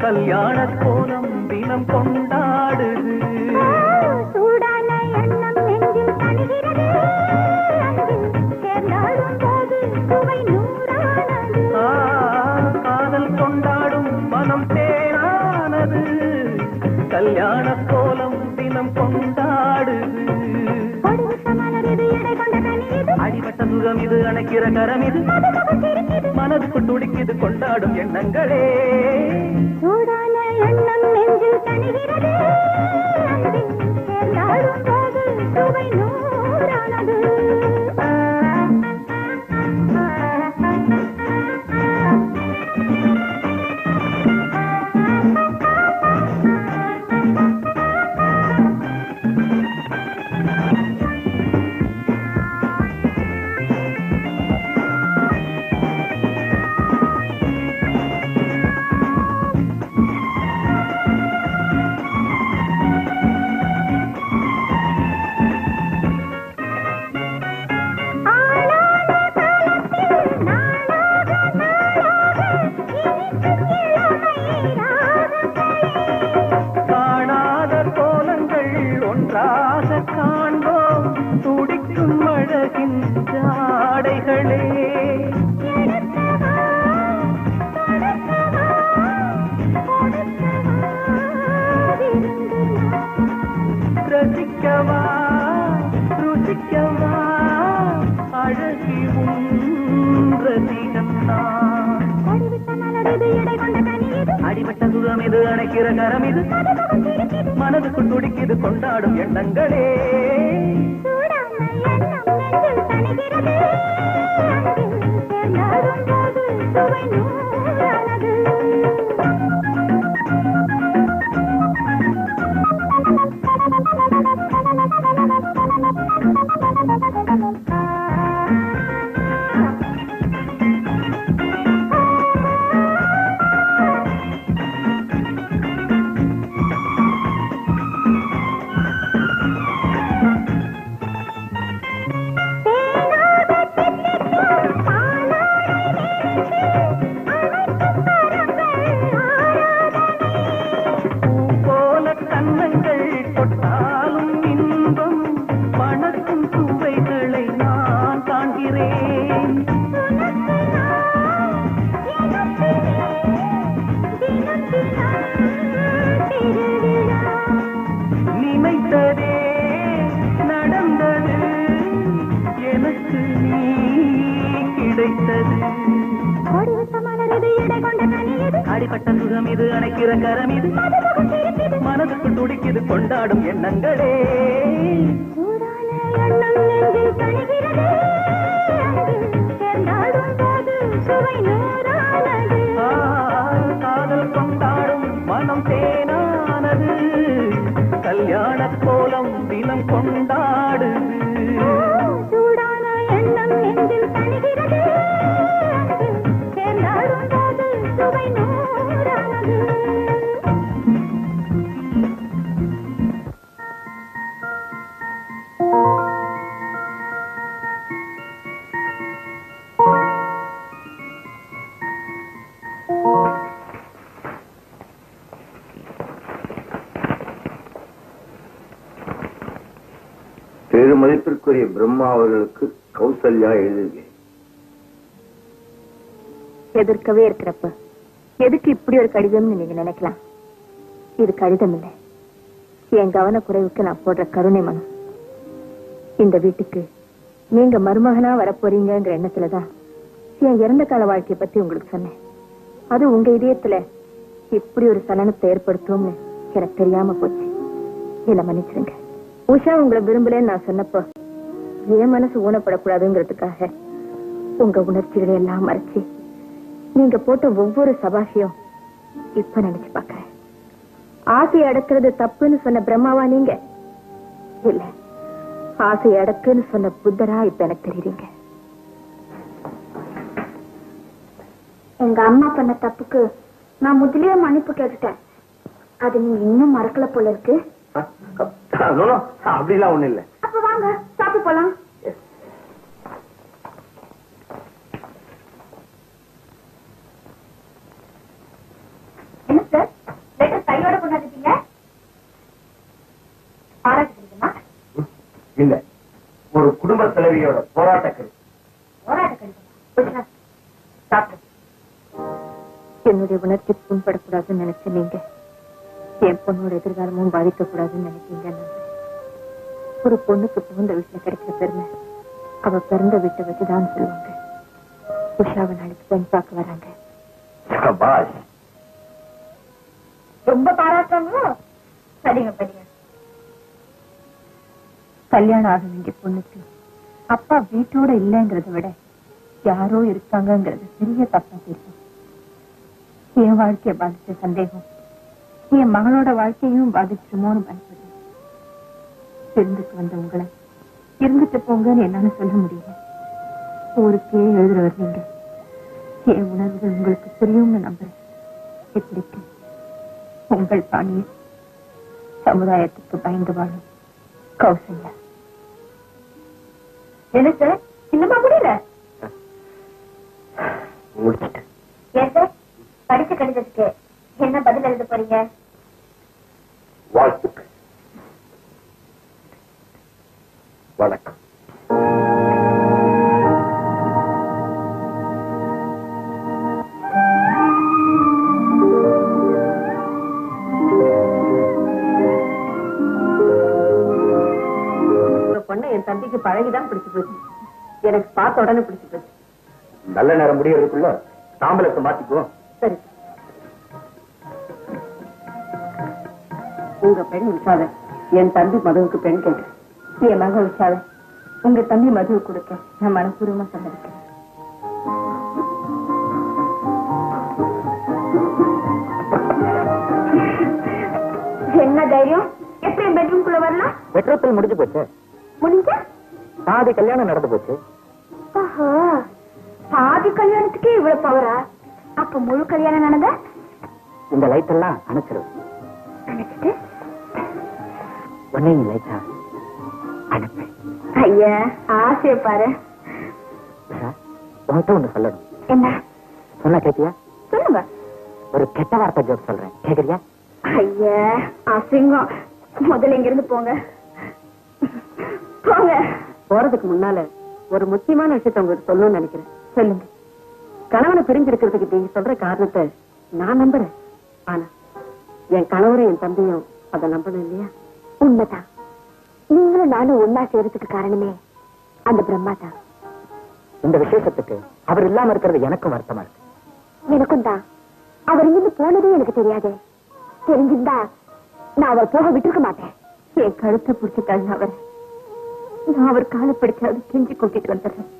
[SPEAKER 4] கல்யாண கோலம் தினம் கொண்டாடுது.
[SPEAKER 5] சூடான எண்ணம் நெஞ்சில் தணிகிறது. சேர்ந்தாடும் போது சுவை நூறானது.
[SPEAKER 4] காதல் கொண்டாடும் மனம் தேனானது. கல்யாண கோலம் தினம் கொண்டாடுது. அடிபட்ட சுகம் இது, அணைக்கிற கரம் இது, மனதுக்கு துடிக்குது கொண்டாடும் எண்ணங்களே.
[SPEAKER 5] சூடான எண்ணம் நெஞ்சில் தணிகிறது. சேர்ந்தாடும் போது சுவை நூறானது.
[SPEAKER 4] ஒன்றாக காண்போம் துடிக்கும் அழகின் ஜாடைகளே. ரசிக்கவா ருசிக்கவா அழகி ரசிகந்தான். அடிபட்ட சுகம் இது அணைக்கிற கரம் இது மனதுக்குள் துடிக்குது கொண்டாடும் எண்ணங்களே. அடிபட்ட சுகம் இது அணைக்கிற கரம் இது மனதுக்குள் துடிக்குது கொண்டாடும் எண்ணங்களே. காதல் கொண்டாடும் மனம் தேனானது கல்யாண கோலம் தினம் கொண்டாடுது.
[SPEAKER 2] பெருமதிப்பிற்குரிய பிரம்மா அவர்களுக்கு கௌசல்யா எழுதுகிறேன்.
[SPEAKER 1] எதிர்க்கவே இருக்கிறப்ப எதுக்கு இப்படி ஒரு கடிதம்னு நீங்க நினைக்கலாம். இது கடிதம் இல்லை, என் கவனக்குறைவுக்கு நான் போடுற கருணை மனம். இந்த வீட்டுக்கு நீங்க மருமகனா வரப்போறீங்கிற எண்ணத்துலதான் என் இறந்த கால வாழ்க்கையை பத்தி உங்களுக்கு சொன்னேன். அது உங்க இதயத்துல இப்படி ஒரு சலனத்தை ஏற்படுத்தும்னு எனக்கு தெரியாம போச்சு. என்ன மன்னிச்சிருங்க. உஷா உங்களை விரும்பலன்னு நான் சொன்னப்போ என் மனசு ஊனப்படக்கூடாதுங்கிறதுக்காக உங்க உணர்ச்சிகளை எல்லாம் மறைச்சு நீங்க போட்ட ஒவ்வொரு சபாஷையும் இப்ப நினைச்சு பாக்குறேன். ஆசையை அடக்கிறது தப்புன்னு சொன்ன பிரம்மாவா நீங்க? இல்ல, ஆசையை அடக்குன்னு சொன்ன புத்தரா இப்ப எனக்கு தெரியுறீங்க.
[SPEAKER 5] எங்க அம்மா பண்ண தப்புக்கு நான் முதலியே மன்னிப்பு கேட்டுட்டேன். அது நீங்க இன்னும் மறக்கல போல இருக்கு.
[SPEAKER 2] அப்படிலாம் ஒண்ணு இல்ல.
[SPEAKER 5] அப்ப வாங்க சாப்பிட்டு போலாம். என்ன சார் லெட்டர் கையோட கொண்டாந்துட்டீங்க? பாராட்டுமா?
[SPEAKER 2] இல்ல, ஒரு குடும்ப தலைவியோட போராட்ட கருத்து.
[SPEAKER 5] போராட்ட கருத்து சாப்பிட்டு
[SPEAKER 1] என்னுடைய உணர்ச்சி புண்படக்கூடாதுன்னு நினைச்ச நீங்க என் பொண்ணோட எதிர்காலமும் பாதிக்க கூடாதுன்னு நினைச்சீங்க. ஒரு பொண்ணுக்கு புகுந்த வீட்டுல கிடைக்கிற பெருமை அவ பிறந்த வீட்டை வச்சுதான் சொல்லுவாங்க. உஷாவை நாளைக்கு பெண் பார்க்க வராங்க.
[SPEAKER 5] ரொம்ப பாராட்டாங்களோ? சரிங்க சரிங்க.
[SPEAKER 1] கல்யாணம் ஆக வேண்டிய பொண்ணுக்கு அப்பா வீட்டோட இல்லைங்கிறத விட யாரோ இருக்காங்கிறது பெரிய தப்பா தெரியும். என் வாழ்க்கையை பாதிச்ச சந்தேகம் என் மகளோட வாழ்க்கையும் பாதிச்சிருமோன்னு பயப்படுறேன். இருந்துட்டு வந்த உங்களை இருந்துட்டு போங்கன்னு என்னால சொல்ல முடியல. ஊருக்கே எழுதுறவர் நீங்க. என் உணர்வுகள் உங்களுக்கு புரியும்னு நம்புறேன். இப்படிக்கு உங்கள் பாணியில் சமுதாயத்துக்கு பயந்து வாழும் கௌசல்யா.
[SPEAKER 5] என்ன சார் இன்னுமா முடியல? ஏன் சார் படிச்ச கடிதத்துக்கு என்ன பதில் எழுத போறீங்க?
[SPEAKER 2] வாழ்த்துக்கள்.
[SPEAKER 3] வணக்கம்.
[SPEAKER 1] பொண்ணு என் தம்பிக்கு பழகிதான் பிடிச்சு போச்சு. எனக்கு பார்த்த உடனே பிடிச்சு போச்சு.
[SPEAKER 3] நல்ல நேரம் முடியறதுக்குள்ள தாம்பலத்தை மாத்திக்குவோம்.
[SPEAKER 1] சரி, உங்க பெண் உஷாவ என் தம்பி மதுவுக்கு பெண் கேட்டு என் மக உஷாவ உங்க தம்பி மதுவு கொடுக்க நான் மனப்பூர்வமா சம்மதிக்கிறேன்.
[SPEAKER 5] என்ன தைரியம்? எப்படி பெட்ரூம்குள்ள வரலாம்?
[SPEAKER 3] பெட்ரோல் முடிஞ்சு போச்சு.
[SPEAKER 5] முடிஞ்ச
[SPEAKER 3] பாதி கல்யாணம் நடந்து போச்சு.
[SPEAKER 5] பாதி கல்யாணத்துக்கே இவ்வளவு பவரா? அப்ப முழு கல்யாணம் நடந்த
[SPEAKER 3] இந்த லைட் எல்லாம் அணைச்சிரும்.
[SPEAKER 5] நினைச்சிட்டு
[SPEAKER 3] உடனே நீ லைட்டா அனுப்பு.
[SPEAKER 5] ஐயா ஆசைய பாரு.
[SPEAKER 3] உன்கிட்ட ஒண்ணு சொல்லணும்.
[SPEAKER 5] என்ன
[SPEAKER 3] சொன்னா கேட்டியா?
[SPEAKER 5] சொல்லுங்க.
[SPEAKER 3] ஒரு கெட்ட வார்த்தை ஜோக் சொல்றேன், கேக்குறியா?
[SPEAKER 5] ஐயா அசிங்கம். முதல்ல இங்க இருந்து போங்க போங்க.
[SPEAKER 1] போறதுக்கு முன்னால ஒரு முக்கியமான விஷயத்த உங்களுக்கு சொல்லணும்னு நினைக்கிறேன். சொல்லுங்க. கணவனை பிரிஞ்சிருக்கிறதுக்கு நீங்க சொல்ற காரணத்தை நான் நம்புறேன். ஆனா என் கணவரும் என் தம்பியும் அதை நம்பணும் இல்லையா?
[SPEAKER 5] உண்மைதான். நீங்களும் நானும் ஒன்னா சேர்றதுக்கு காரணமே அந்த பிரம்மா தான்.
[SPEAKER 3] இந்த விசேஷத்துக்கு அவர் இல்லாம இருக்கிறது எனக்கும் வருத்தமா இருக்கு.
[SPEAKER 5] எனக்கும் தான். அவர் இங்கிருந்து போனதே எனக்கு தெரியாது. தெரிஞ்சிருந்தா நான் அவர் போக விட்டுருக்க மாட்டேன்.
[SPEAKER 1] என் கழுத்தை பிடிச்சிட்டாங்க அவர். நான் அவர் காலை பிடிச்சாது கெஞ்சி கூட்டிட்டு வந்துடுறேன்.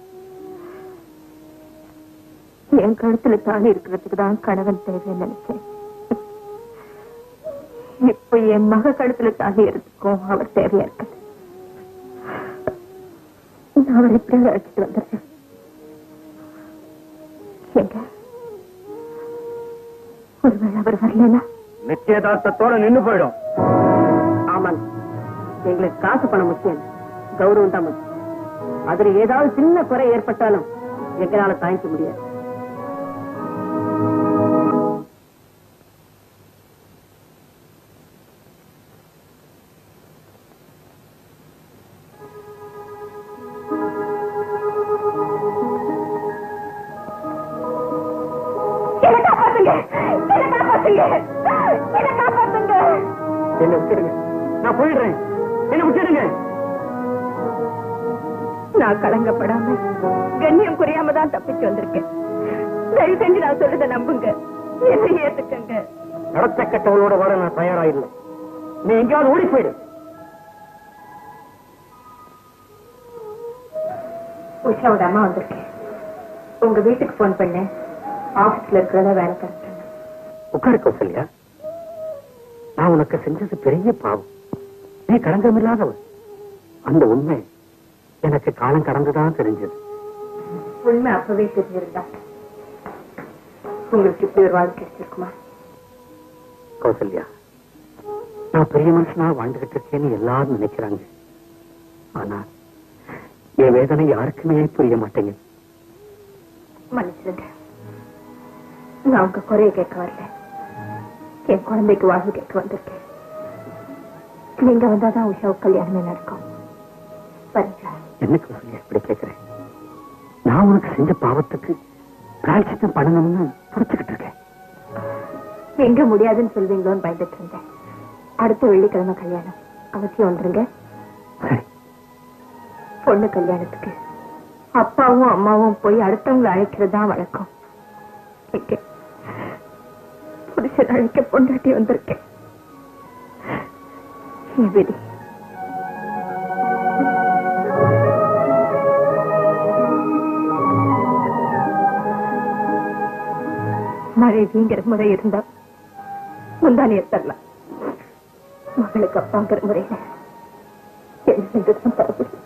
[SPEAKER 1] என் கழுத்துல தாலி இருக்கிறதுக்கு தான் கணவன் தேவைன்னு நினைச்சேன். இப்ப என் மக கழுத்துல தாலி இருக்கிறதுக்கும் அவர் தேவையா இருக்கு. நான் அவர் இப்படி அழைச்சிட்டு வந்துடுறேன். எங்க ஒருவேளை அவர் வரலன்னா
[SPEAKER 3] நிச்சயதார்த்தத்தோட நின்னு போயிடும்.
[SPEAKER 1] ஆமாங்க, எங்களுக்கு காசு பணம் முக்கியம், கௌரவம் தான் முக்கியம். அதுல ஏதாவது சின்ன குறை ஏற்பட்டாலும் எங்களால தாங்கிக்க முடியாது.
[SPEAKER 3] என்ன விட்டுடுங்க, நான் போயிடுறேன். என்ன விட்டுடுங்க.
[SPEAKER 1] நான் கலங்கப்படாம கண்ணியம் குறையாம தான் தப்பிச்சு வந்திருக்கேன். தயவு செஞ்சு நான் சொல்றதை நம்புங்க, என்ன ஏத்துக்கங்க.
[SPEAKER 3] நடத்த கட்டவளோட வாட நான் தயாரா இல்லை. நீ எங்கேயாவது ஓடி போயிடு.
[SPEAKER 1] உஷாவோட அம்மா வந்திருக்கேன். உங்க வீட்டுக்கு போன் பண்ணேன். ஆபீஸ்ல இருக்கிறத வேலை கரெக்ட்.
[SPEAKER 3] உட்காரு கௌசல்யா. நான் உனக்கு செஞ்சது பெரிய பாவம். நீ களங்கமில்லாதவன். அந்த உண்மை எனக்கு காலம் கடந்துதான் தெரிஞ்சது.
[SPEAKER 1] உண்மை அப்பவே தெரிஞ்சிருந்தா உங்களுக்கு இப்படி ஒரு வாழ்க்கை கிடைச்சிருக்குமா?
[SPEAKER 3] கௌசல்யா, நான் பெரிய மனுஷனா வாழ்ந்துகிட்டு இருக்கேன்னு எல்லாரும் நினைக்கிறாங்க. ஆனா என் வேதனை யாருக்குமே புரிய மாட்டேங்குது.
[SPEAKER 1] மன்னிச்சிருங்க, நான் உங்க குறைய கேட்க வரல. என் குழந்தைக்கு வாழ்வு கேட்க வந்திருக்கேன். நீங்க வந்தாதான் உஷாவுக்கு கல்யாணமே நடக்கும். சரிங்களா?
[SPEAKER 3] என்ன கௌசல்யா இப்படி கேட்கிறேன்? நான் உனக்கு செஞ்ச பாவத்துக்கு பிராயச்சித்தம் பண்ணணும்னு புடிச்சுக்கிட்டு இருக்கேன்.
[SPEAKER 1] எங்க முடியாதுன்னு சொல்வீங்களோன்னு பயந்துட்டு இருந்தேன். அடுத்த வெள்ளிக்கிழமை கல்யாணம், அவசியம் வந்துருங்க. பொண்ணு கல்யாணத்துக்கு அப்பாவும் அம்மாவும் போய் அடுத்தவங்களை அழைக்கிறது தான் வழக்கம். புருஷன் அழைக்க பொண்டாட்டி வந்திருக்கேன். என் விதி. மனைவிங்கிற முறை இருந்தா முந்தானிய தரலாம். மகளுக்கு அப்பாங்கிற முறையில என்ன செஞ்சுதான் தரப்படும்.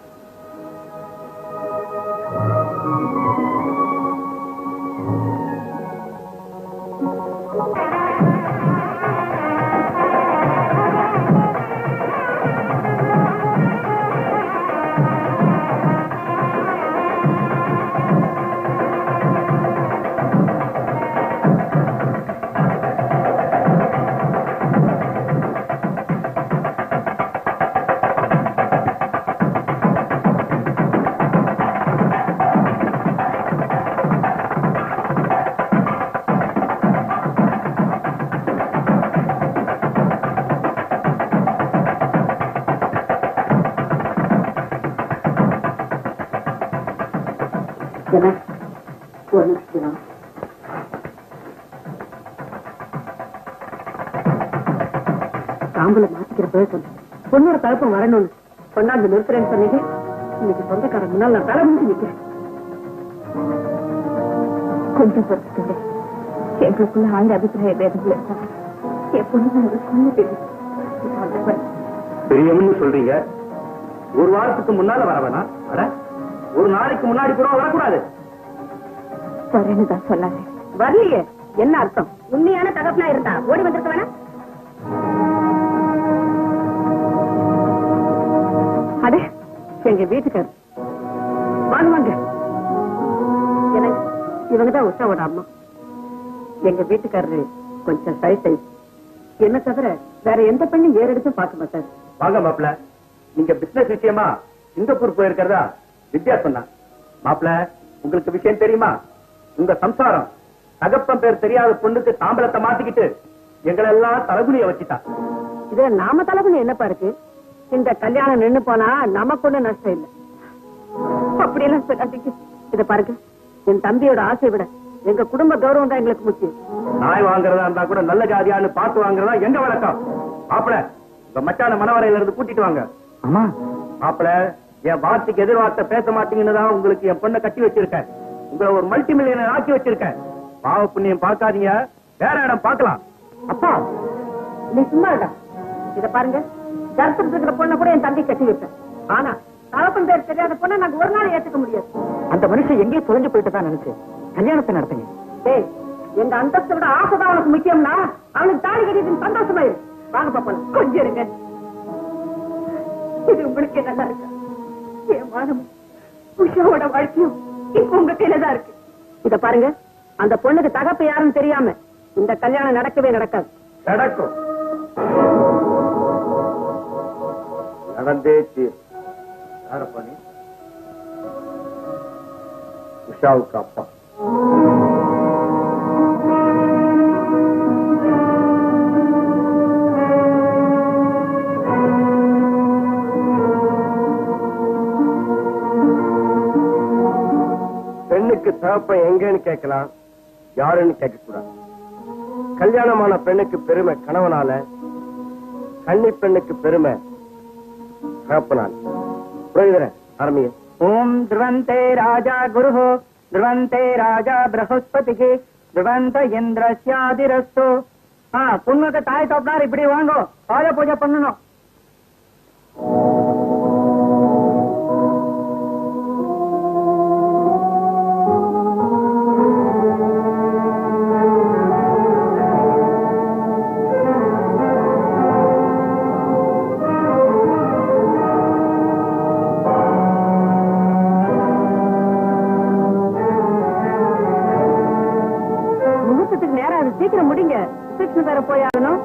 [SPEAKER 1] ஒரு நிமிஷம் தாம்பூல மாத்திக்கிறப்பவே சொன்னேன் பொண்ணோட தகப்பம் வரணும்னு கொண்டாந்து நிறுத்துறேன்னு சொன்னீங்க. இன்னைக்கு சொந்தக்காரன் முன்னால் நான் தலை முடிஞ்சு நிற்கிறேன். கொஞ்சம் பொறுத்துங்க. எங்களுக்குள்ள ஆயிரம் அபிப்பிராய வேதங்கள் இருக்கா? என் பொண்ணு சொன்ன தெரியும்.
[SPEAKER 3] பெரியவன்னு சொல்றீங்க. ஒரு வாரத்துக்கு முன்னால வர வேணாம். ஒரு நாளைக்கு முன்னாடி கூட வரக்கூடாது.
[SPEAKER 1] வரேன்னு தான் சொன்னாங்க. வரலையே என்ன அர்த்தம்? உண்மையான தகப்பனா இருந்தா ஓடி வந்திருக்க வேணா? அடே எங்க வீட்டுக்காரு வாங்க வாங்க. எனக்கு இவங்கதான் உஷாவோட அம்மா. எங்க வீட்டுக்காரரு கொஞ்சம் சைஸ் என்ன தவிர வேற எந்த பெண்ணும் ஏறெடுத்தும் பார்க்க மாட்டாரு.
[SPEAKER 3] வாங்க மாப்பிள்ள. நீங்க பிசினஸ் விஷயமா சிங்கப்பூர் போயிருக்கிறதா வித்யா சொன்னா. மாப்பிள்ள உங்களுக்கு விஷயம் தெரியுமா? உங்க சம்சாரம் தகப்பன் பேர் தெரியாத பொண்ணுக்கு தாம்பலத்தை மாத்திக்கிட்டு எங்களெல்லாம் தலகுனிய வச்சுட்டா.
[SPEAKER 1] இது நாம தலைகுனி என்னப்பா இருக்கு? இந்த கல்யாணம் நின்னு போனா நமக்கு ஒண்ணு நஷ்டம் இல்லை. அப்படியெல்லாம் சொல்லாதீங்க. இத பாருங்க, என் தம்பியோட ஆசையை விட எங்க குடும்ப கௌரவம் தான் எங்களுக்கு முக்கியம்.
[SPEAKER 3] நாய் வாங்குறதா இருந்தா கூட நல்ல ஜாதியான்னு பார்த்து வாங்குறதா எங்க வழக்கம். மாப்பிள்ள உங்க மச்சான மனவரையில இருந்து கூட்டிட்டு வாங்க.
[SPEAKER 2] ஆமா
[SPEAKER 3] மாப்பிள்ள என் வார்த்தைக்கு எதிர்வார்த்தை பேச மாட்டீங்கன்னு தான் உங்களுக்கு என் பொண்ணை கட்டி வச்சிருக்கேன். உங்களை ஒரு மல்டி மில்லியனர் ஆக்கி வச்சிருக்கேன். பாவ புண்ணியம் பார்க்காதீங்க, வேற இடம் பார்க்கலாம்.
[SPEAKER 1] அப்பா நீ சும்மா இருக்கா? இத பாருங்க, கருத்து இருக்கிற பொண்ணை கூட என் தம்பி கட்டி வைப்பேன். ஆனா தகப்பன் பேர் தெரியாத பொண்ணை நாங்க ஒரு நாள் ஏத்துக்க முடியாது.
[SPEAKER 2] அந்த மனுஷன் எங்கேயும் தொலைஞ்சு போயிட்டு தான் நினைச்சு கல்யாணத்தை நடத்துங்க.
[SPEAKER 1] டேய், எங்க அந்தஸ்தை விட ஆசைதான் அவனுக்கு முக்கியம்னா அவனுக்கு தாலி கட்டிட்டு சந்தோஷமாயிரு. வாங்க பாப்பா கொஞ்சம் இருங்க. இது உங்களுக்கு நல்லா இருக்கு. என் மானமும் உஷாவோட வாழ்க்கையும் இப்ப உங்க கையில தான் இருக்கு. இத பாருங்க, அந்த பொண்ணுக்கு தகப்ப யாருன்னு தெரியாம இந்த கல்யாணம் நடக்கவே நடக்காது.
[SPEAKER 3] நடக்கும். நடந்தே தீர். யார பண்ணி? உஷாவுக்கு அப்பா. பெண்ணுக்கு தகப்பன் எங்கன்னு கேட்கலாம், யாருன்னு கேட்க கூடாது. கல்யாணமான பெண்ணுக்கு பெருமை கணவனால, கன்னி பெண்ணுக்கு பெருமை தகப்பனால. புரியுதுற? ஆரம்பிங்க.
[SPEAKER 2] ஓம் த்ருவந்தே ராஜா குரு த்ருவந்தே ராஜா பிரகஸ்பதி த்ருவந்த இந்திரஸ்யாதிரஸ்து. பொண்ணுக்கு தாய் தோப்பினார் இப்படி வாங்க, பாத பூஜை பண்ணணும்.
[SPEAKER 1] சீக்கிரம் முடிங்க, ரிசப்ஷன் வேற போயாகணும்.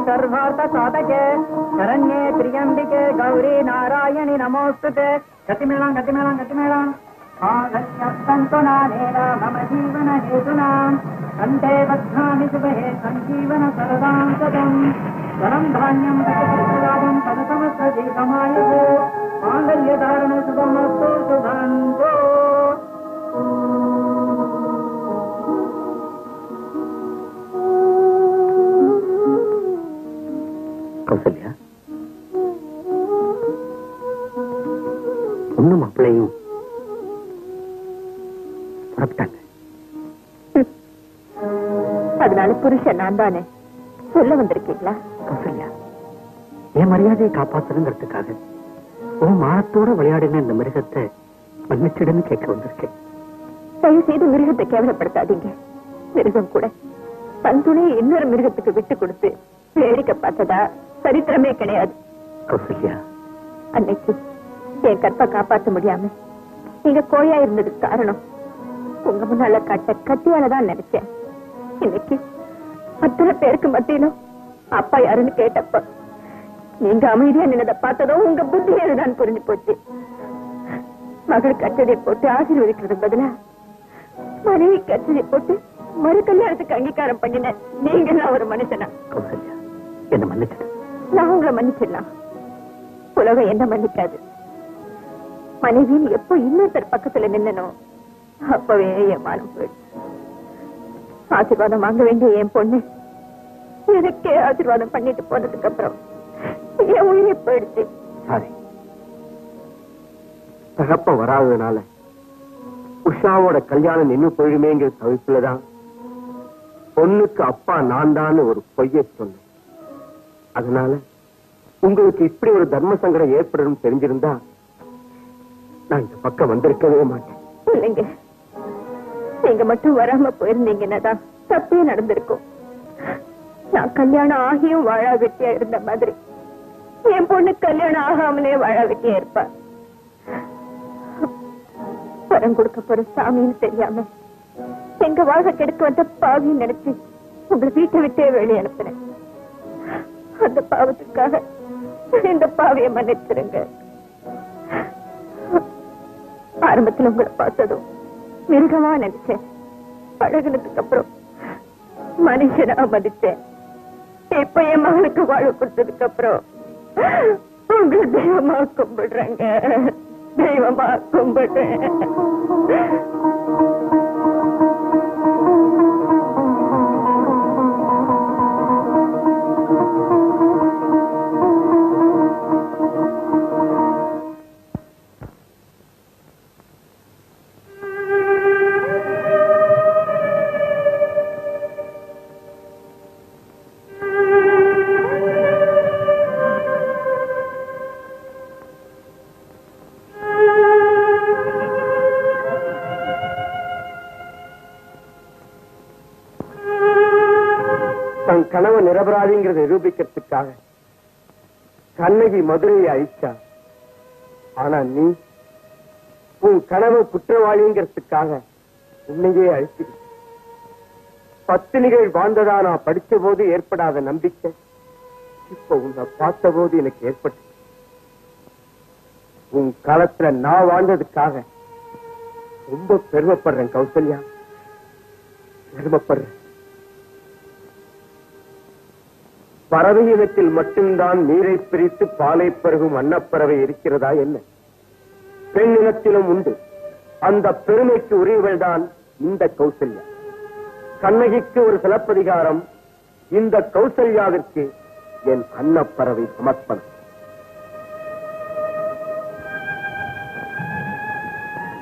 [SPEAKER 2] सर्वार्थ साधके शरण्ये त्र्यंबिके गौरी नारायणि नमोस्तुते. गतिमेलां गतिमेलां गतिमेलां आगच्छन्तु नानेन मम जीवन हेतुना कण्ठे बध्नामि शुभे सञ्जीवन सरदां सदं धनं धान्यं प्रतिप्रदानं पदतमस्तीकमायुः माङ्गल्यधारण शुभमस्तु शुभन्तु.
[SPEAKER 3] கௌசல்யா, பொண்ணு மாப்பிள்ளையும் புறப்பட்டாங்க.
[SPEAKER 1] அதனால புருஷன் நான் தானே சொல்ல வந்திருக்கீங்களா?
[SPEAKER 3] கௌசல்யா, என் மரியாதையை காப்பாத்தணுங்கிறதுக்காக உன் மானத்தோட விளையாடின இந்த மிருகத்தை மன்னிச்சிடன்னு கேட்க வந்திருக்கேன்.
[SPEAKER 1] தயவு செய்து மிருகத்தை கேவலப்படுத்தாதீங்க. மிருகம் கூட தன் துணையை இன்னொரு மிருகத்துக்கு விட்டு கொடுத்து வேடிக்கை பார்த்ததா சரித்திரமே கிடையாது.
[SPEAKER 4] கௌசல்யா,
[SPEAKER 1] அன்னைக்கு என் கற்பை காப்பாற்ற முடியாம நீங்க கோயா இருந்ததுக்கு காரணம் உங்க முன்னால காட்ட கத்தியாலதான் நினைச்சேன். இன்னைக்கு அத்தனை பேருக்கு மத்தியிலும் அப்பா யாருன்னு கேட்டப்ப நீங்க அமைதியா நின்னதை பார்த்ததும் உங்க புத்தி அதுதான் புரிஞ்சு போச்சு. மகளுக்கு கச்சதை போட்டு ஆசீர்வதிக்கிறதுக்கு பதிலா மனைவி கச்சதை போட்டு மறு கல்யாணத்துக்கு அங்கீகாரம் பண்ணின நீங்க நான் ஒரு மனுஷனா?
[SPEAKER 4] கௌசல்யா, என்ன மன்னிச்சிடு.
[SPEAKER 1] நான் உங்களை மன்னிச்சிடலாம், உலகம் என்ன மன்னிக்காது. மனைவியும் எப்போ இன்னொருத்தர் பக்கத்துல நின்னனோ அப்பவே என் மானம் போயிடுச்சு. ஆசீர்வாதம் வாங்க வேண்டிய என் பொண்ணு எனக்கே ஆசீர்வாதம் பண்ணிட்டு போனதுக்கு அப்புறம் என் உயிரை போயிடுச்சு.
[SPEAKER 2] சாரி, தகப்ப வராததுனால உஷாவோட கல்யாணம் நின்னு போயிடுமேங்கிற தவிப்புலதான் பொண்ணுக்கு அப்பா நான் தான் ஒரு பொய்ய சொன்னேன். அதனால உங்களுக்கு இப்படி ஒரு தர்ம சங்கடம் ஏற்படும் தெரிஞ்சிருந்தா நான் இந்த பக்கம் வந்திருக்கவே மாட்டேன்.
[SPEAKER 1] இல்லைங்க, நீங்க மட்டும் வராம போயிருந்தீங்கன்னாதான் தப்பே நடந்திருக்கும். நான் கல்யாணம் ஆகியும் வாழா வெட்டியா இருந்த மாதிரி என் பொண்ணு கல்யாணம் ஆகாமலே வாழா வெட்டியா இருப்பா. வரம் கொடுக்க போற சாமின்னு தெரியாம எங்க வாழ கெடுக்க வந்த பாவின்னு நினைச்சு உங்களை வீட்டை விட்டே வெளியே அனுப்புறேன். அந்த பாவத்துக்காக இந்த பாவியை மன்னிச்சிருங்க. ஆரம்பத்துல உங்களை பார்த்ததும் மிருகமா நினைச்சேன். பழகுனதுக்கு அப்புறம் மனுஷனா மதிச்சேன். இப்ப என் மகளுக்கு வாழ்வு கொடுத்ததுக்கு அப்புறம் உங்களை தெய்வமா கும்பிடுறேங்க, தெய்வமா கும்பிடுறேன்.
[SPEAKER 2] கணவன் நிரபராதிங்கிறத நிரூபிக்கிறதுக்காக கண்ணகி மதுரையை அழிச்சா. ஆனா நீ உன் கணவன் குற்றவாளிங்கிறதுக்காக உன்னையே அழிச்சிரு. பத்தினிகள் வாழ்ந்ததா நான் படிச்ச போது ஏற்படாத நம்பிக்கை இப்ப உன்னை பார்த்த போது எனக்கு ஏற்பட்டு. உன் காலத்துல நான் வாழ்ந்ததுக்காக ரொம்ப பெருமைப்படுறேன் கௌசல்யா, பெருமைப்படுறேன். பறவை இனத்தில் மட்டும்தான் நீரை பிரித்து பாலை பருகும் அன்னப்பறவை இருக்கிறதா என்ன? பெண் இனத்திலும் உண்டு. அந்த பெருமைக்கு உரியவள் தான் இந்த கௌசல்யா. கண்ணகிக்கு ஒரு சிலப்பதிகாரம், இந்த கௌசல்யாவிற்கு என் அன்னப்பறவை சமர்ப்பணம்.